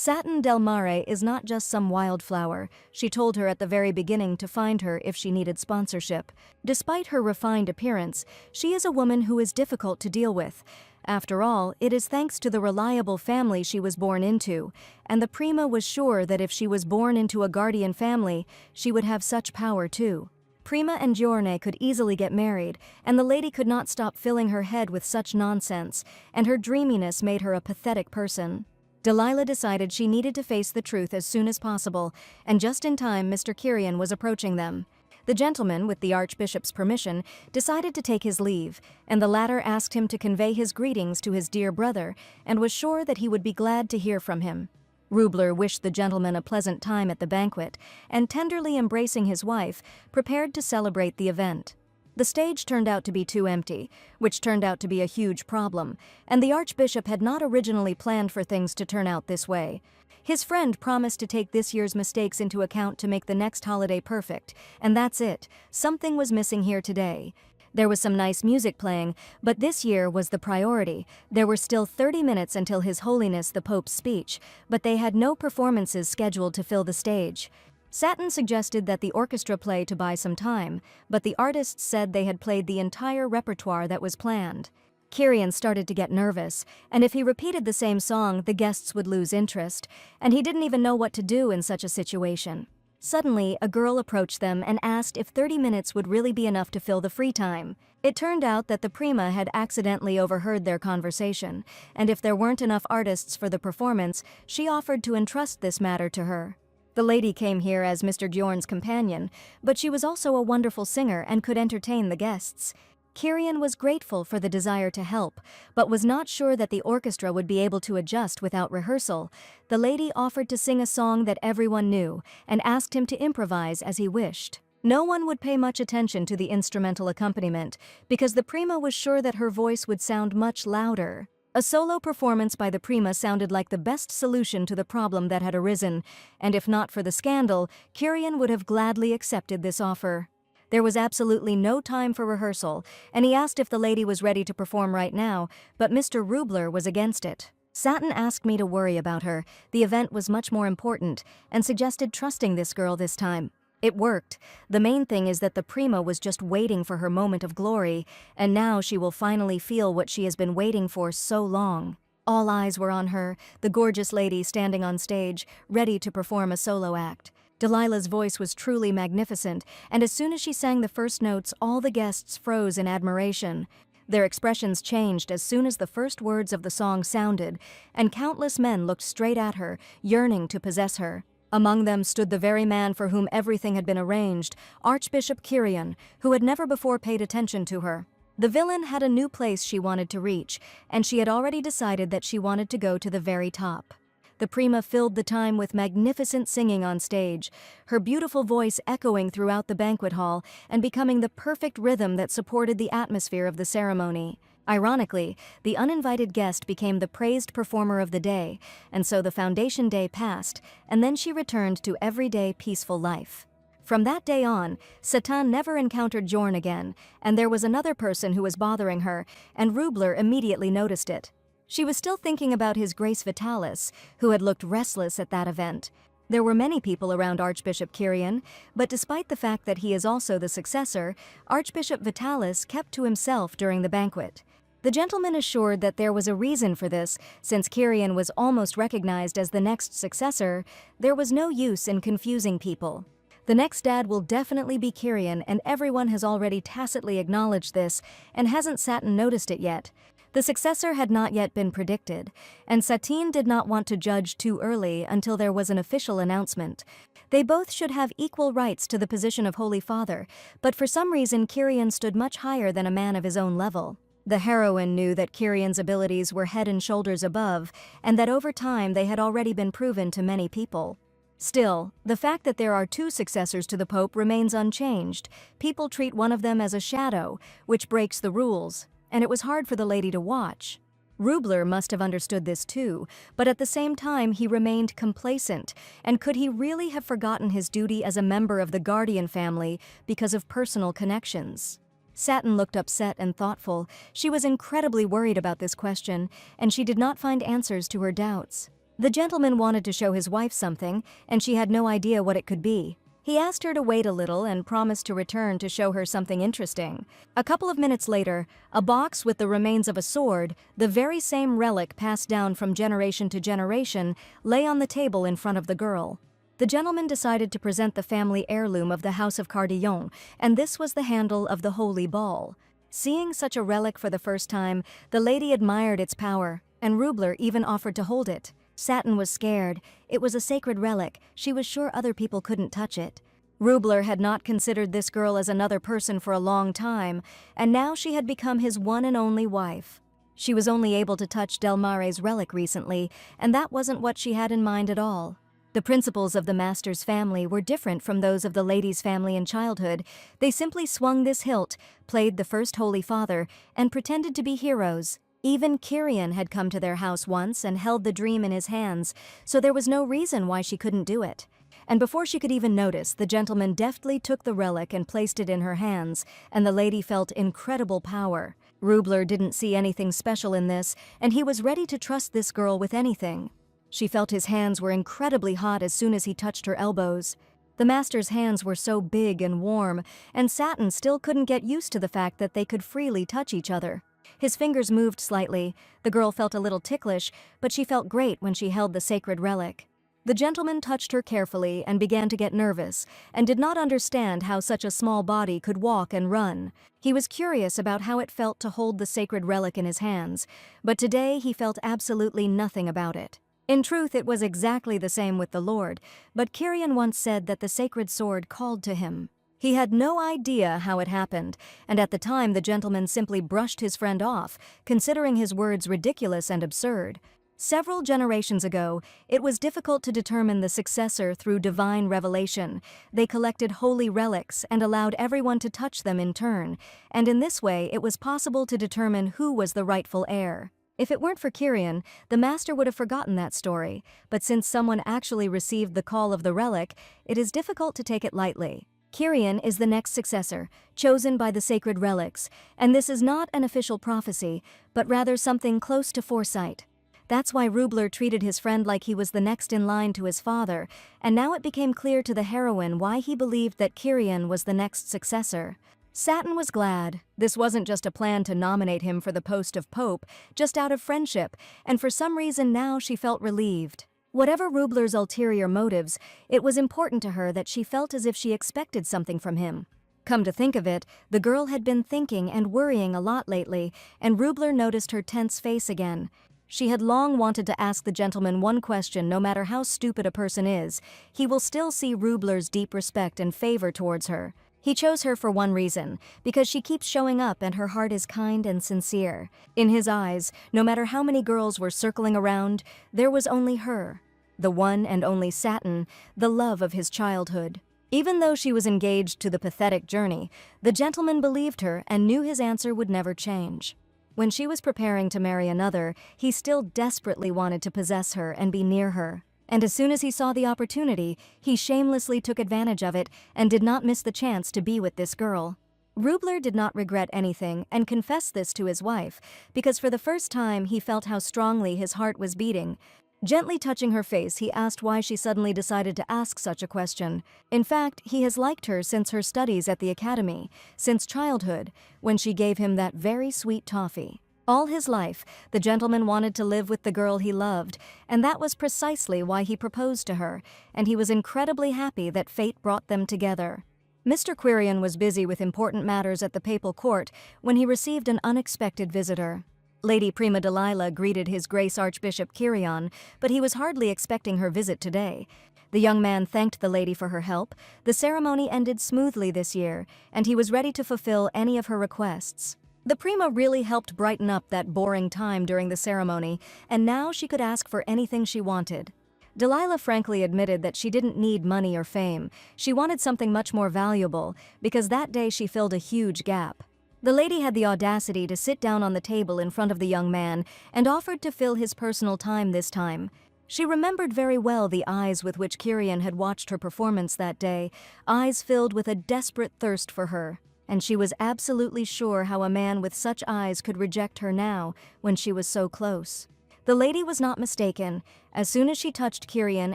Satin del Mare is not just some wildflower. She told her at the very beginning to find her if she needed sponsorship. Despite her refined appearance, she is a woman who is difficult to deal with. After all, it is thanks to the reliable family she was born into, and the prima was sure that if she was born into a guardian family, she would have such power too. Prima and Giorne could easily get married, and the lady could not stop filling her head with such nonsense, and her dreaminess made her a pathetic person. Delilah decided she needed to face the truth as soon as possible, and just in time Mr. Kyrian was approaching them. The gentleman, with the Archbishop's permission, decided to take his leave, and the latter asked him to convey his greetings to his dear brother, and was sure that he would be glad to hear from him. Rubler wished the gentleman a pleasant time at the banquet, and tenderly embracing his wife, prepared to celebrate the event. The stage turned out to be too empty, which turned out to be a huge problem, and the Archbishop had not originally planned for things to turn out this way. His friend promised to take this year's mistakes into account to make the next holiday perfect, and that's it. Something was missing here today. There was some nice music playing, but this year was the priority. There were still 30 minutes until His Holiness the Pope's speech, but they had no performances scheduled to fill the stage. Satin suggested that the orchestra play to buy some time, but the artists said they had played the entire repertoire that was planned. Kyrian started to get nervous, and if he repeated the same song, the guests would lose interest, and he didn't even know what to do in such a situation. Suddenly, a girl approached them and asked if 30 minutes would really be enough to fill the free time. It turned out that the prima had accidentally overheard their conversation, and if there weren't enough artists for the performance, she offered to entrust this matter to her. The lady came here as Mr. Bjorn's companion, but she was also a wonderful singer and could entertain the guests. Kyrian was grateful for the desire to help, but was not sure that the orchestra would be able to adjust without rehearsal. The lady offered to sing a song that everyone knew, and asked him to improvise as he wished. No one would pay much attention to the instrumental accompaniment, because the prima was sure that her voice would sound much louder. A solo performance by the prima sounded like the best solution to the problem that had arisen, and if not for the scandal, Kyrian would have gladly accepted this offer. There was absolutely no time for rehearsal, and he asked if the lady was ready to perform right now, but Mr. Rubler was against it. Satin asked me to worry about her. The event was much more important, and suggested trusting this girl this time. It worked. The main thing is that the prima was just waiting for her moment of glory, and now she will finally feel what she has been waiting for so long. All eyes were on her, the gorgeous lady standing on stage, ready to perform a solo act. Delilah's voice was truly magnificent, and as soon as she sang the first notes, all the guests froze in admiration. Their expressions changed as soon as the first words of the song sounded, and countless men looked straight at her, yearning to possess her. Among them stood the very man for whom everything had been arranged, Archbishop Kyrian, who had never before paid attention to her. The villain had a new place she wanted to reach, and she had already decided that she wanted to go to the very top. The prima filled the time with magnificent singing on stage, her beautiful voice echoing throughout the banquet hall and becoming the perfect rhythm that supported the atmosphere of the ceremony. Ironically, the uninvited guest became the praised performer of the day, and so the foundation day passed, and then she returned to everyday peaceful life. From that day on, Satin never encountered Jorn again, and there was another person who was bothering her, and Rubler immediately noticed it. She was still thinking about his Grace Vitalis, who had looked restless at that event. There were many people around Archbishop Kyrian, but despite the fact that he is also the successor, Archbishop Vitalis kept to himself during the banquet. The gentleman assured that there was a reason for this, since Kyrian was almost recognized as the next successor. There was no use in confusing people. The next dad will definitely be Kyrian, and everyone has already tacitly acknowledged this, and hasn't Satin noticed it yet. The successor had not yet been predicted, and Satin did not want to judge too early until there was an official announcement. They both should have equal rights to the position of Holy Father, but for some reason Kyrian stood much higher than a man of his own level. The heroine knew that Kyrian's abilities were head and shoulders above, and that over time they had already been proven to many people. Still, the fact that there are two successors to the Pope remains unchanged. People treat one of them as a shadow, which breaks the rules, and it was hard for the lady to watch. Rubler must have understood this too, but at the same time he remained complacent, and could he really have forgotten his duty as a member of the Guardian family because of personal connections? Satin looked upset and thoughtful. She was incredibly worried about this question, and she did not find answers to her doubts. The gentleman wanted to show his wife something, and she had no idea what it could be. He asked her to wait a little and promised to return to show her something interesting. A couple of minutes later, a box with the remains of a sword, the very same relic passed down from generation to generation, lay on the table in front of the girl. The gentleman decided to present the family heirloom of the House of Cardillon, and this was the handle of the holy ball. Seeing such a relic for the first time, the lady admired its power, and Rubler even offered to hold it. Satin was scared. It was a sacred relic. She was sure other people couldn't touch it. Rubler had not considered this girl as another person for a long time, and now she had become his one and only wife. She was only able to touch Delmare's relic recently, and that wasn't what she had in mind at all. The principles of the master's family were different from those of the lady's family in childhood. They simply swung this hilt, played the first Holy Father, and pretended to be heroes. Even Kyrian had come to their house once and held the dream in his hands, so there was no reason why she couldn't do it. And before she could even notice, the gentleman deftly took the relic and placed it in her hands, and the lady felt incredible power. Rubler didn't see anything special in this, and he was ready to trust this girl with anything. She felt his hands were incredibly hot as soon as he touched her elbows. The master's hands were so big and warm, and Satin still couldn't get used to the fact that they could freely touch each other. His fingers moved slightly. The girl felt a little ticklish, but she felt great when she held the sacred relic. The gentleman touched her carefully and began to get nervous, and did not understand how such a small body could walk and run. He was curious about how it felt to hold the sacred relic in his hands, but today he felt absolutely nothing about it. In truth, it was exactly the same with the Lord, but Kyrian once said that the sacred sword called to him. He had no idea how it happened, and at the time the gentleman simply brushed his friend off, considering his words ridiculous and absurd. Several generations ago, it was difficult to determine the successor through divine revelation. They collected holy relics and allowed everyone to touch them in turn, and in this way it was possible to determine who was the rightful heir. If it weren't for Kyrian, the master would have forgotten that story, but since someone actually received the call of the relic, it is difficult to take it lightly. Kyrian is the next successor, chosen by the sacred relics, and this is not an official prophecy, but rather something close to foresight. That's why Rubler treated his friend like he was the next in line to his father, and now it became clear to the heroine why he believed that Kyrian was the next successor. Satin was glad. This wasn't just a plan to nominate him for the post of Pope, just out of friendship, and for some reason now she felt relieved. Whatever Rubler's ulterior motives, it was important to her that she felt as if she expected something from him. Come to think of it, the girl had been thinking and worrying a lot lately, and Rubler noticed her tense face again. She had long wanted to ask the gentleman one question. No matter how stupid a person is, he will still see Rubler's deep respect and favor towards her. He chose her for one reason, because she keeps showing up and her heart is kind and sincere. In his eyes, no matter how many girls were circling around, there was only her. The one and only Satin, the love of his childhood. Even though she was engaged to the pathetic journey, the gentleman believed her and knew his answer would never change. When she was preparing to marry another, he still desperately wanted to possess her and be near her. And as soon as he saw the opportunity, he shamelessly took advantage of it and did not miss the chance to be with this girl. Rubler did not regret anything and confessed this to his wife, because for the first time he felt how strongly his heart was beating. Gently touching her face, he asked why she suddenly decided to ask such a question. In fact, he has liked her since her studies at the academy, since childhood, when she gave him that very sweet toffee. All his life, the gentleman wanted to live with the girl he loved, and that was precisely why he proposed to her, and he was incredibly happy that fate brought them together. Mr. Quirion was busy with important matters at the papal court when he received an unexpected visitor. Lady Prima Delilah greeted His Grace Archbishop Kyrian, but he was hardly expecting her visit today. The young man thanked the lady for her help. The ceremony ended smoothly this year, and he was ready to fulfill any of her requests. The Prima really helped brighten up that boring time during the ceremony, and now she could ask for anything she wanted. Delilah frankly admitted that she didn't need money or fame. She wanted something much more valuable, because that day she filled a huge gap. The lady had the audacity to sit down on the table in front of the young man and offered to fill his personal time this time. She remembered very well the eyes with which Kyrian had watched her performance that day, eyes filled with a desperate thirst for her. And she was absolutely sure how a man with such eyes could reject her now, when she was so close. The lady was not mistaken. As soon as she touched Kirian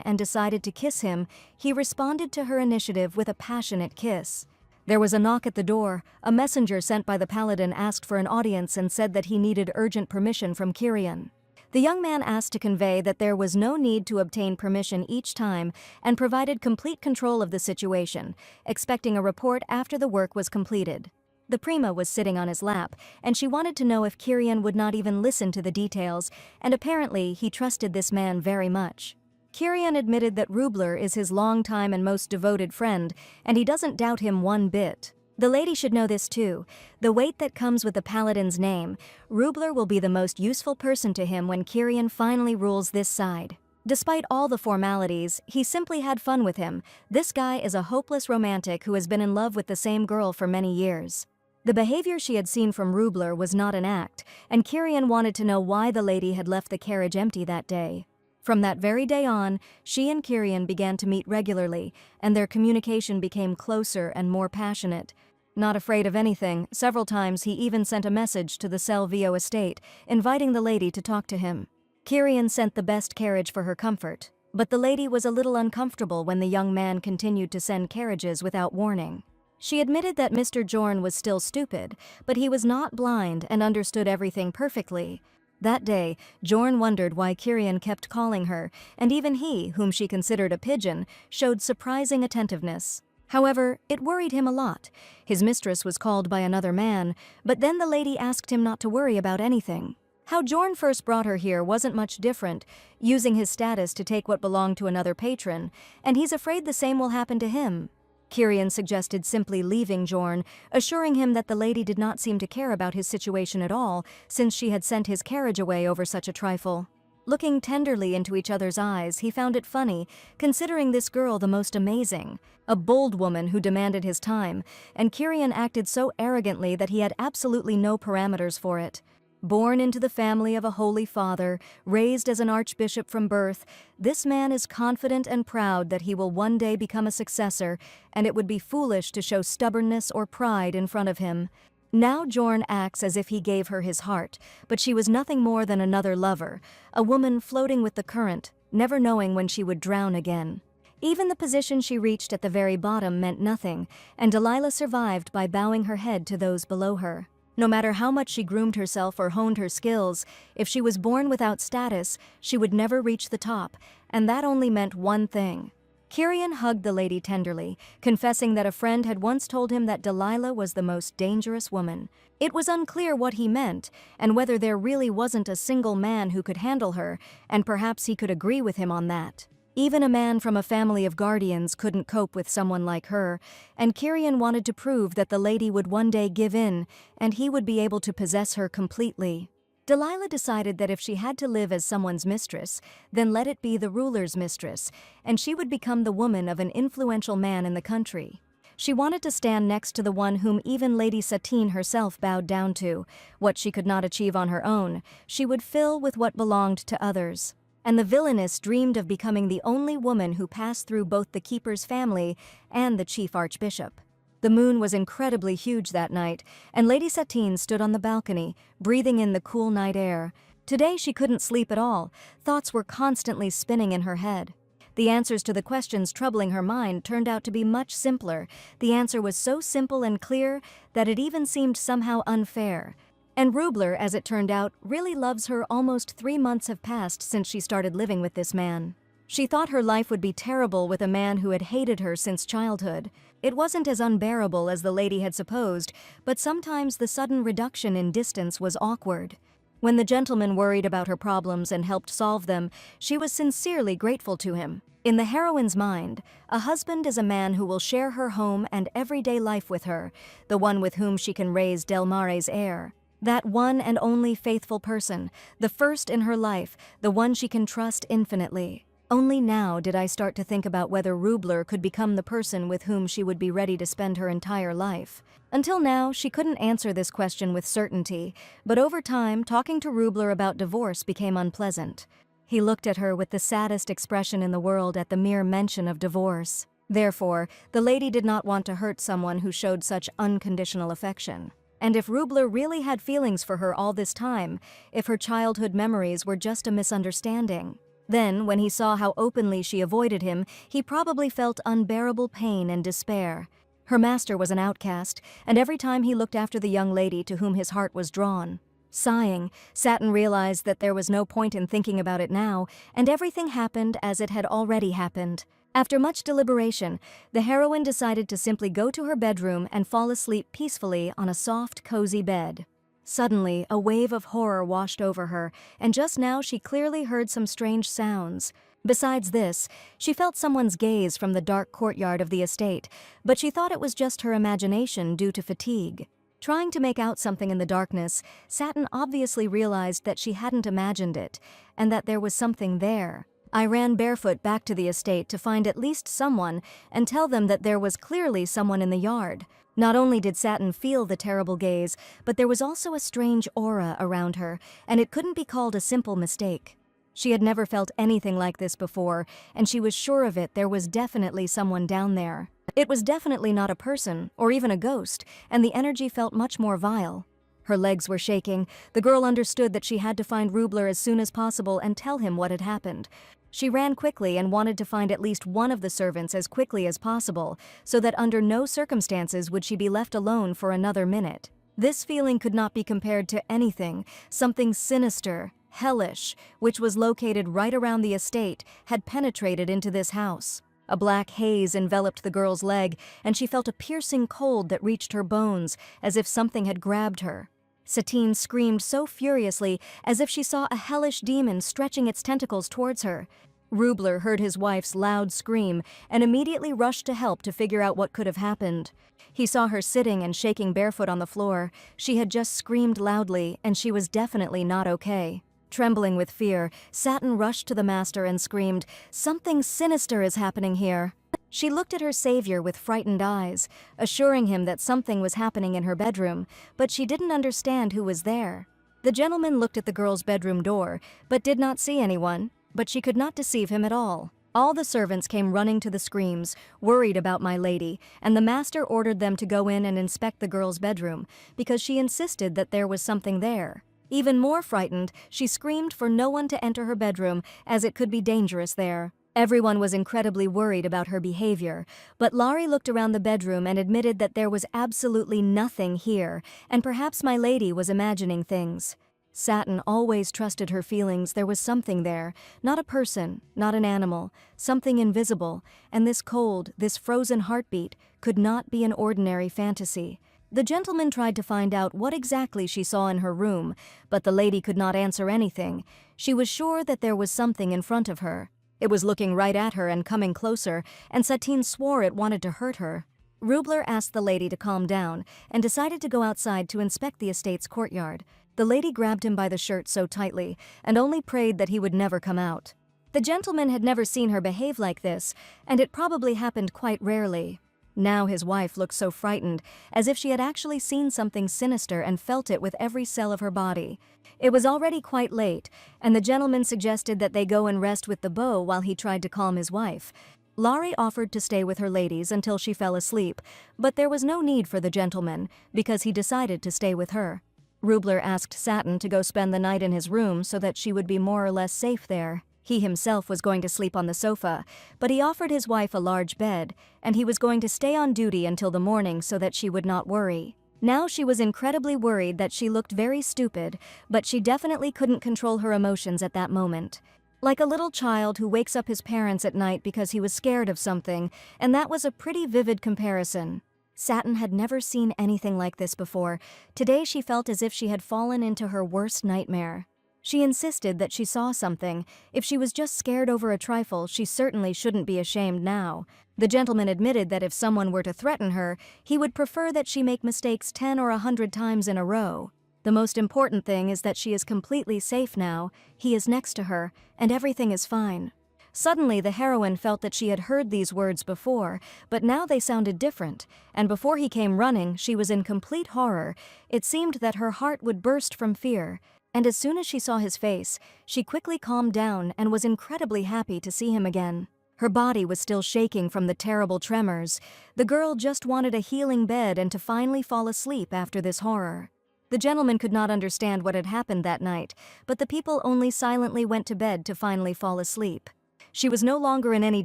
and decided to kiss him, he responded to her initiative with a passionate kiss. There was a knock at the door. A messenger sent by the paladin asked for an audience and said that he needed urgent permission from Kirian. The young man asked to convey that there was no need to obtain permission each time and provided complete control of the situation, expecting a report after the work was completed. The prima was sitting on his lap, and she wanted to know if Kirian would not even listen to the details, and apparently he trusted this man very much. Kirian admitted that Rubler is his longtime and most devoted friend, and he doesn't doubt him one bit. The lady should know this too. The weight that comes with the paladin's name, Rubler will be the most useful person to him when Kirian finally rules this side. Despite all the formalities, he simply had fun with him. This guy is a hopeless romantic who has been in love with the same girl for many years. The behavior she had seen from Rubler was not an act, and Kirian wanted to know why the lady had left the carriage empty that day. From that very day on, she and Kirian began to meet regularly, and their communication became closer and more passionate. Not afraid of anything, several times he even sent a message to the Selvio estate, inviting the lady to talk to him. Kirian sent the best carriage for her comfort, but the lady was a little uncomfortable when the young man continued to send carriages without warning. She admitted that Mr. Jorn was still stupid, but he was not blind and understood everything perfectly. That day, Jorn wondered why Kirian kept calling her, and even he, whom she considered a pigeon, showed surprising attentiveness. However, it worried him a lot. His mistress was called by another man, but then the lady asked him not to worry about anything. How Jorn first brought her here wasn't much different, using his status to take what belonged to another patron, and he's afraid the same will happen to him. Kirian suggested simply leaving Jorn, assuring him that the lady did not seem to care about his situation at all, since she had sent his carriage away over such a trifle. Looking tenderly into each other's eyes, he found it funny, considering this girl the most amazing, a bold woman who demanded his time, and Kirian acted so arrogantly that he had absolutely no parameters for it. Born into the family of a holy father, raised as an archbishop from birth, this man is confident and proud that he will one day become a successor, and it would be foolish to show stubbornness or pride in front of him. Now Jorn acts as if he gave her his heart, but she was nothing more than another lover, a woman floating with the current, never knowing when she would drown again. Even the position she reached at the very bottom meant nothing, and Delilah survived by bowing her head to those below her. No matter how much she groomed herself or honed her skills, if she was born without status, she would never reach the top, and that only meant one thing. Kirian hugged the lady tenderly, confessing that a friend had once told him that Delilah was the most dangerous woman. It was unclear what he meant, and whether there really wasn't a single man who could handle her, and perhaps he could agree with him on that. Even a man from a family of guardians couldn't cope with someone like her, and Kirian wanted to prove that the lady would one day give in, and he would be able to possess her completely. Delilah decided that if she had to live as someone's mistress, then let it be the ruler's mistress, and she would become the woman of an influential man in the country. She wanted to stand next to the one whom even Lady Satine herself bowed down to. What she could not achieve on her own, she would fill with what belonged to others. And the villainess dreamed of becoming the only woman who passed through both the keeper's family and the chief archbishop. The moon was incredibly huge that night, and Lady Satine stood on the balcony, breathing in the cool night air. Today she couldn't sleep at all. Thoughts were constantly spinning in her head. The answers to the questions troubling her mind turned out to be much simpler. The answer was so simple and clear that it even seemed somehow unfair. And Rubler, as it turned out, really loves her. Almost 3 months have passed since she started living with this man. She thought her life would be terrible with a man who had hated her since childhood. It wasn't as unbearable as the lady had supposed, but sometimes the sudden reduction in distance was awkward. When the gentleman worried about her problems and helped solve them, she was sincerely grateful to him. In the heroine's mind, a husband is a man who will share her home and everyday life with her, the one with whom she can raise Del Mare's heir. That one and only faithful person, the first in her life, the one she can trust infinitely. Only now did I start to think about whether Rubler could become the person with whom she would be ready to spend her entire life. Until now, she couldn't answer this question with certainty, but over time, talking to Rubler about divorce became unpleasant. He looked at her with the saddest expression in the world at the mere mention of divorce. Therefore, the lady did not want to hurt someone who showed such unconditional affection. And if Rubler really had feelings for her all this time, if her childhood memories were just a misunderstanding. Then, when he saw how openly she avoided him, he probably felt unbearable pain and despair. Her master was an outcast, and every time he looked after the young lady to whom his heart was drawn. Sighing, Satin realized that there was no point in thinking about it now, and everything happened as it had already happened. After much deliberation, the heroine decided to simply go to her bedroom and fall asleep peacefully on a soft, cozy bed. Suddenly, a wave of horror washed over her, and just now she clearly heard some strange sounds. Besides this, she felt someone's gaze from the dark courtyard of the estate, but she thought it was just her imagination due to fatigue. Trying to make out something in the darkness, Satin obviously realized that she hadn't imagined it, and that there was something there. I ran barefoot back to the estate to find at least someone and tell them that there was clearly someone in the yard. Not only did Satin feel the terrible gaze, but there was also a strange aura around her, and it couldn't be called a simple mistake. She had never felt anything like this before, and she was sure of it. There was definitely someone down there. It was definitely not a person, or even a ghost, and the energy felt much more vile. Her legs were shaking. The girl understood that she had to find Rubler as soon as possible and tell him what had happened. She ran quickly and wanted to find at least one of the servants as quickly as possible, so that under no circumstances would she be left alone for another minute. This feeling could not be compared to anything. Something sinister, hellish, which was located right around the estate, had penetrated into this house. A black haze enveloped the girl's leg, and she felt a piercing cold that reached her bones, as if something had grabbed her. Satine screamed so furiously, as if she saw a hellish demon stretching its tentacles towards her. Rubler heard his wife's loud scream and immediately rushed to help to figure out what could have happened. He saw her sitting and shaking barefoot on the floor. She had just screamed loudly, and she was definitely not okay. Trembling with fear, Satin rushed to the master and screamed, "Something sinister is happening here." She looked at her savior with frightened eyes, assuring him that something was happening in her bedroom, but she didn't understand who was there. The gentleman looked at the girl's bedroom door, but did not see anyone, but she could not deceive him at all. All the servants came running to the screams, worried about my lady, and the master ordered them to go in and inspect the girl's bedroom, because she insisted that there was something there. Even more frightened, she screamed for no one to enter her bedroom, as it could be dangerous there. Everyone was incredibly worried about her behavior, but Laurie looked around the bedroom and admitted that there was absolutely nothing here, and perhaps my lady was imagining things. Satin always trusted her feelings. There was something there, not a person, not an animal, something invisible, and this cold, this frozen heartbeat could not be an ordinary fantasy. The gentleman tried to find out what exactly she saw in her room, but the lady could not answer anything. She was sure that there was something in front of her. It was looking right at her and coming closer, and Satine swore it wanted to hurt her. Rubler asked the lady to calm down and decided to go outside to inspect the estate's courtyard. The lady grabbed him by the shirt so tightly and only prayed that he would never come out. The gentleman had never seen her behave like this, and it probably happened quite rarely. Now his wife looked so frightened, as if she had actually seen something sinister and felt it with every cell of her body. It was already quite late, and the gentleman suggested that they go and rest with the beau while he tried to calm his wife. Laurie offered to stay with her ladies until she fell asleep, but there was no need for the gentleman, because he decided to stay with her. Rubler asked Satin to go spend the night in his room so that she would be more or less safe there. He himself was going to sleep on the sofa, but he offered his wife a large bed, and he was going to stay on duty until the morning so that she would not worry. Now she was incredibly worried that she looked very stupid, but she definitely couldn't control her emotions at that moment. Like a little child who wakes up his parents at night because he was scared of something, and that was a pretty vivid comparison. Satin had never seen anything like this before. Today she felt as if she had fallen into her worst nightmare. She insisted that she saw something. If she was just scared over a trifle, she certainly shouldn't be ashamed now. The gentleman admitted that if someone were to threaten her, he would prefer that she make mistakes 10 or 100 times in a row. The most important thing is that she is completely safe now. He is next to her, and everything is fine. Suddenly, the heroine felt that she had heard these words before, but now they sounded different, and before he came running, she was in complete horror. It seemed that her heart would burst from fear. And as soon as she saw his face, she quickly calmed down and was incredibly happy to see him again. Her body was still shaking from the terrible tremors. The girl just wanted a healing bed and to finally fall asleep after this horror. The gentleman could not understand what had happened that night, but the people only silently went to bed to finally fall asleep. She was no longer in any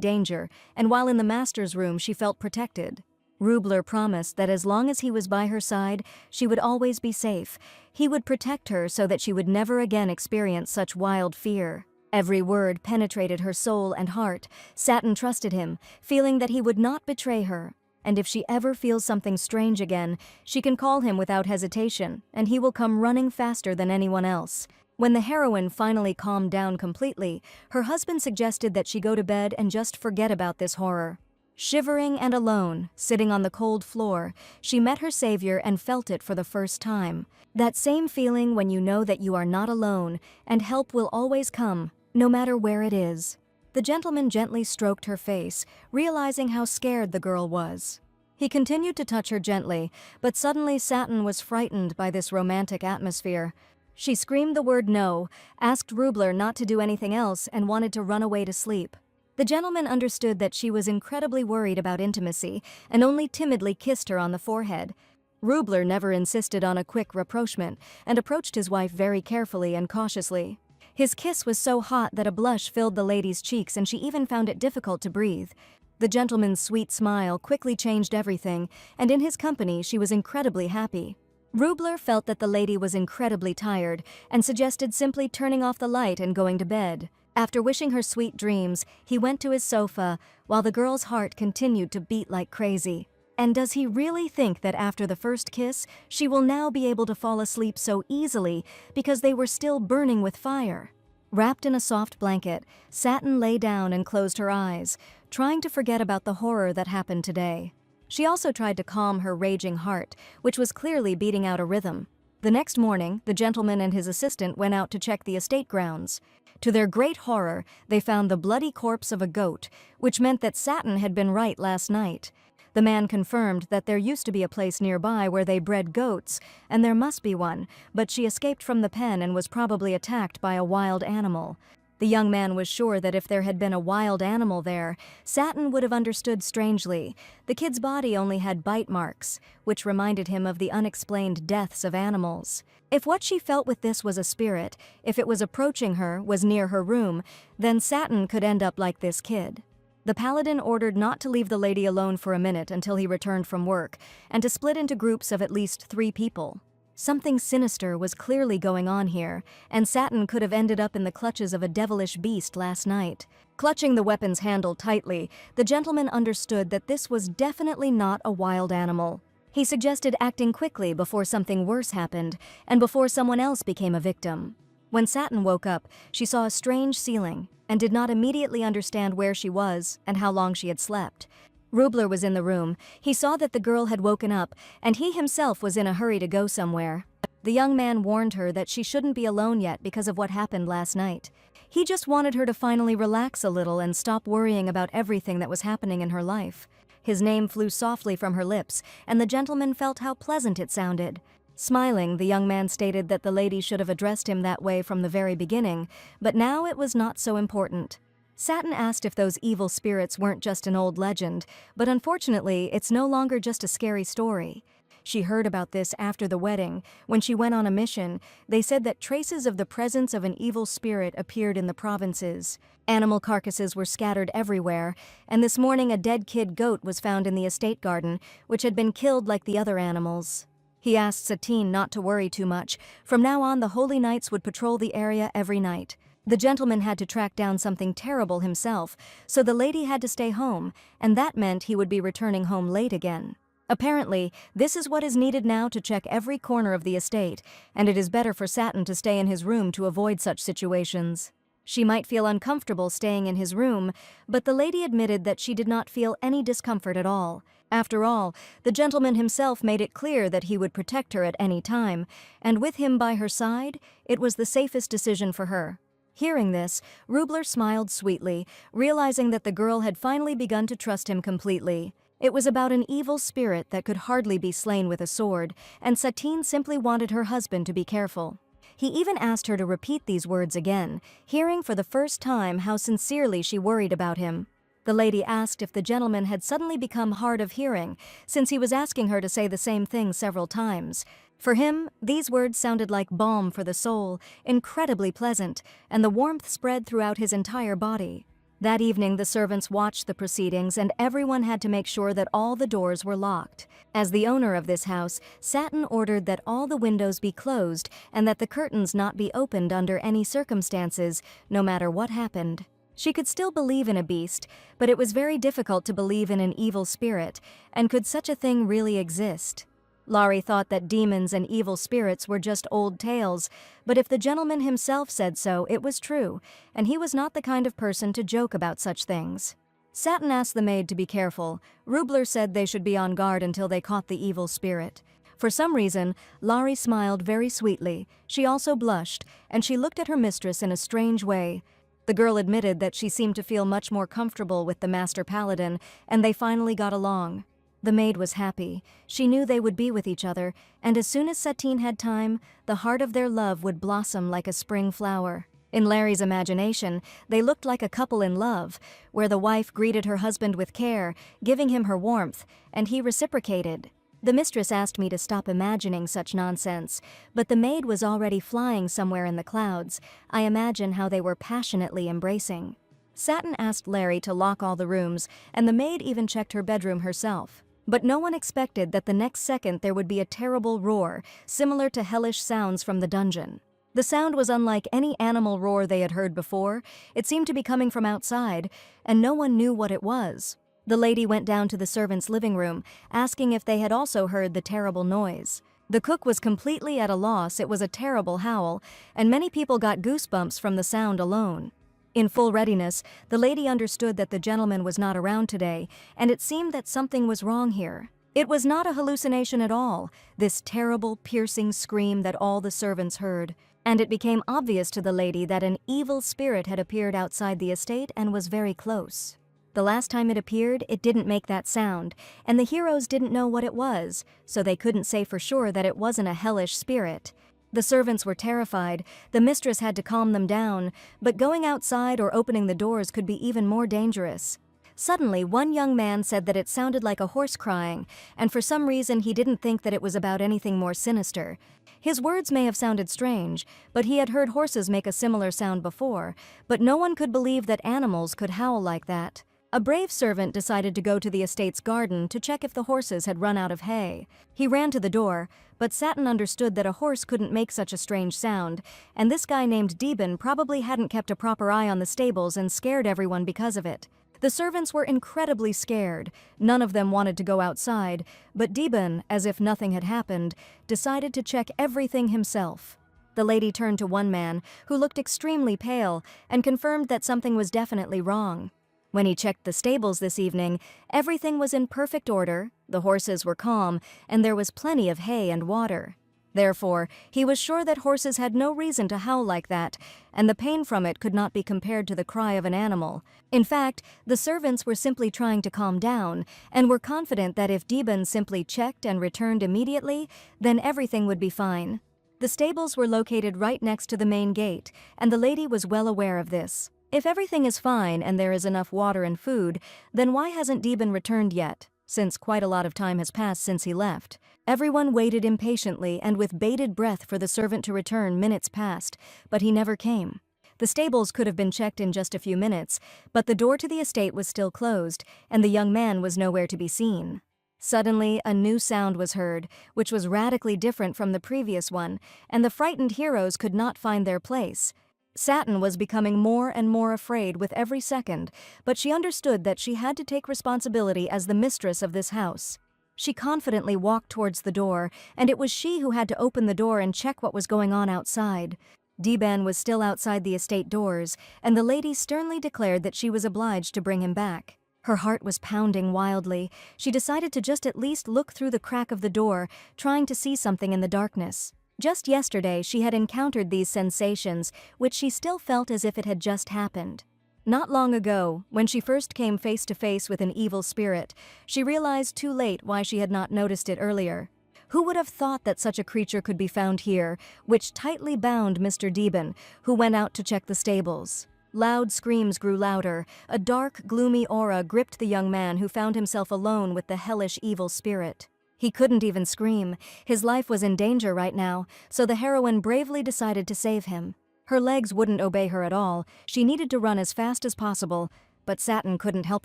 danger, and while in the master's room she felt protected. Rubler promised that as long as he was by her side, she would always be safe. He would protect her so that she would never again experience such wild fear. Every word penetrated her soul and heart. Satin trusted him, feeling that he would not betray her. And if she ever feels something strange again, she can call him without hesitation, and he will come running faster than anyone else. When the heroine finally calmed down completely, her husband suggested that she go to bed and just forget about this horror. Shivering and alone, sitting on the cold floor, she met her savior and felt it for the first time. That same feeling when you know that you are not alone, and help will always come, no matter where it is. The gentleman gently stroked her face, realizing how scared the girl was. He continued to touch her gently, but suddenly Satin was frightened by this romantic atmosphere. She screamed the word no, asked Rubler not to do anything else, and wanted to run away to sleep. The gentleman understood that she was incredibly worried about intimacy, and only timidly kissed her on the forehead. Rubler never insisted on a quick rapprochement, and approached his wife very carefully and cautiously. His kiss was so hot that a blush filled the lady's cheeks, and she even found it difficult to breathe. The gentleman's sweet smile quickly changed everything, and in his company she was incredibly happy. Rubler felt that the lady was incredibly tired, and suggested simply turning off the light and going to bed. After wishing her sweet dreams, he went to his sofa, while the girl's heart continued to beat like crazy. And does he really think that after the first kiss, she will now be able to fall asleep so easily because they were still burning with fire? Wrapped in a soft blanket, Satin lay down and closed her eyes, trying to forget about the horror that happened today. She also tried to calm her raging heart, which was clearly beating out a rhythm. The next morning, the gentleman and his assistant went out to check the estate grounds. To their great horror, they found the bloody corpse of a goat, which meant that Satin had been right last night. The man confirmed that there used to be a place nearby where they bred goats, and there must be one, but she escaped from the pen and was probably attacked by a wild animal. The young man was sure that if there had been a wild animal there, Satin would have understood strangely. The kid's body only had bite marks, which reminded him of the unexplained deaths of animals. If what she felt with this was a spirit, if it was approaching her, was near her room, then Satin could end up like this kid. The paladin ordered not to leave the lady alone for a minute until he returned from work, and to split into groups of at least 3 people. Something sinister was clearly going on here, and Satin could have ended up in the clutches of a devilish beast last night. Clutching the weapon's handle tightly, the gentleman understood that this was definitely not a wild animal. He suggested acting quickly before something worse happened, and before someone else became a victim. When Satin woke up, she saw a strange ceiling, and did not immediately understand where she was and how long she had slept. Rubler was in the room. He saw that the girl had woken up, and he himself was in a hurry to go somewhere. The young man warned her that she shouldn't be alone yet because of what happened last night. He just wanted her to finally relax a little and stop worrying about everything that was happening in her life. His name flew softly from her lips, and the gentleman felt how pleasant it sounded. Smiling, the young man stated that the lady should have addressed him that way from the very beginning, but now it was not so important. Satin asked if those evil spirits weren't just an old legend, but unfortunately, it's no longer just a scary story. She heard about this after the wedding. When she went on a mission, they said that traces of the presence of an evil spirit appeared in the provinces. Animal carcasses were scattered everywhere, and this morning a dead kid goat was found in the estate garden, which had been killed like the other animals. He asked Satine not to worry too much. From now on, the Holy Knights would patrol the area every night. The gentleman had to track down something terrible himself, so the lady had to stay home, and that meant he would be returning home late again. Apparently, this is what is needed now to check every corner of the estate, and it is better for Satin to stay in his room to avoid such situations. She might feel uncomfortable staying in his room, but the lady admitted that she did not feel any discomfort at all. After all, the gentleman himself made it clear that he would protect her at any time, and with him by her side, it was the safest decision for her. Hearing this, Rubler smiled sweetly, realizing that the girl had finally begun to trust him completely. It was about an evil spirit that could hardly be slain with a sword, and Satine simply wanted her husband to be careful. He even asked her to repeat these words again, hearing for the first time how sincerely she worried about him. The lady asked if the gentleman had suddenly become hard of hearing, since he was asking her to say the same thing several times. For him, these words sounded like balm for the soul, incredibly pleasant, and the warmth spread throughout his entire body. That evening, the servants watched the proceedings, and everyone had to make sure that all the doors were locked. As the owner of this house, Satin ordered that all the windows be closed and that the curtains not be opened under any circumstances, no matter what happened. She could still believe in a beast, but it was very difficult to believe in an evil spirit, and could such a thing really exist? Laurie thought that demons and evil spirits were just old tales, but if the gentleman himself said so, it was true, and he was not the kind of person to joke about such things. Satin asked the maid to be careful. Rubler said they should be on guard until they caught the evil spirit. For some reason, Laurie smiled very sweetly. She also blushed, and she looked at her mistress in a strange way. The girl admitted that she seemed to feel much more comfortable with the master paladin, and they finally got along. The maid was happy. She knew they would be with each other, and as soon as Satine had time, the heart of their love would blossom like a spring flower. In Larry's imagination, they looked like a couple in love, where the wife greeted her husband with care, giving him her warmth, and he reciprocated. The mistress asked me to stop imagining such nonsense, but the maid was already flying somewhere in the clouds. I imagine how they were passionately embracing. Satin asked Larry to lock all the rooms, and the maid even checked her bedroom herself. But no one expected that the next second there would be a terrible roar, similar to hellish sounds from the dungeon. The sound was unlike any animal roar they had heard before. It seemed to be coming from outside, and no one knew what it was. The lady went down to the servants' living room, asking if they had also heard the terrible noise. The cook was completely at a loss. It was a terrible howl, and many people got goosebumps from the sound alone. In full readiness, the lady understood that the gentleman was not around today, and it seemed that something was wrong here. It was not a hallucination at all, this terrible, piercing scream that all the servants heard. And it became obvious to the lady that an evil spirit had appeared outside the estate and was very close. The last time it appeared, it didn't make that sound, and the heroes didn't know what it was, so they couldn't say for sure that it wasn't a hellish spirit. The servants were terrified. The mistress had to calm them down, but going outside or opening the doors could be even more dangerous. Suddenly, one young man said that it sounded like a horse crying, and for some reason he didn't think that it was about anything more sinister. His words may have sounded strange, but he had heard horses make a similar sound before, but no one could believe that animals could howl like that. A brave servant decided to go to the estate's garden to check if the horses had run out of hay. He ran to the door, but Satin understood that a horse couldn't make such a strange sound, and this guy named Deben probably hadn't kept a proper eye on the stables and scared everyone because of it. The servants were incredibly scared. None of them wanted to go outside, but Deben, as if nothing had happened, decided to check everything himself. The lady turned to one man, who looked extremely pale, and confirmed that something was definitely wrong. When he checked the stables this evening, everything was in perfect order, the horses were calm, and there was plenty of hay and water. Therefore, he was sure that horses had no reason to howl like that, and the pain from it could not be compared to the cry of an animal. In fact, the servants were simply trying to calm down, and were confident that if Deben simply checked and returned immediately, then everything would be fine. The stables were located right next to the main gate, and the lady was well aware of this. If everything is fine and there is enough water and food, then why hasn't Deben returned yet, since quite a lot of time has passed since he left? Everyone waited impatiently and with bated breath for the servant to return. Minutes passed, but he never came. The stables could have been checked in just a few minutes, but the door to the estate was still closed, and the young man was nowhere to be seen. Suddenly, a new sound was heard, which was radically different from the previous one, and the frightened heroes could not find their place. Satin was becoming more and more afraid with every second, but she understood that she had to take responsibility as the mistress of this house. She confidently walked towards the door, and it was she who had to open the door and check what was going on outside. Deben was still outside the estate doors, and the lady sternly declared that she was obliged to bring him back. Her heart was pounding wildly. She decided to just at least look through the crack of the door, trying to see something in the darkness. Just yesterday, she had encountered these sensations, which she still felt as if it had just happened. Not long ago, when she first came face to face with an evil spirit, she realized too late why she had not noticed it earlier. Who would have thought that such a creature could be found here, which tightly bound Mr. Deben, who went out to check the stables? Loud screams grew louder. A dark, gloomy aura gripped the young man who found himself alone with the hellish evil spirit. He couldn't even scream. His life was in danger right now, so the heroine bravely decided to save him. Her legs wouldn't obey her at all. She needed to run as fast as possible, but Satin couldn't help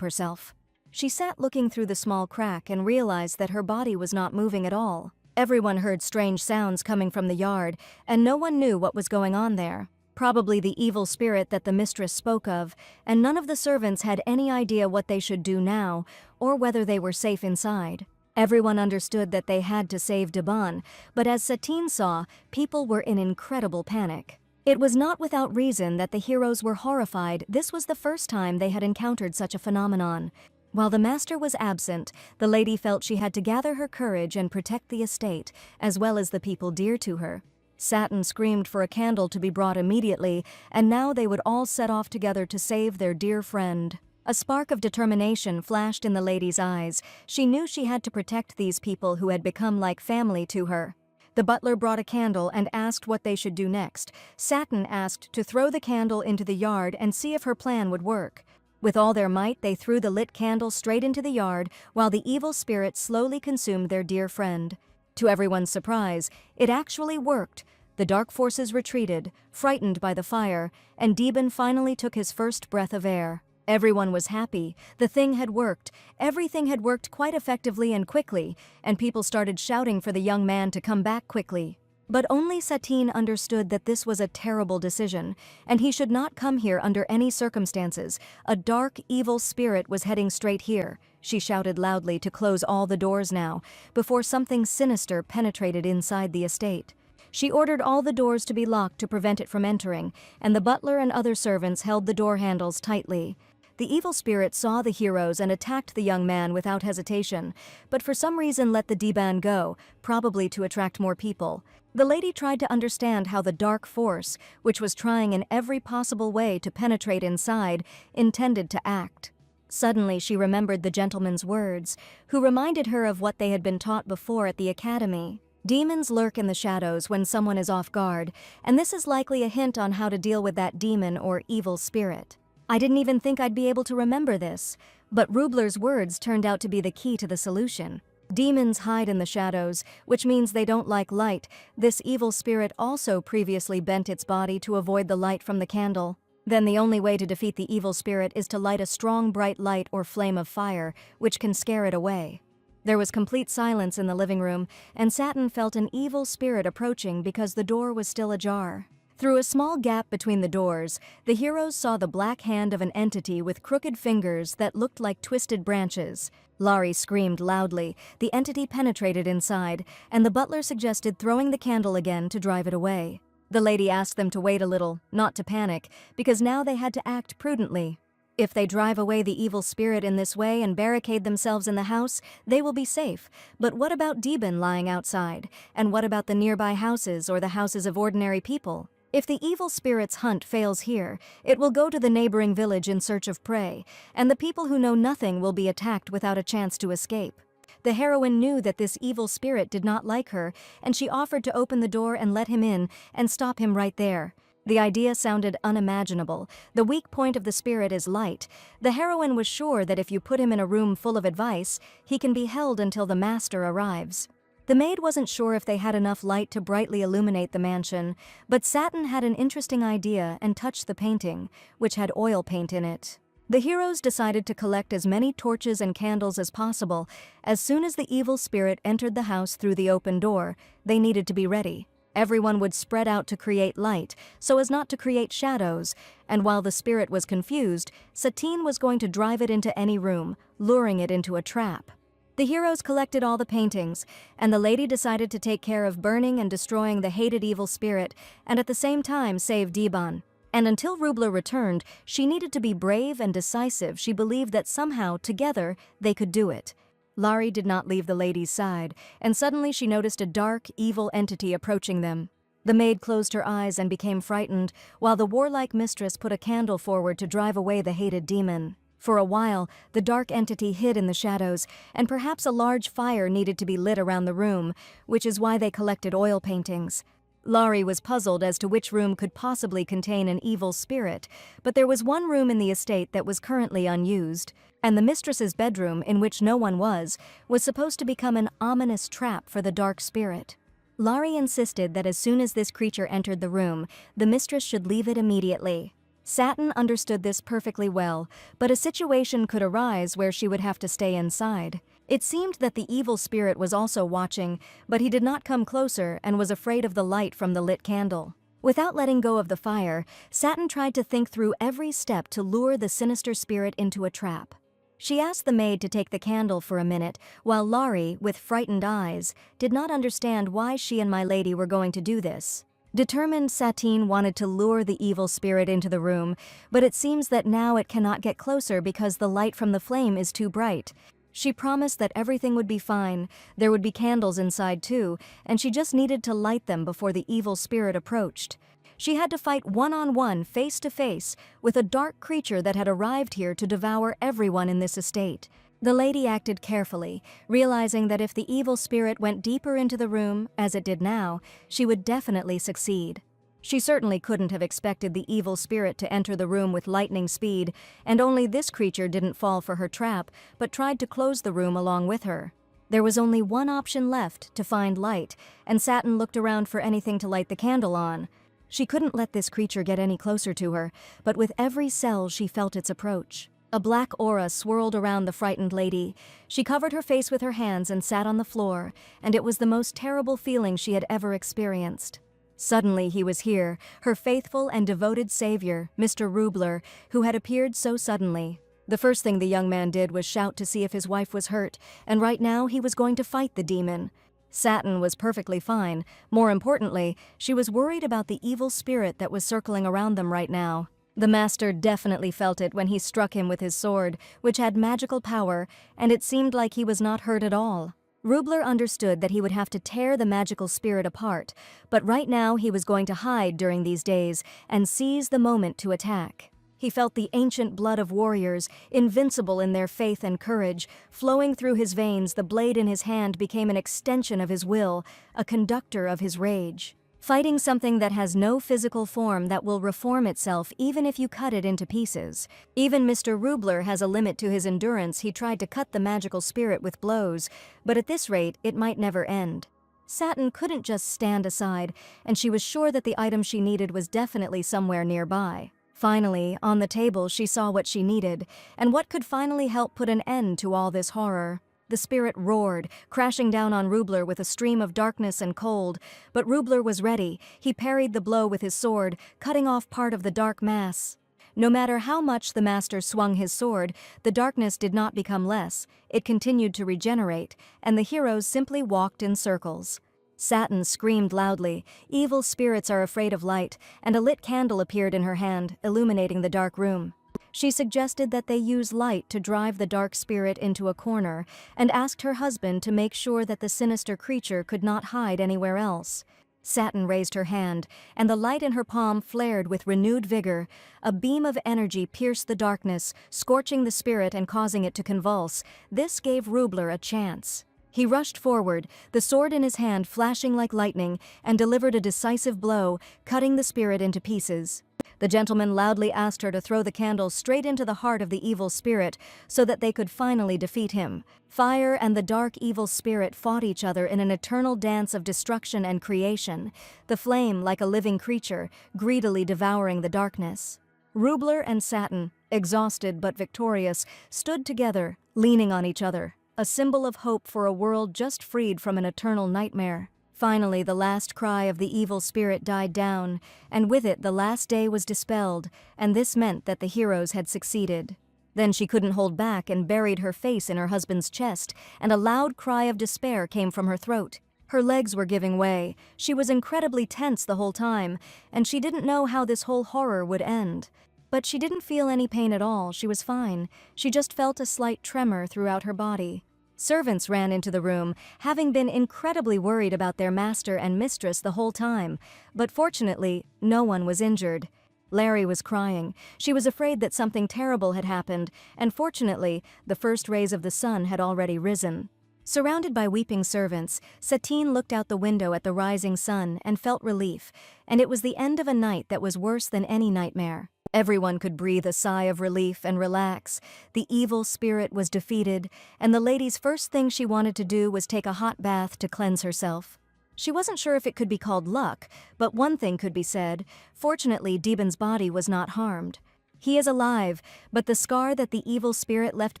herself. She sat looking through the small crack and realized that her body was not moving at all. Everyone heard strange sounds coming from the yard, and no one knew what was going on there. Probably the evil spirit that the mistress spoke of, and none of the servants had any idea what they should do now, or whether they were safe inside. Everyone understood that they had to save Dibon, but as Satine saw, people were in incredible panic. It was not without reason that the heroes were horrified. This was the first time they had encountered such a phenomenon. While the master was absent, the lady felt she had to gather her courage and protect the estate, as well as the people dear to her. Satin screamed for a candle to be brought immediately, and now they would all set off together to save their dear friend. A spark of determination flashed in the lady's eyes. She knew she had to protect these people who had become like family to her. The butler brought a candle and asked what they should do next. Satin asked to throw the candle into the yard and see if her plan would work. With all their might, they threw the lit candle straight into the yard, while the evil spirit slowly consumed their dear friend. To everyone's surprise, it actually worked. The dark forces retreated, frightened by the fire, and Dibon finally took his first breath of air. Everyone was happy. The thing had worked. Everything had worked quite effectively and quickly, and people started shouting for the young man to come back quickly. But only Satine understood that this was a terrible decision, and he should not come here under any circumstances. A dark, evil spirit was heading straight here. She shouted loudly to close all the doors now, before something sinister penetrated inside the estate. She ordered all the doors to be locked to prevent it from entering, and the butler and other servants held the door handles tightly. The evil spirit saw the heroes and attacked the young man without hesitation, but for some reason let the Dibon go, probably to attract more people. The lady tried to understand how the dark force, which was trying in every possible way to penetrate inside, intended to act. Suddenly she remembered the gentleman's words, who reminded her of what they had been taught before at the academy. Demons lurk in the shadows when someone is off guard, and this is likely a hint on how to deal with that demon or evil spirit. I didn't even think I'd be able to remember this, but Rubler's words turned out to be the key to the solution. Demons hide in the shadows, which means they don't like light. This evil spirit also previously bent its body to avoid the light from the candle. Then the only way to defeat the evil spirit is to light a strong bright light or flame of fire, which can scare it away. There was complete silence in the living room, and Satin felt an evil spirit approaching because the door was still ajar. Through a small gap between the doors, the heroes saw the black hand of an entity with crooked fingers that looked like twisted branches. Laurie screamed loudly. The entity penetrated inside, and the butler suggested throwing the candle again to drive it away. The lady asked them to wait a little, not to panic, because now they had to act prudently. If they drive away the evil spirit in this way and barricade themselves in the house, they will be safe. But what about Dibon lying outside? And what about the nearby houses or the houses of ordinary people? If the evil spirit's hunt fails here, it will go to the neighboring village in search of prey, and the people who know nothing will be attacked without a chance to escape. The heroine knew that this evil spirit did not like her, and she offered to open the door and let him in and stop him right there. The idea sounded unimaginable. The weak point of the spirit is light. The heroine was sure that if you put him in a room full of advice, he can be held until the master arrives. The maid wasn't sure if they had enough light to brightly illuminate the mansion, but Satin had an interesting idea and touched the painting, which had oil paint in it. The heroes decided to collect as many torches and candles as possible. As soon as the evil spirit entered the house through the open door, they needed to be ready. Everyone would spread out to create light, so as not to create shadows, and while the spirit was confused, Satine was going to drive it into any room, luring it into a trap. The heroes collected all the paintings, and the lady decided to take care of burning and destroying the hated evil spirit, and at the same time save Dibon. And until Rubler returned, she needed to be brave and decisive. She believed that somehow, together, they could do it. Laurie did not leave the lady's side, and suddenly she noticed a dark, evil entity approaching them. The maid closed her eyes and became frightened, while the warlike mistress put a candle forward to drive away the hated demon. For a while, the dark entity hid in the shadows, and perhaps a large fire needed to be lit around the room, which is why they collected oil paintings. Laurie was puzzled as to which room could possibly contain an evil spirit, but there was one room in the estate that was currently unused, and the mistress's bedroom, in which no one was supposed to become an ominous trap for the dark spirit. Laurie insisted that as soon as this creature entered the room, the mistress should leave it immediately. Satin understood this perfectly well, but a situation could arise where she would have to stay inside. It seemed that the evil spirit was also watching, but he did not come closer and was afraid of the light from the lit candle. Without letting go of the fire, Satin tried to think through every step to lure the sinister spirit into a trap. She asked the maid to take the candle for a minute, while Laurie, with frightened eyes, did not understand why she and my lady were going to do this. Determined, Satine wanted to lure the evil spirit into the room, but it seems that now it cannot get closer because the light from the flame is too bright. She promised that everything would be fine, there would be candles inside too, and she just needed to light them before the evil spirit approached. She had to fight one-on-one, face-to-face, with a dark creature that had arrived here to devour everyone in this estate. The lady acted carefully, realizing that if the evil spirit went deeper into the room, as it did now, she would definitely succeed. She certainly couldn't have expected the evil spirit to enter the room with lightning speed, and only this creature didn't fall for her trap, but tried to close the room along with her. There was only one option left, to find light, and Satin looked around for anything to light the candle on. She couldn't let this creature get any closer to her, but with every cell she felt its approach. A black aura swirled around the frightened lady. She covered her face with her hands and sat on the floor, and it was the most terrible feeling she had ever experienced. Suddenly he was here, her faithful and devoted savior, Mr. Rubler, who had appeared so suddenly. The first thing the young man did was shout to see if his wife was hurt, and right now he was going to fight the demon. Satin was perfectly fine. More importantly, she was worried about the evil spirit that was circling around them right now. The master definitely felt it when he struck him with his sword, which had magical power, and it seemed like he was not hurt at all. Rubler understood that he would have to tear the magical spirit apart, but right now he was going to hide during these days and seize the moment to attack. He felt the ancient blood of warriors, invincible in their faith and courage, flowing through his veins. The blade in his hand became an extension of his will, a conductor of his rage. Fighting something that has no physical form that will reform itself even if you cut it into pieces. Even Mr. Rubler has a limit to his endurance. He tried to cut the magical spirit with blows, but at this rate it might never end. Satin couldn't just stand aside, and she was sure that the item she needed was definitely somewhere nearby. Finally, on the table she saw what she needed, and what could finally help put an end to all this horror. The spirit roared, crashing down on Rubler with a stream of darkness and cold, but Rubler was ready. He parried the blow with his sword, cutting off part of the dark mass. No matter how much the master swung his sword, the darkness did not become less. It continued to regenerate, and the heroes simply walked in circles. Satin screamed loudly. Evil spirits are afraid of light, and a lit candle appeared in her hand, illuminating the dark room. She suggested that they use light to drive the dark spirit into a corner, and asked her husband to make sure that the sinister creature could not hide anywhere else. Satin raised her hand, and the light in her palm flared with renewed vigor. A beam of energy pierced the darkness, scorching the spirit and causing it to convulse. This gave Rubler a chance. He rushed forward, the sword in his hand flashing like lightning, and delivered a decisive blow, cutting the spirit into pieces. The gentleman loudly asked her to throw the candle straight into the heart of the evil spirit so that they could finally defeat him. Fire and the dark evil spirit fought each other in an eternal dance of destruction and creation, the flame, like a living creature, greedily devouring the darkness. Rubler and Satin, exhausted but victorious, stood together, leaning on each other, a symbol of hope for a world just freed from an eternal nightmare. Finally, the last cry of the evil spirit died down, and with it the last day was dispelled, and this meant that the heroes had succeeded. Then she couldn't hold back and buried her face in her husband's chest, and a loud cry of despair came from her throat. Her legs were giving way. She was incredibly tense the whole time, and she didn't know how this whole horror would end. But she didn't feel any pain at all. She was fine. She just felt a slight tremor throughout her body. Servants ran into the room, having been incredibly worried about their master and mistress the whole time, but fortunately, no one was injured. Larry was crying. She was afraid that something terrible had happened, and fortunately, the first rays of the sun had already risen. Surrounded by weeping servants, Satine looked out the window at the rising sun and felt relief, and it was the end of a night that was worse than any nightmare. Everyone could breathe a sigh of relief and relax. The evil spirit was defeated, and the lady's first thing she wanted to do was take a hot bath to cleanse herself. She wasn't sure if it could be called luck, but one thing could be said. Fortunately, Dibon's body was not harmed. He is alive, but the scar that the evil spirit left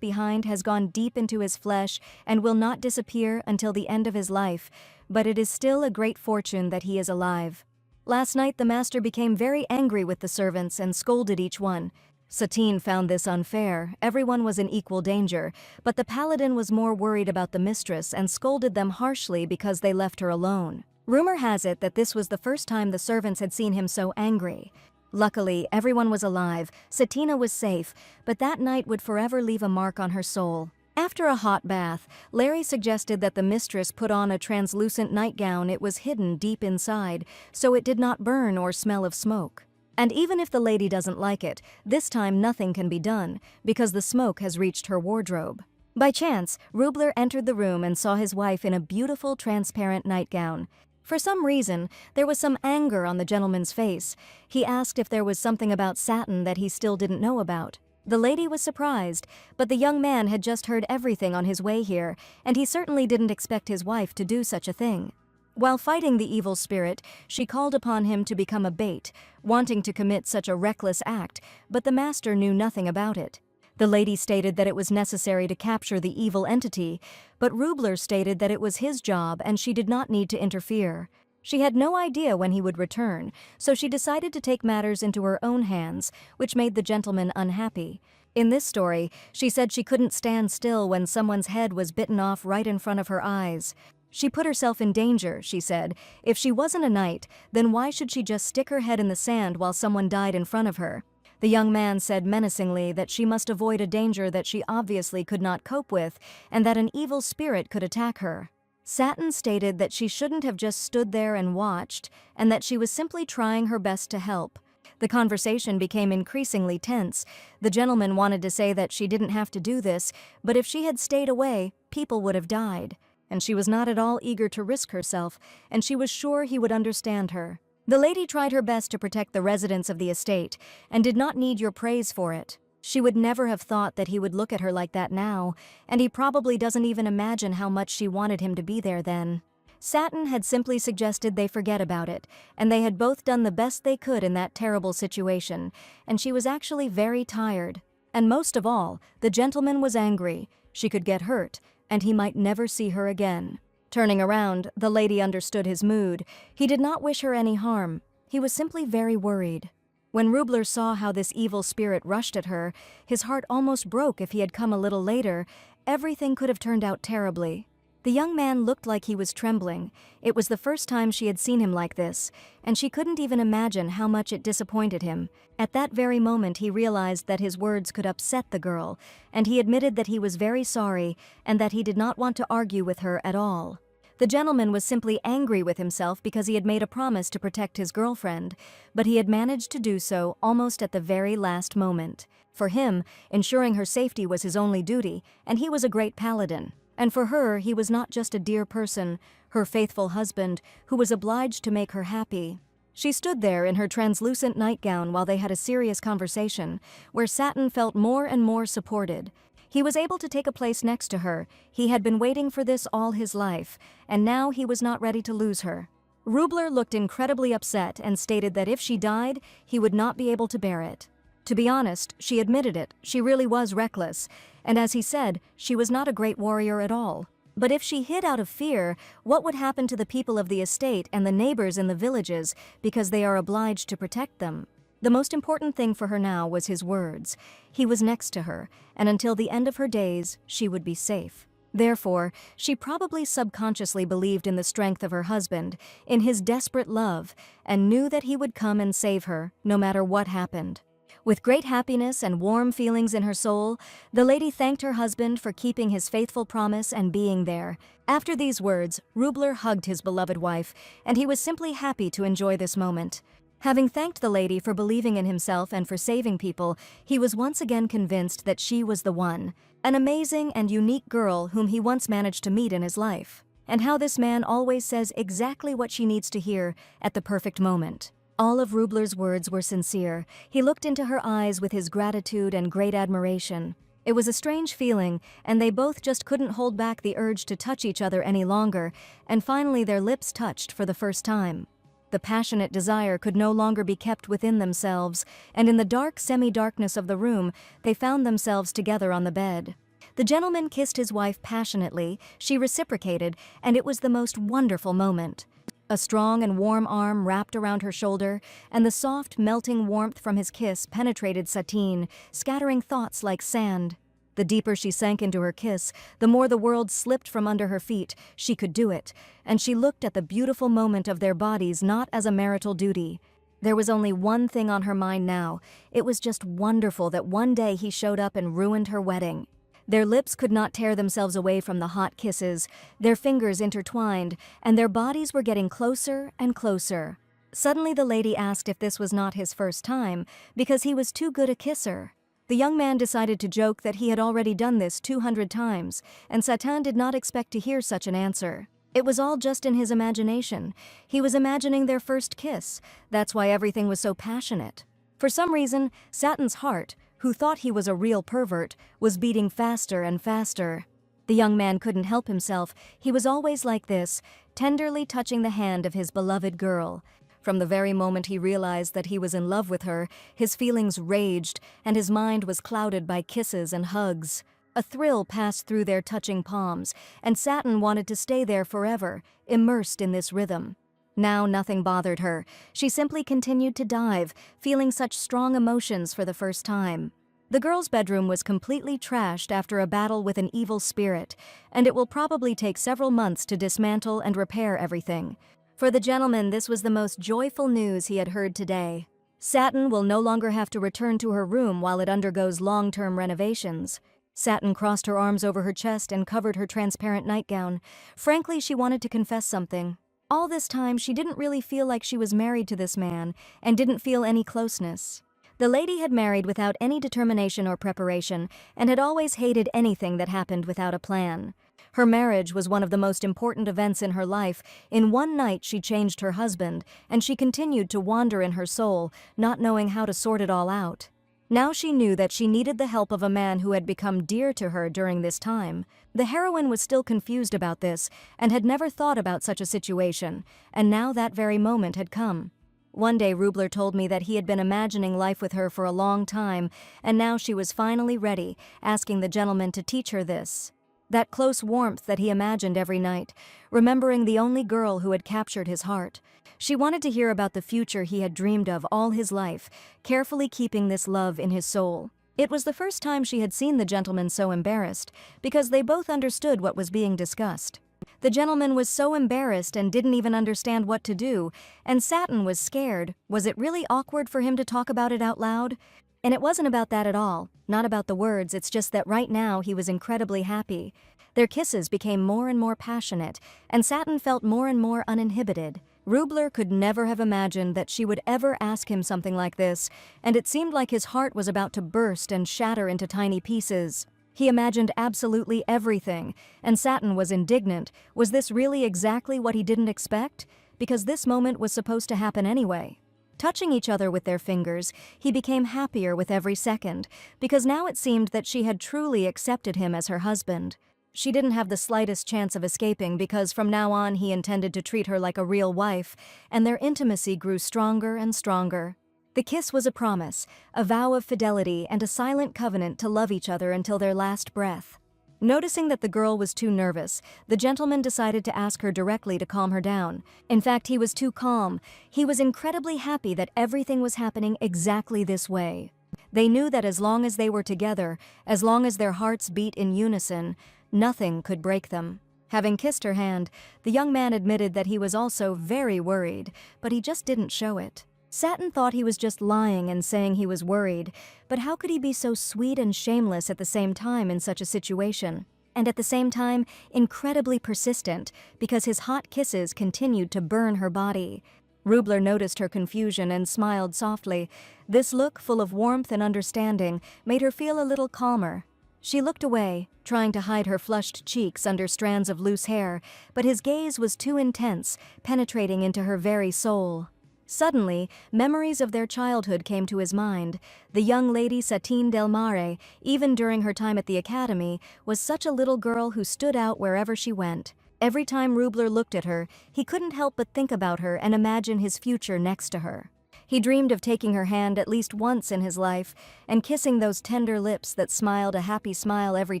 behind has gone deep into his flesh and will not disappear until the end of his life, but it is still a great fortune that he is alive. Last night the master became very angry with the servants and scolded each one. Satine found this unfair. Everyone was in equal danger, but the paladin was more worried about the mistress and scolded them harshly because they left her alone. Rumor has it that this was the first time the servants had seen him so angry. Luckily, everyone was alive, Satine was safe, but that night would forever leave a mark on her soul. After a hot bath, Larry suggested that the mistress put on a translucent nightgown. It was hidden deep inside, so it did not burn or smell of smoke. And even if the lady doesn't like it, this time nothing can be done, because the smoke has reached her wardrobe. By chance, Rubler entered the room and saw his wife in a beautiful transparent nightgown. For some reason, there was some anger on the gentleman's face. He asked if there was something about satin that he still didn't know about. The lady was surprised, but the young man had just heard everything on his way here, and he certainly didn't expect his wife to do such a thing. While fighting the evil spirit, she called upon him to become a bait, wanting to commit such a reckless act, but the master knew nothing about it. The lady stated that it was necessary to capture the evil entity, but Rubler stated that it was his job and she did not need to interfere. She had no idea when he would return, so she decided to take matters into her own hands, which made the gentleman unhappy. In this story, she said she couldn't stand still when someone's head was bitten off right in front of her eyes. She put herself in danger, she said. If she wasn't a knight, then why should she just stick her head in the sand while someone died in front of her? The young man said menacingly that she must avoid a danger that she obviously could not cope with, and that an evil spirit could attack her. Satin stated that she shouldn't have just stood there and watched, and that she was simply trying her best to help. The conversation became increasingly tense. The gentleman wanted to say that she didn't have to do this, but if she had stayed away, people would have died. And she was not at all eager to risk herself, and she was sure he would understand her. The lady tried her best to protect the residents of the estate, and did not need your praise for it. She would never have thought that he would look at her like that now, and he probably doesn't even imagine how much she wanted him to be there then. Satin had simply suggested they forget about it, and they had both done the best they could in that terrible situation, and she was actually very tired. And most of all, the gentleman was angry. She could get hurt, and he might never see her again. Turning around, the lady understood his mood. He did not wish her any harm. He was simply very worried. When Rubler saw how this evil spirit rushed at her, his heart almost broke. If he had come a little later, everything could have turned out terribly. The young man looked like he was trembling. It was the first time she had seen him like this, and she couldn't even imagine how much it disappointed him. At that very moment he realized that his words could upset the girl, and he admitted that he was very sorry and that he did not want to argue with her at all. The gentleman was simply angry with himself because he had made a promise to protect his girlfriend, but he had managed to do so almost at the very last moment. For him, ensuring her safety was his only duty, and he was a great paladin. And for her, he was not just a dear person, her faithful husband, who was obliged to make her happy. She stood there in her translucent nightgown while they had a serious conversation, where Satin felt more and more supported. He was able to take a place next to her. He had been waiting for this all his life, and now he was not ready to lose her. Rubler looked incredibly upset and stated that if she died, he would not be able to bear it. To be honest, she admitted it. She really was reckless, and as he said, she was not a great warrior at all. But if she hid out of fear, what would happen to the people of the estate and the neighbors in the villages because they are obliged to protect them? The most important thing for her now was his words. He was next to her, and until the end of her days, she would be safe. Therefore, she probably subconsciously believed in the strength of her husband, in his desperate love, and knew that he would come and save her, no matter what happened. With great happiness and warm feelings in her soul, the lady thanked her husband for keeping his faithful promise and being there. After these words, Rubler hugged his beloved wife, and he was simply happy to enjoy this moment. Having thanked the lady for believing in himself and for saving people, he was once again convinced that she was the one, an amazing and unique girl whom he once managed to meet in his life, and how this man always says exactly what she needs to hear at the perfect moment. All of Rubler's words were sincere. He looked into her eyes with his gratitude and great admiration. It was a strange feeling, and they both just couldn't hold back the urge to touch each other any longer, and finally their lips touched for the first time. The passionate desire could no longer be kept within themselves, and in the dark semi-darkness of the room, they found themselves together on the bed. The gentleman kissed his wife passionately, she reciprocated, and it was the most wonderful moment. A strong and warm arm wrapped around her shoulder, and the soft, melting warmth from his kiss penetrated Satine, scattering thoughts like sand. The deeper she sank into her kiss, the more the world slipped from under her feet. She could do it, and she looked at the beautiful moment of their bodies not as a marital duty. There was only one thing on her mind now. It was just wonderful that one day he showed up and ruined her wedding. Their lips could not tear themselves away from the hot kisses, their fingers intertwined, and their bodies were getting closer and closer. Suddenly the lady asked if this was not his first time, because he was too good a kisser. The young man decided to joke that he had already done this 200 times, and Satan did not expect to hear such an answer. It was all just in his imagination. He was imagining their first kiss. That's why everything was so passionate. For some reason, Satan's heart, who thought he was a real pervert, was beating faster and faster. The young man couldn't help himself. He was always like this, tenderly touching the hand of his beloved girl. From the very moment he realized that he was in love with her, his feelings raged, and his mind was clouded by kisses and hugs. A thrill passed through their touching palms, and Satin wanted to stay there forever, immersed in this rhythm. Now nothing bothered her. She simply continued to dive, feeling such strong emotions for the first time. The girl's bedroom was completely trashed after a battle with an evil spirit, and it will probably take several months to dismantle and repair everything. For the gentleman, this was the most joyful news he had heard today. Satin will no longer have to return to her room while it undergoes long-term renovations. Satin crossed her arms over her chest and covered her transparent nightgown. Frankly, she wanted to confess something. All this time, she didn't really feel like she was married to this man, and didn't feel any closeness. The lady had married without any determination or preparation, and had always hated anything that happened without a plan. Her marriage was one of the most important events in her life. In one night she changed her husband, and she continued to wander in her soul, not knowing how to sort it all out. Now she knew that she needed the help of a man who had become dear to her during this time. The heroine was still confused about this, and had never thought about such a situation, and now that very moment had come. One day Rubler told me that he had been imagining life with her for a long time, and now she was finally ready, asking the gentleman to teach her this. That close warmth that he imagined every night, remembering the only girl who had captured his heart. She wanted to hear about the future he had dreamed of all his life, carefully keeping this love in his soul. It was the first time she had seen the gentleman so embarrassed, because they both understood what was being discussed. The gentleman was so embarrassed and didn't even understand what to do, and Satin was scared. Was it really awkward for him to talk about it out loud? And it wasn't about that at all, not about the words, it's just that right now he was incredibly happy. Their kisses became more and more passionate, and Satin felt more and more uninhibited. Rubler could never have imagined that she would ever ask him something like this, and it seemed like his heart was about to burst and shatter into tiny pieces. He imagined absolutely everything, and Satin was indignant. Was this really exactly what he didn't expect? Because this moment was supposed to happen anyway. Touching each other with their fingers, he became happier with every second, because now it seemed that she had truly accepted him as her husband. She didn't have the slightest chance of escaping, because from now on he intended to treat her like a real wife, and their intimacy grew stronger and stronger. The kiss was a promise, a vow of fidelity, and a silent covenant to love each other until their last breath. Noticing that the girl was too nervous, the gentleman decided to ask her directly to calm her down. In fact, he was too calm. He was incredibly happy that everything was happening exactly this way. They knew that as long as they were together, as long as their hearts beat in unison, nothing could break them. Having kissed her hand, the young man admitted that he was also very worried, but he just didn't show it. Satin thought he was just lying and saying he was worried, but how could he be so sweet and shameless at the same time in such a situation? And at the same time, incredibly persistent, because his hot kisses continued to burn her body. Rubler noticed her confusion and smiled softly. This look, full of warmth and understanding, made her feel a little calmer. She looked away, trying to hide her flushed cheeks under strands of loose hair, but his gaze was too intense, penetrating into her very soul. Suddenly, memories of their childhood came to his mind. The young lady Satine Del Mare, even during her time at the academy, was such a little girl who stood out wherever she went. Every time Rubler looked at her, he couldn't help but think about her and imagine his future next to her. He dreamed of taking her hand at least once in his life and kissing those tender lips that smiled a happy smile every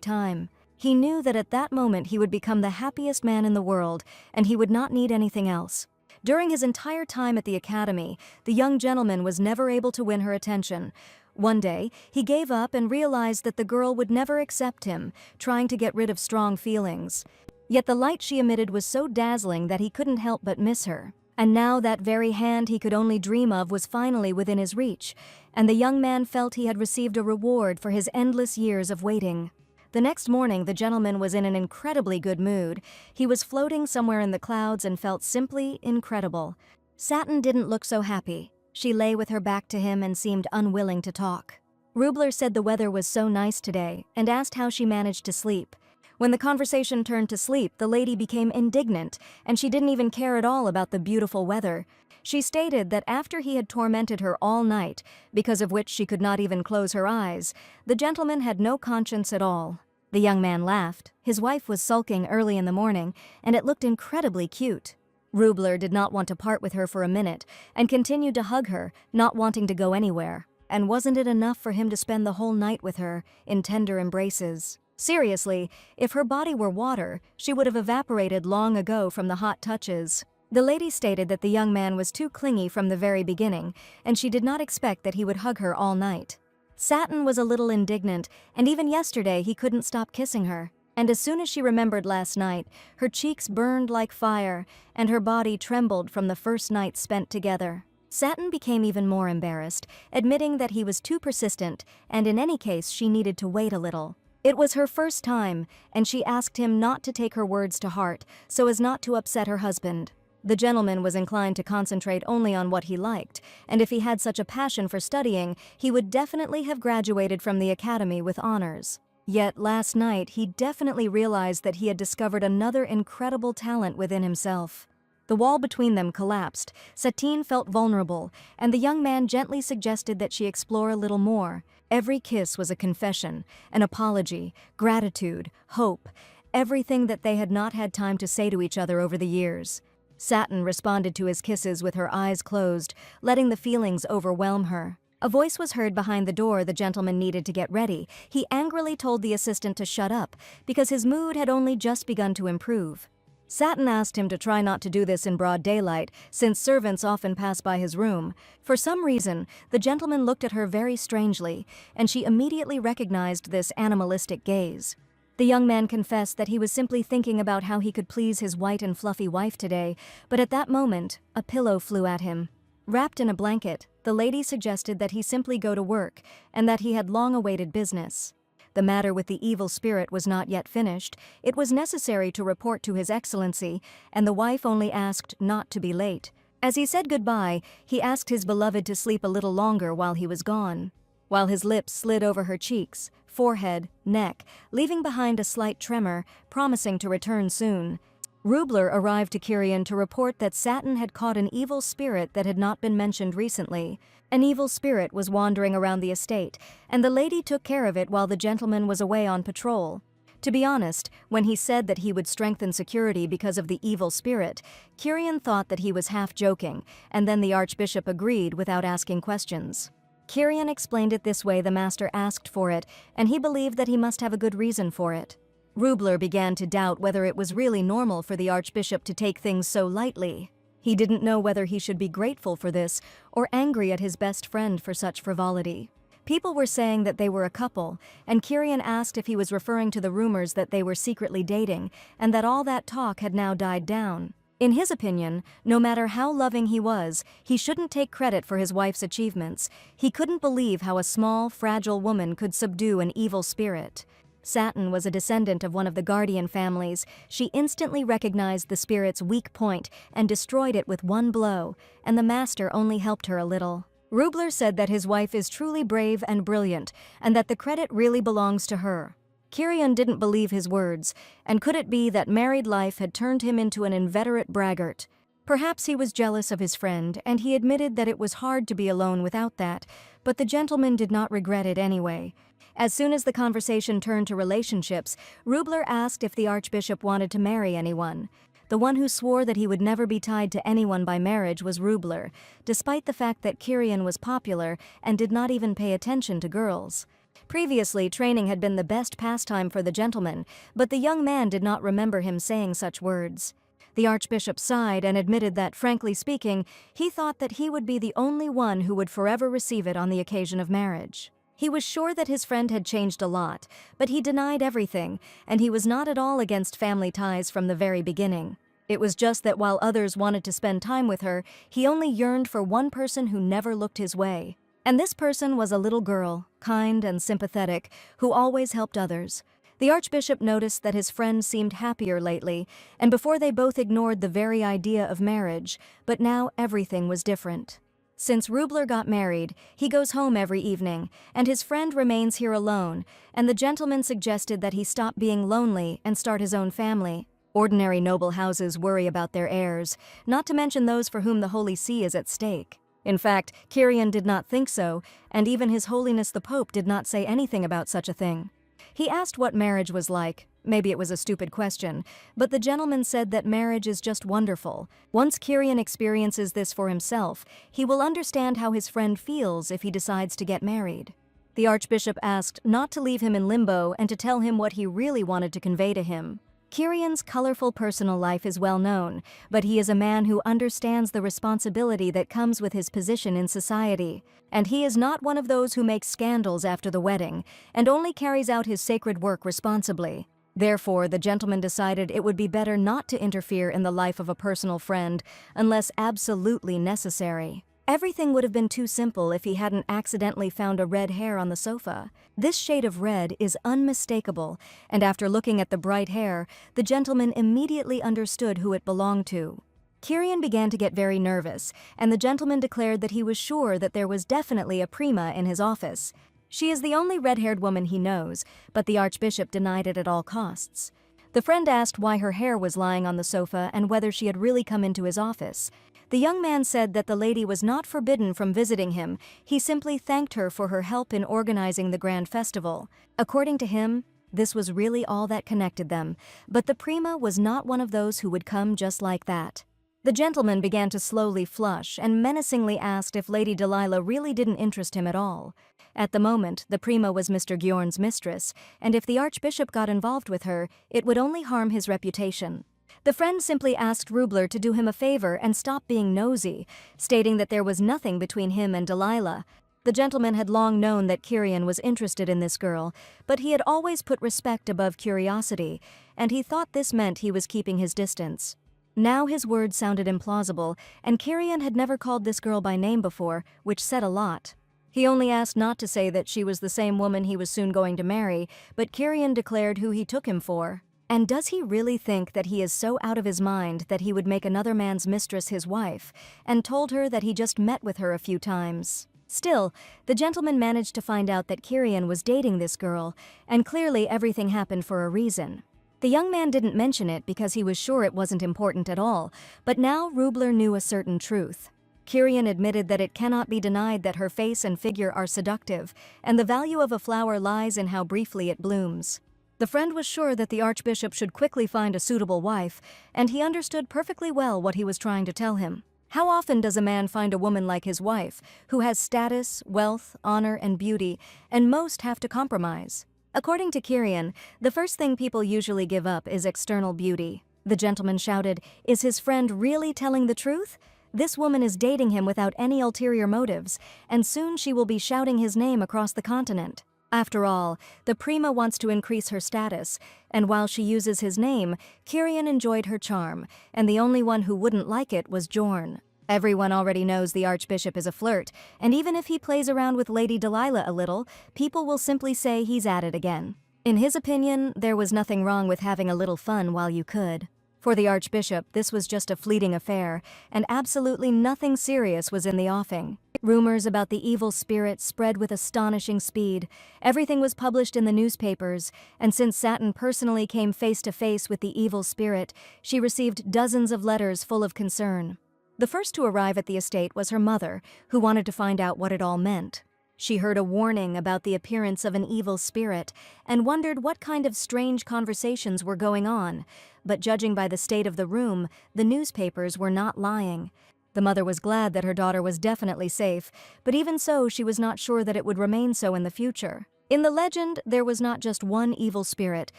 time. He knew that at that moment he would become the happiest man in the world, and he would not need anything else. During his entire time at the academy, the young gentleman was never able to win her attention. One day, he gave up and realized that the girl would never accept him, trying to get rid of strong feelings. Yet the light she emitted was so dazzling that he couldn't help but miss her. And now that very hand he could only dream of was finally within his reach, and the young man felt he had received a reward for his endless years of waiting. The next morning, the gentleman was in an incredibly good mood. He was floating somewhere in the clouds and felt simply incredible. Satin didn't look so happy. She lay with her back to him and seemed unwilling to talk. Rubler said the weather was so nice today and asked how she managed to sleep. When the conversation turned to sleep, the lady became indignant, and she didn't even care at all about the beautiful weather. She stated that after he had tormented her all night, because of which she could not even close her eyes, the gentleman had no conscience at all. The young man laughed. His wife was sulking early in the morning, and it looked incredibly cute. Rubler did not want to part with her for a minute, and continued to hug her, not wanting to go anywhere. And wasn't it enough for him to spend the whole night with her, in tender embraces? Seriously, if her body were water, she would have evaporated long ago from the hot touches. The lady stated that the young man was too clingy from the very beginning, and she did not expect that he would hug her all night. Satin was a little indignant, and even yesterday he couldn't stop kissing her. And as soon as she remembered last night, her cheeks burned like fire, and her body trembled from the first night spent together. Satin became even more embarrassed, admitting that he was too persistent, and in any case she needed to wait a little. It was her first time, and she asked him not to take her words to heart, so as not to upset her husband. The gentleman was inclined to concentrate only on what he liked, and if he had such a passion for studying, he would definitely have graduated from the academy with honors. Yet last night he definitely realized that he had discovered another incredible talent within himself. The wall between them collapsed. Satine felt vulnerable, and the young man gently suggested that she explore a little more. Every kiss was a confession, an apology, gratitude, hope, everything that they had not had time to say to each other over the years. Satin responded to his kisses with her eyes closed, letting the feelings overwhelm her. A voice was heard behind the door the gentleman needed to get ready. He angrily told the assistant to shut up, because his mood had only just begun to improve. Satin asked him to try not to do this in broad daylight, since servants often pass by his room. For some reason, the gentleman looked at her very strangely, and she immediately recognized this animalistic gaze. The young man confessed that he was simply thinking about how he could please his white and fluffy wife today, but at that moment, a pillow flew at him. Wrapped in a blanket, the lady suggested that he simply go to work, and that he had long awaited business. The matter with the evil spirit was not yet finished. It was necessary to report to His Excellency, and the wife only asked not to be late. As he said goodbye, he asked his beloved to sleep a little longer while he was gone, while his lips slid over her cheeks, forehead, neck, leaving behind a slight tremor, promising to return soon. Rubler arrived to Kirian to report that Satin had caught an evil spirit that had not been mentioned recently. An evil spirit was wandering around the estate, and the lady took care of it while the gentleman was away on patrol. To be honest, when he said that he would strengthen security because of the evil spirit, Kirian thought that he was half joking, and then the Archbishop agreed without asking questions. Kirian explained it this way: the master asked for it, and he believed that he must have a good reason for it. Rubler began to doubt whether it was really normal for the Archbishop to take things so lightly. He didn't know whether he should be grateful for this or angry at his best friend for such frivolity. People were saying that they were a couple, and Kirian asked if he was referring to the rumors that they were secretly dating, and that all that talk had now died down. In his opinion, no matter how loving he was, he shouldn't take credit for his wife's achievements. He couldn't believe how a small, fragile woman could subdue an evil spirit. Satin was a descendant of one of the guardian families. She instantly recognized the spirit's weak point and destroyed it with one blow, and the master only helped her a little. Rubler said that his wife is truly brave and brilliant, and that the credit really belongs to her. Kirian didn't believe his words, and could it be that married life had turned him into an inveterate braggart? Perhaps he was jealous of his friend, and he admitted that it was hard to be alone without that, but the gentleman did not regret it anyway. As soon as the conversation turned to relationships, Rubler asked if the Archbishop wanted to marry anyone. The one who swore that he would never be tied to anyone by marriage was Rubler, despite the fact that Kirian was popular and did not even pay attention to girls. Previously, training had been the best pastime for the gentleman, but the young man did not remember him saying such words. The Archbishop sighed and admitted that, frankly speaking, he thought that he would be the only one who would forever receive it on the occasion of marriage. He was sure that his friend had changed a lot, but he denied everything, and he was not at all against family ties from the very beginning. It was just that while others wanted to spend time with her, he only yearned for one person who never looked his way. And this person was a little girl, kind and sympathetic, who always helped others. The Archbishop noticed that his friend seemed happier lately, and before they both ignored the very idea of marriage, but now everything was different. Since Rubler got married, he goes home every evening, and his friend remains here alone, and the gentleman suggested that he stop being lonely and start his own family. Ordinary noble houses worry about their heirs, not to mention those for whom the Holy See is at stake. In fact, Kirian did not think so, and even His Holiness the Pope did not say anything about such a thing. He asked what marriage was like. Maybe it was a stupid question, but the gentleman said that marriage is just wonderful. Once Kirian experiences this for himself, he will understand how his friend feels if he decides to get married. The Archbishop asked not to leave him in limbo and to tell him what he really wanted to convey to him. Kirian's colorful personal life is well known, but he is a man who understands the responsibility that comes with his position in society, and he is not one of those who makes scandals after the wedding, and only carries out his sacred work responsibly. Therefore, the gentleman decided it would be better not to interfere in the life of a personal friend unless absolutely necessary. Everything would have been too simple if he hadn't accidentally found a red hair on the sofa. This shade of red is unmistakable, and after looking at the bright hair, the gentleman immediately understood who it belonged to. Kirian began to get very nervous, and the gentleman declared that he was sure that there was definitely a prima in his office. She is the only red-haired woman he knows, but the Archbishop denied it at all costs. The friend asked why her hair was lying on the sofa and whether she had really come into his office. The young man said that the lady was not forbidden from visiting him, he simply thanked her for her help in organizing the grand festival. According to him, this was really all that connected them, but the prima was not one of those who would come just like that. The gentleman began to slowly flush and menacingly asked if Lady Delilah really didn't interest him at all. At the moment, the prima was Mr. Gjorn's mistress, and if the Archbishop got involved with her, it would only harm his reputation. The friend simply asked Rubler to do him a favor and stop being nosy, stating that there was nothing between him and Delilah. The gentleman had long known that Kirian was interested in this girl, but he had always put respect above curiosity, and he thought this meant he was keeping his distance. Now his words sounded implausible, and Kirian had never called this girl by name before, which said a lot. He only asked not to say that she was the same woman he was soon going to marry, but Kirian declared who he took him for. And does he really think that he is so out of his mind that he would make another man's mistress his wife, and told her that he just met with her a few times? Still, the gentleman managed to find out that Kirian was dating this girl, and clearly everything happened for a reason. The young man didn't mention it because he was sure it wasn't important at all, but now Rubler knew a certain truth. Kirian admitted that it cannot be denied that her face and figure are seductive, and the value of a flower lies in how briefly it blooms. The friend was sure that the Archbishop should quickly find a suitable wife, and he understood perfectly well what he was trying to tell him. How often does a man find a woman like his wife, who has status, wealth, honor, and beauty, and most have to compromise? According to Kirian, the first thing people usually give up is external beauty. The gentleman shouted, "Is his friend really telling the truth? This woman is dating him without any ulterior motives, and soon she will be shouting his name across the continent. After all, the prima wants to increase her status, and while she uses his name, Kirian enjoyed her charm, and the only one who wouldn't like it was Gjorn. Everyone already knows the Archbishop is a flirt, and even if he plays around with Lady Delilah a little, people will simply say he's at it again. In his opinion, there was nothing wrong with having a little fun while you could. For the Archbishop, this was just a fleeting affair, and absolutely nothing serious was in the offing. Rumors about the evil spirit spread with astonishing speed. Everything was published in the newspapers, and since Satin personally came face to face with the evil spirit, she received dozens of letters full of concern. The first to arrive at the estate was her mother, who wanted to find out what it all meant. She heard a warning about the appearance of an evil spirit and wondered what kind of strange conversations were going on, but judging by the state of the room, the newspapers were not lying. The mother was glad that her daughter was definitely safe, but even so, she was not sure that it would remain so in the future. In the legend, there was not just one evil spirit,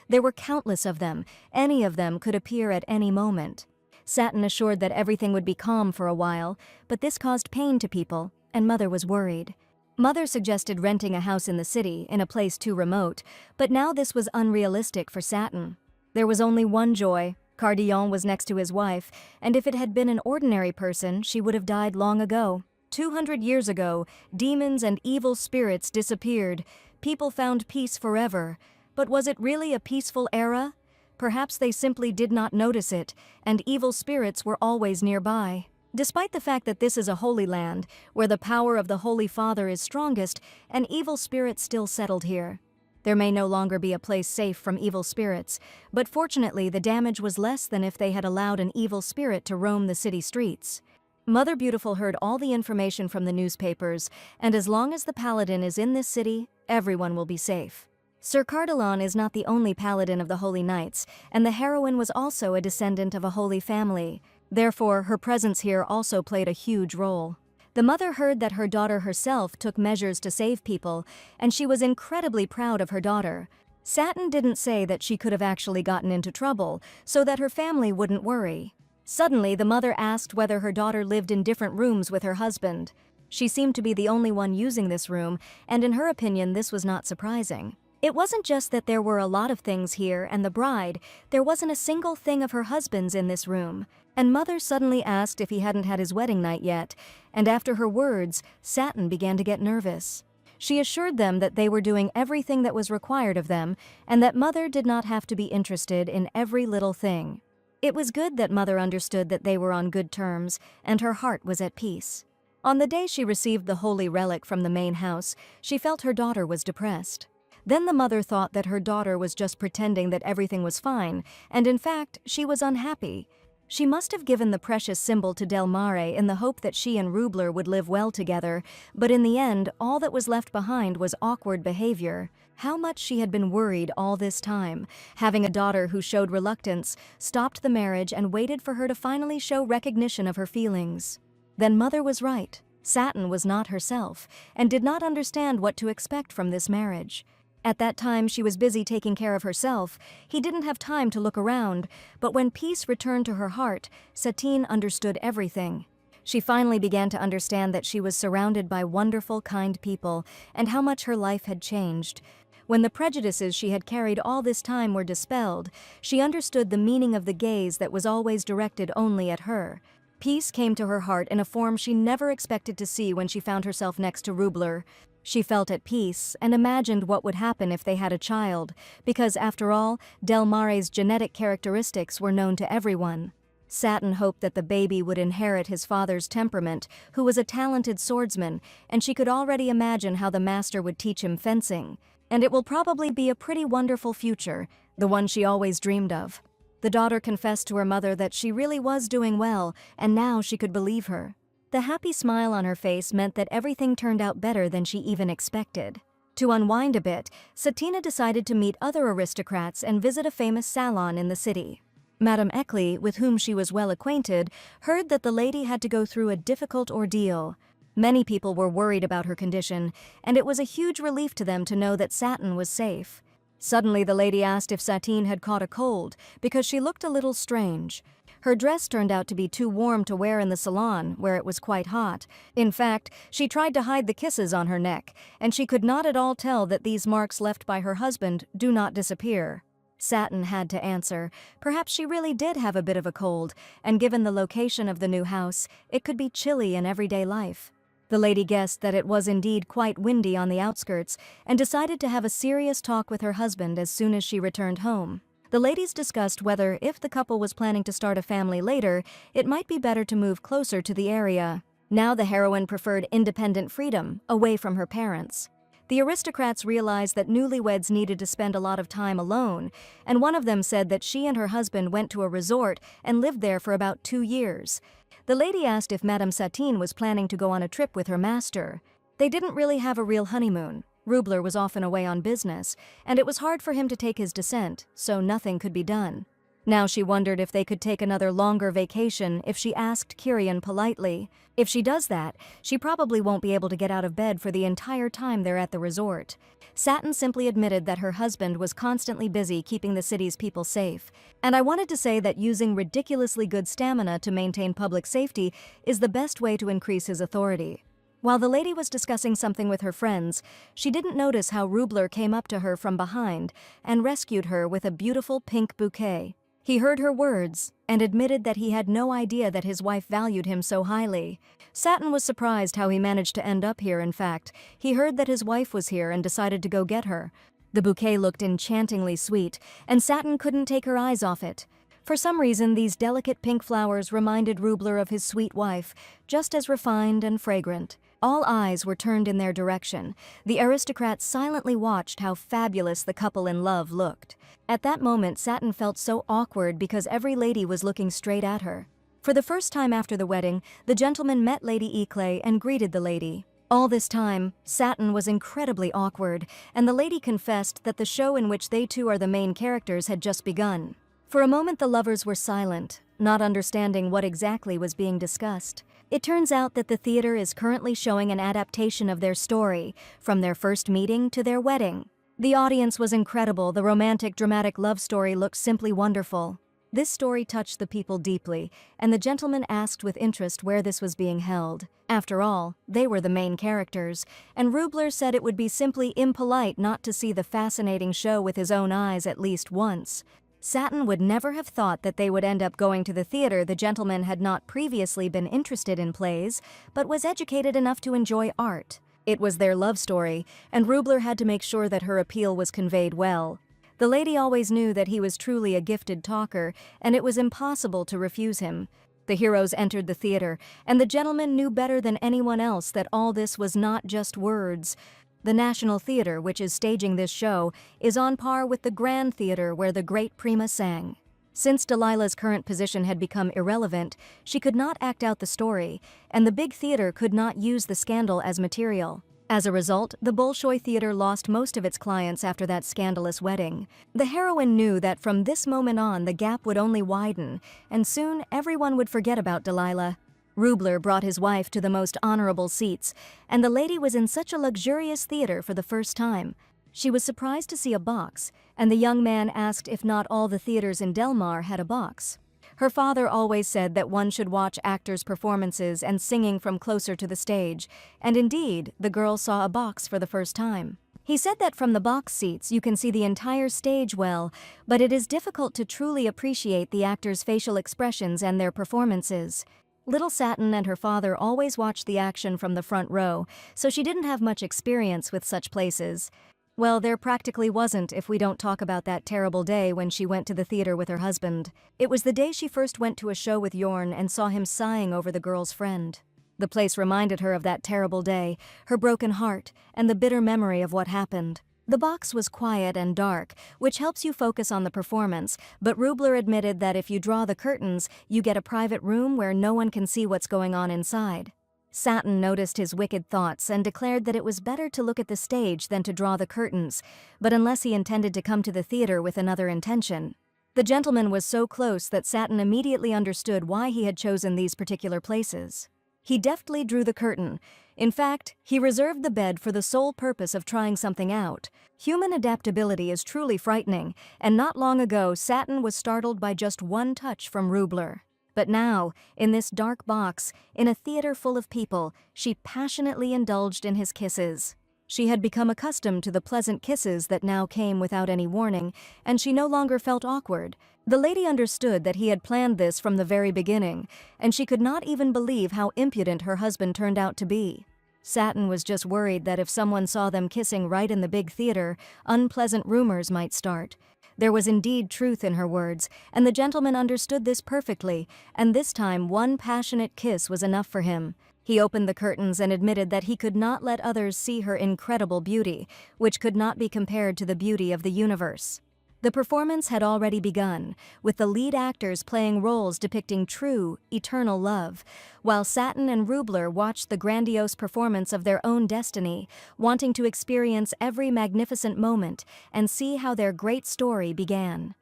there were countless of them. Any of them could appear at any moment. Satin assured that everything would be calm for a while, but this caused pain to people, and Mother was worried. Mother suggested renting a house in the city, in a place too remote, but now this was unrealistic for Satin. There was only one joy. Cardillon was next to his wife, and if it had been an ordinary person, she would have died long ago. 200 years ago, demons and evil spirits disappeared. People found peace forever. But was it really a peaceful era? Perhaps they simply did not notice it, and evil spirits were always nearby. Despite the fact that this is a holy land, where the power of the Holy Father is strongest, an evil spirit still settled here. There may no longer be a place safe from evil spirits, but fortunately the damage was less than if they had allowed an evil spirit to roam the city streets. Mother Beautiful heard all the information from the newspapers, and as long as the paladin is in this city, everyone will be safe. Sir Cardillon is not the only paladin of the Holy Knights, and the heroine was also a descendant of a holy family. Therefore, her presence here also played a huge role. The mother heard that her daughter herself took measures to save people, and she was incredibly proud of her daughter. Satin didn't say that she could have actually gotten into trouble, so that her family wouldn't worry. Suddenly, the mother asked whether her daughter lived in different rooms with her husband. She seemed to be the only one using this room, and in her opinion, this was not surprising. It wasn't just that there were a lot of things here and the bride, there wasn't a single thing of her husband's in this room. And Mother suddenly asked if he hadn't had his wedding night yet, and after her words, Satin began to get nervous. She assured them that they were doing everything that was required of them, and that Mother did not have to be interested in every little thing. It was good that Mother understood that they were on good terms, and her heart was at peace. On the day she received the holy relic from the main house, she felt her daughter was depressed. Then the mother thought that her daughter was just pretending that everything was fine, and in fact, she was unhappy. She must have given the precious symbol to Del Mare in the hope that she and Rubler would live well together, but in the end, all that was left behind was awkward behavior. How much she had been worried all this time. Having a daughter who showed reluctance, stopped the marriage and waited for her to finally show recognition of her feelings. Then Mother was right. Satin was not herself, and did not understand what to expect from this marriage. At that time, she was busy taking care of herself. He didn't have time to look around, but when peace returned to her heart, Satine understood everything. She finally began to understand that she was surrounded by wonderful, kind people, and how much her life had changed. When the prejudices she had carried all this time were dispelled, she understood the meaning of the gaze that was always directed only at her. Peace came to her heart in a form she never expected to see when she found herself next to Rubler. She felt at peace and imagined what would happen if they had a child, because after all, Del Mare's genetic characteristics were known to everyone. Satin hoped that the baby would inherit his father's temperament, who was a talented swordsman, and she could already imagine how the master would teach him fencing. And it will probably be a pretty wonderful future, the one she always dreamed of. The daughter confessed to her mother that she really was doing well, and now she could believe her. The happy smile on her face meant that everything turned out better than she even expected. To unwind a bit, Satina decided to meet other aristocrats and visit a famous salon in the city. Madame Eckley, with whom she was well acquainted, heard that the lady had to go through a difficult ordeal. Many people were worried about her condition, and it was a huge relief to them to know that Satin was safe. Suddenly the lady asked if Satine had caught a cold, because she looked a little strange. Her dress turned out to be too warm to wear in the salon, where it was quite hot. In fact, she tried to hide the kisses on her neck, and she could not at all tell that these marks left by her husband do not disappear. Satin had to answer. Perhaps she really did have a bit of a cold, and given the location of the new house, it could be chilly in everyday life. The lady guessed that it was indeed quite windy on the outskirts and decided to have a serious talk with her husband as soon as she returned home. The ladies discussed whether, if the couple was planning to start a family later, it might be better to move closer to the area. Now the heroine preferred independent freedom, away from her parents. The aristocrats realized that newlyweds needed to spend a lot of time alone, and one of them said that she and her husband went to a resort and lived there for about 2 years. The lady asked if Madame Satine was planning to go on a trip with her master. They didn't really have a real honeymoon. Rubler was often away on business, and it was hard for him to take his descent, so nothing could be done. Now she wondered if they could take another longer vacation if she asked Kyrian politely. If she does that, she probably won't be able to get out of bed for the entire time they're at the resort. Satin simply admitted that her husband was constantly busy keeping the city's people safe. And I wanted to say that using ridiculously good stamina to maintain public safety is the best way to increase his authority. While the lady was discussing something with her friends, she didn't notice how Rubler came up to her from behind and rescued her with a beautiful pink bouquet. He heard her words and admitted that he had no idea that his wife valued him so highly. Satin was surprised how he managed to end up here. In fact, he heard that his wife was here and decided to go get her. The bouquet looked enchantingly sweet, and Satin couldn't take her eyes off it. For some reason, these delicate pink flowers reminded Rubler of his sweet wife, just as refined and fragrant. All eyes were turned in their direction. The aristocrats silently watched how fabulous the couple in love looked. At that moment, Satin felt so awkward because every lady was looking straight at her. For the first time after the wedding, the gentleman met Lady Eclay and greeted the lady. All this time, Satin was incredibly awkward, and the lady confessed that the show in which they two are the main characters had just begun. For a moment the lovers were silent, not understanding what exactly was being discussed. It turns out that the theater is currently showing an adaptation of their story, from their first meeting to their wedding. The audience was incredible. The romantic, dramatic love story looked simply wonderful. This story touched the people deeply, and the gentleman asked with interest where this was being held. After all, they were the main characters, and Rubler said it would be simply impolite not to see the fascinating show with his own eyes at least once. Satin would never have thought that they would end up going to the theater. The gentleman had not previously been interested in plays, but was educated enough to enjoy art. It was their love story, and Rubler had to make sure that her appeal was conveyed well. The lady always knew that he was truly a gifted talker, and it was impossible to refuse him. The heroes entered the theater, and the gentleman knew better than anyone else that all this was not just words. The National Theatre, which is staging this show, is on par with the Grand Theatre where the great Prima sang. Since Delilah's current position had become irrelevant, she could not act out the story, and the big theater could not use the scandal as material. As a result, the Bolshoi Theater lost most of its clients after that scandalous wedding. The heroine knew that from this moment on the gap would only widen, and soon everyone would forget about Delilah. Rubler brought his wife to the most honorable seats, and the lady was in such a luxurious theater for the first time. She was surprised to see a box, and the young man asked if not all the theaters in Delmar had a box. Her father always said that one should watch actors' performances and singing from closer to the stage, and indeed, the girl saw a box for the first time. He said that from the box seats you can see the entire stage well, but it is difficult to truly appreciate the actors' facial expressions and their performances. Little Satin and her father always watched the action from the front row, so she didn't have much experience with such places. Well, there practically wasn't if we don't talk about that terrible day when she went to the theater with her husband. It was the day she first went to a show with Jorn and saw him sighing over the girl's friend. The place reminded her of that terrible day, her broken heart, and the bitter memory of what happened. The box was quiet and dark, which helps you focus on the performance, but Rubler admitted that if you draw the curtains, you get a private room where no one can see what's going on inside. Satin noticed his wicked thoughts and declared that it was better to look at the stage than to draw the curtains, but unless he intended to come to the theater with another intention. The gentleman was so close that Satin immediately understood why he had chosen these particular places. He deftly drew the curtain. In fact, he reserved the bed for the sole purpose of trying something out. Human adaptability is truly frightening, and not long ago Satin was startled by just one touch from Rubler. But now, in this dark box, in a theater full of people, she passionately indulged in his kisses. She had become accustomed to the pleasant kisses that now came without any warning, and she no longer felt awkward. The lady understood that he had planned this from the very beginning, and she could not even believe how impudent her husband turned out to be. Satin was just worried that if someone saw them kissing right in the big theater, unpleasant rumors might start. There was indeed truth in her words, and the gentleman understood this perfectly, and this time one passionate kiss was enough for him. He opened the curtains and admitted that he could not let others see her incredible beauty, which could not be compared to the beauty of the universe. The performance had already begun, with the lead actors playing roles depicting true, eternal love, while Satin and Rubler watched the grandiose performance of their own destiny, wanting to experience every magnificent moment and see how their great story began.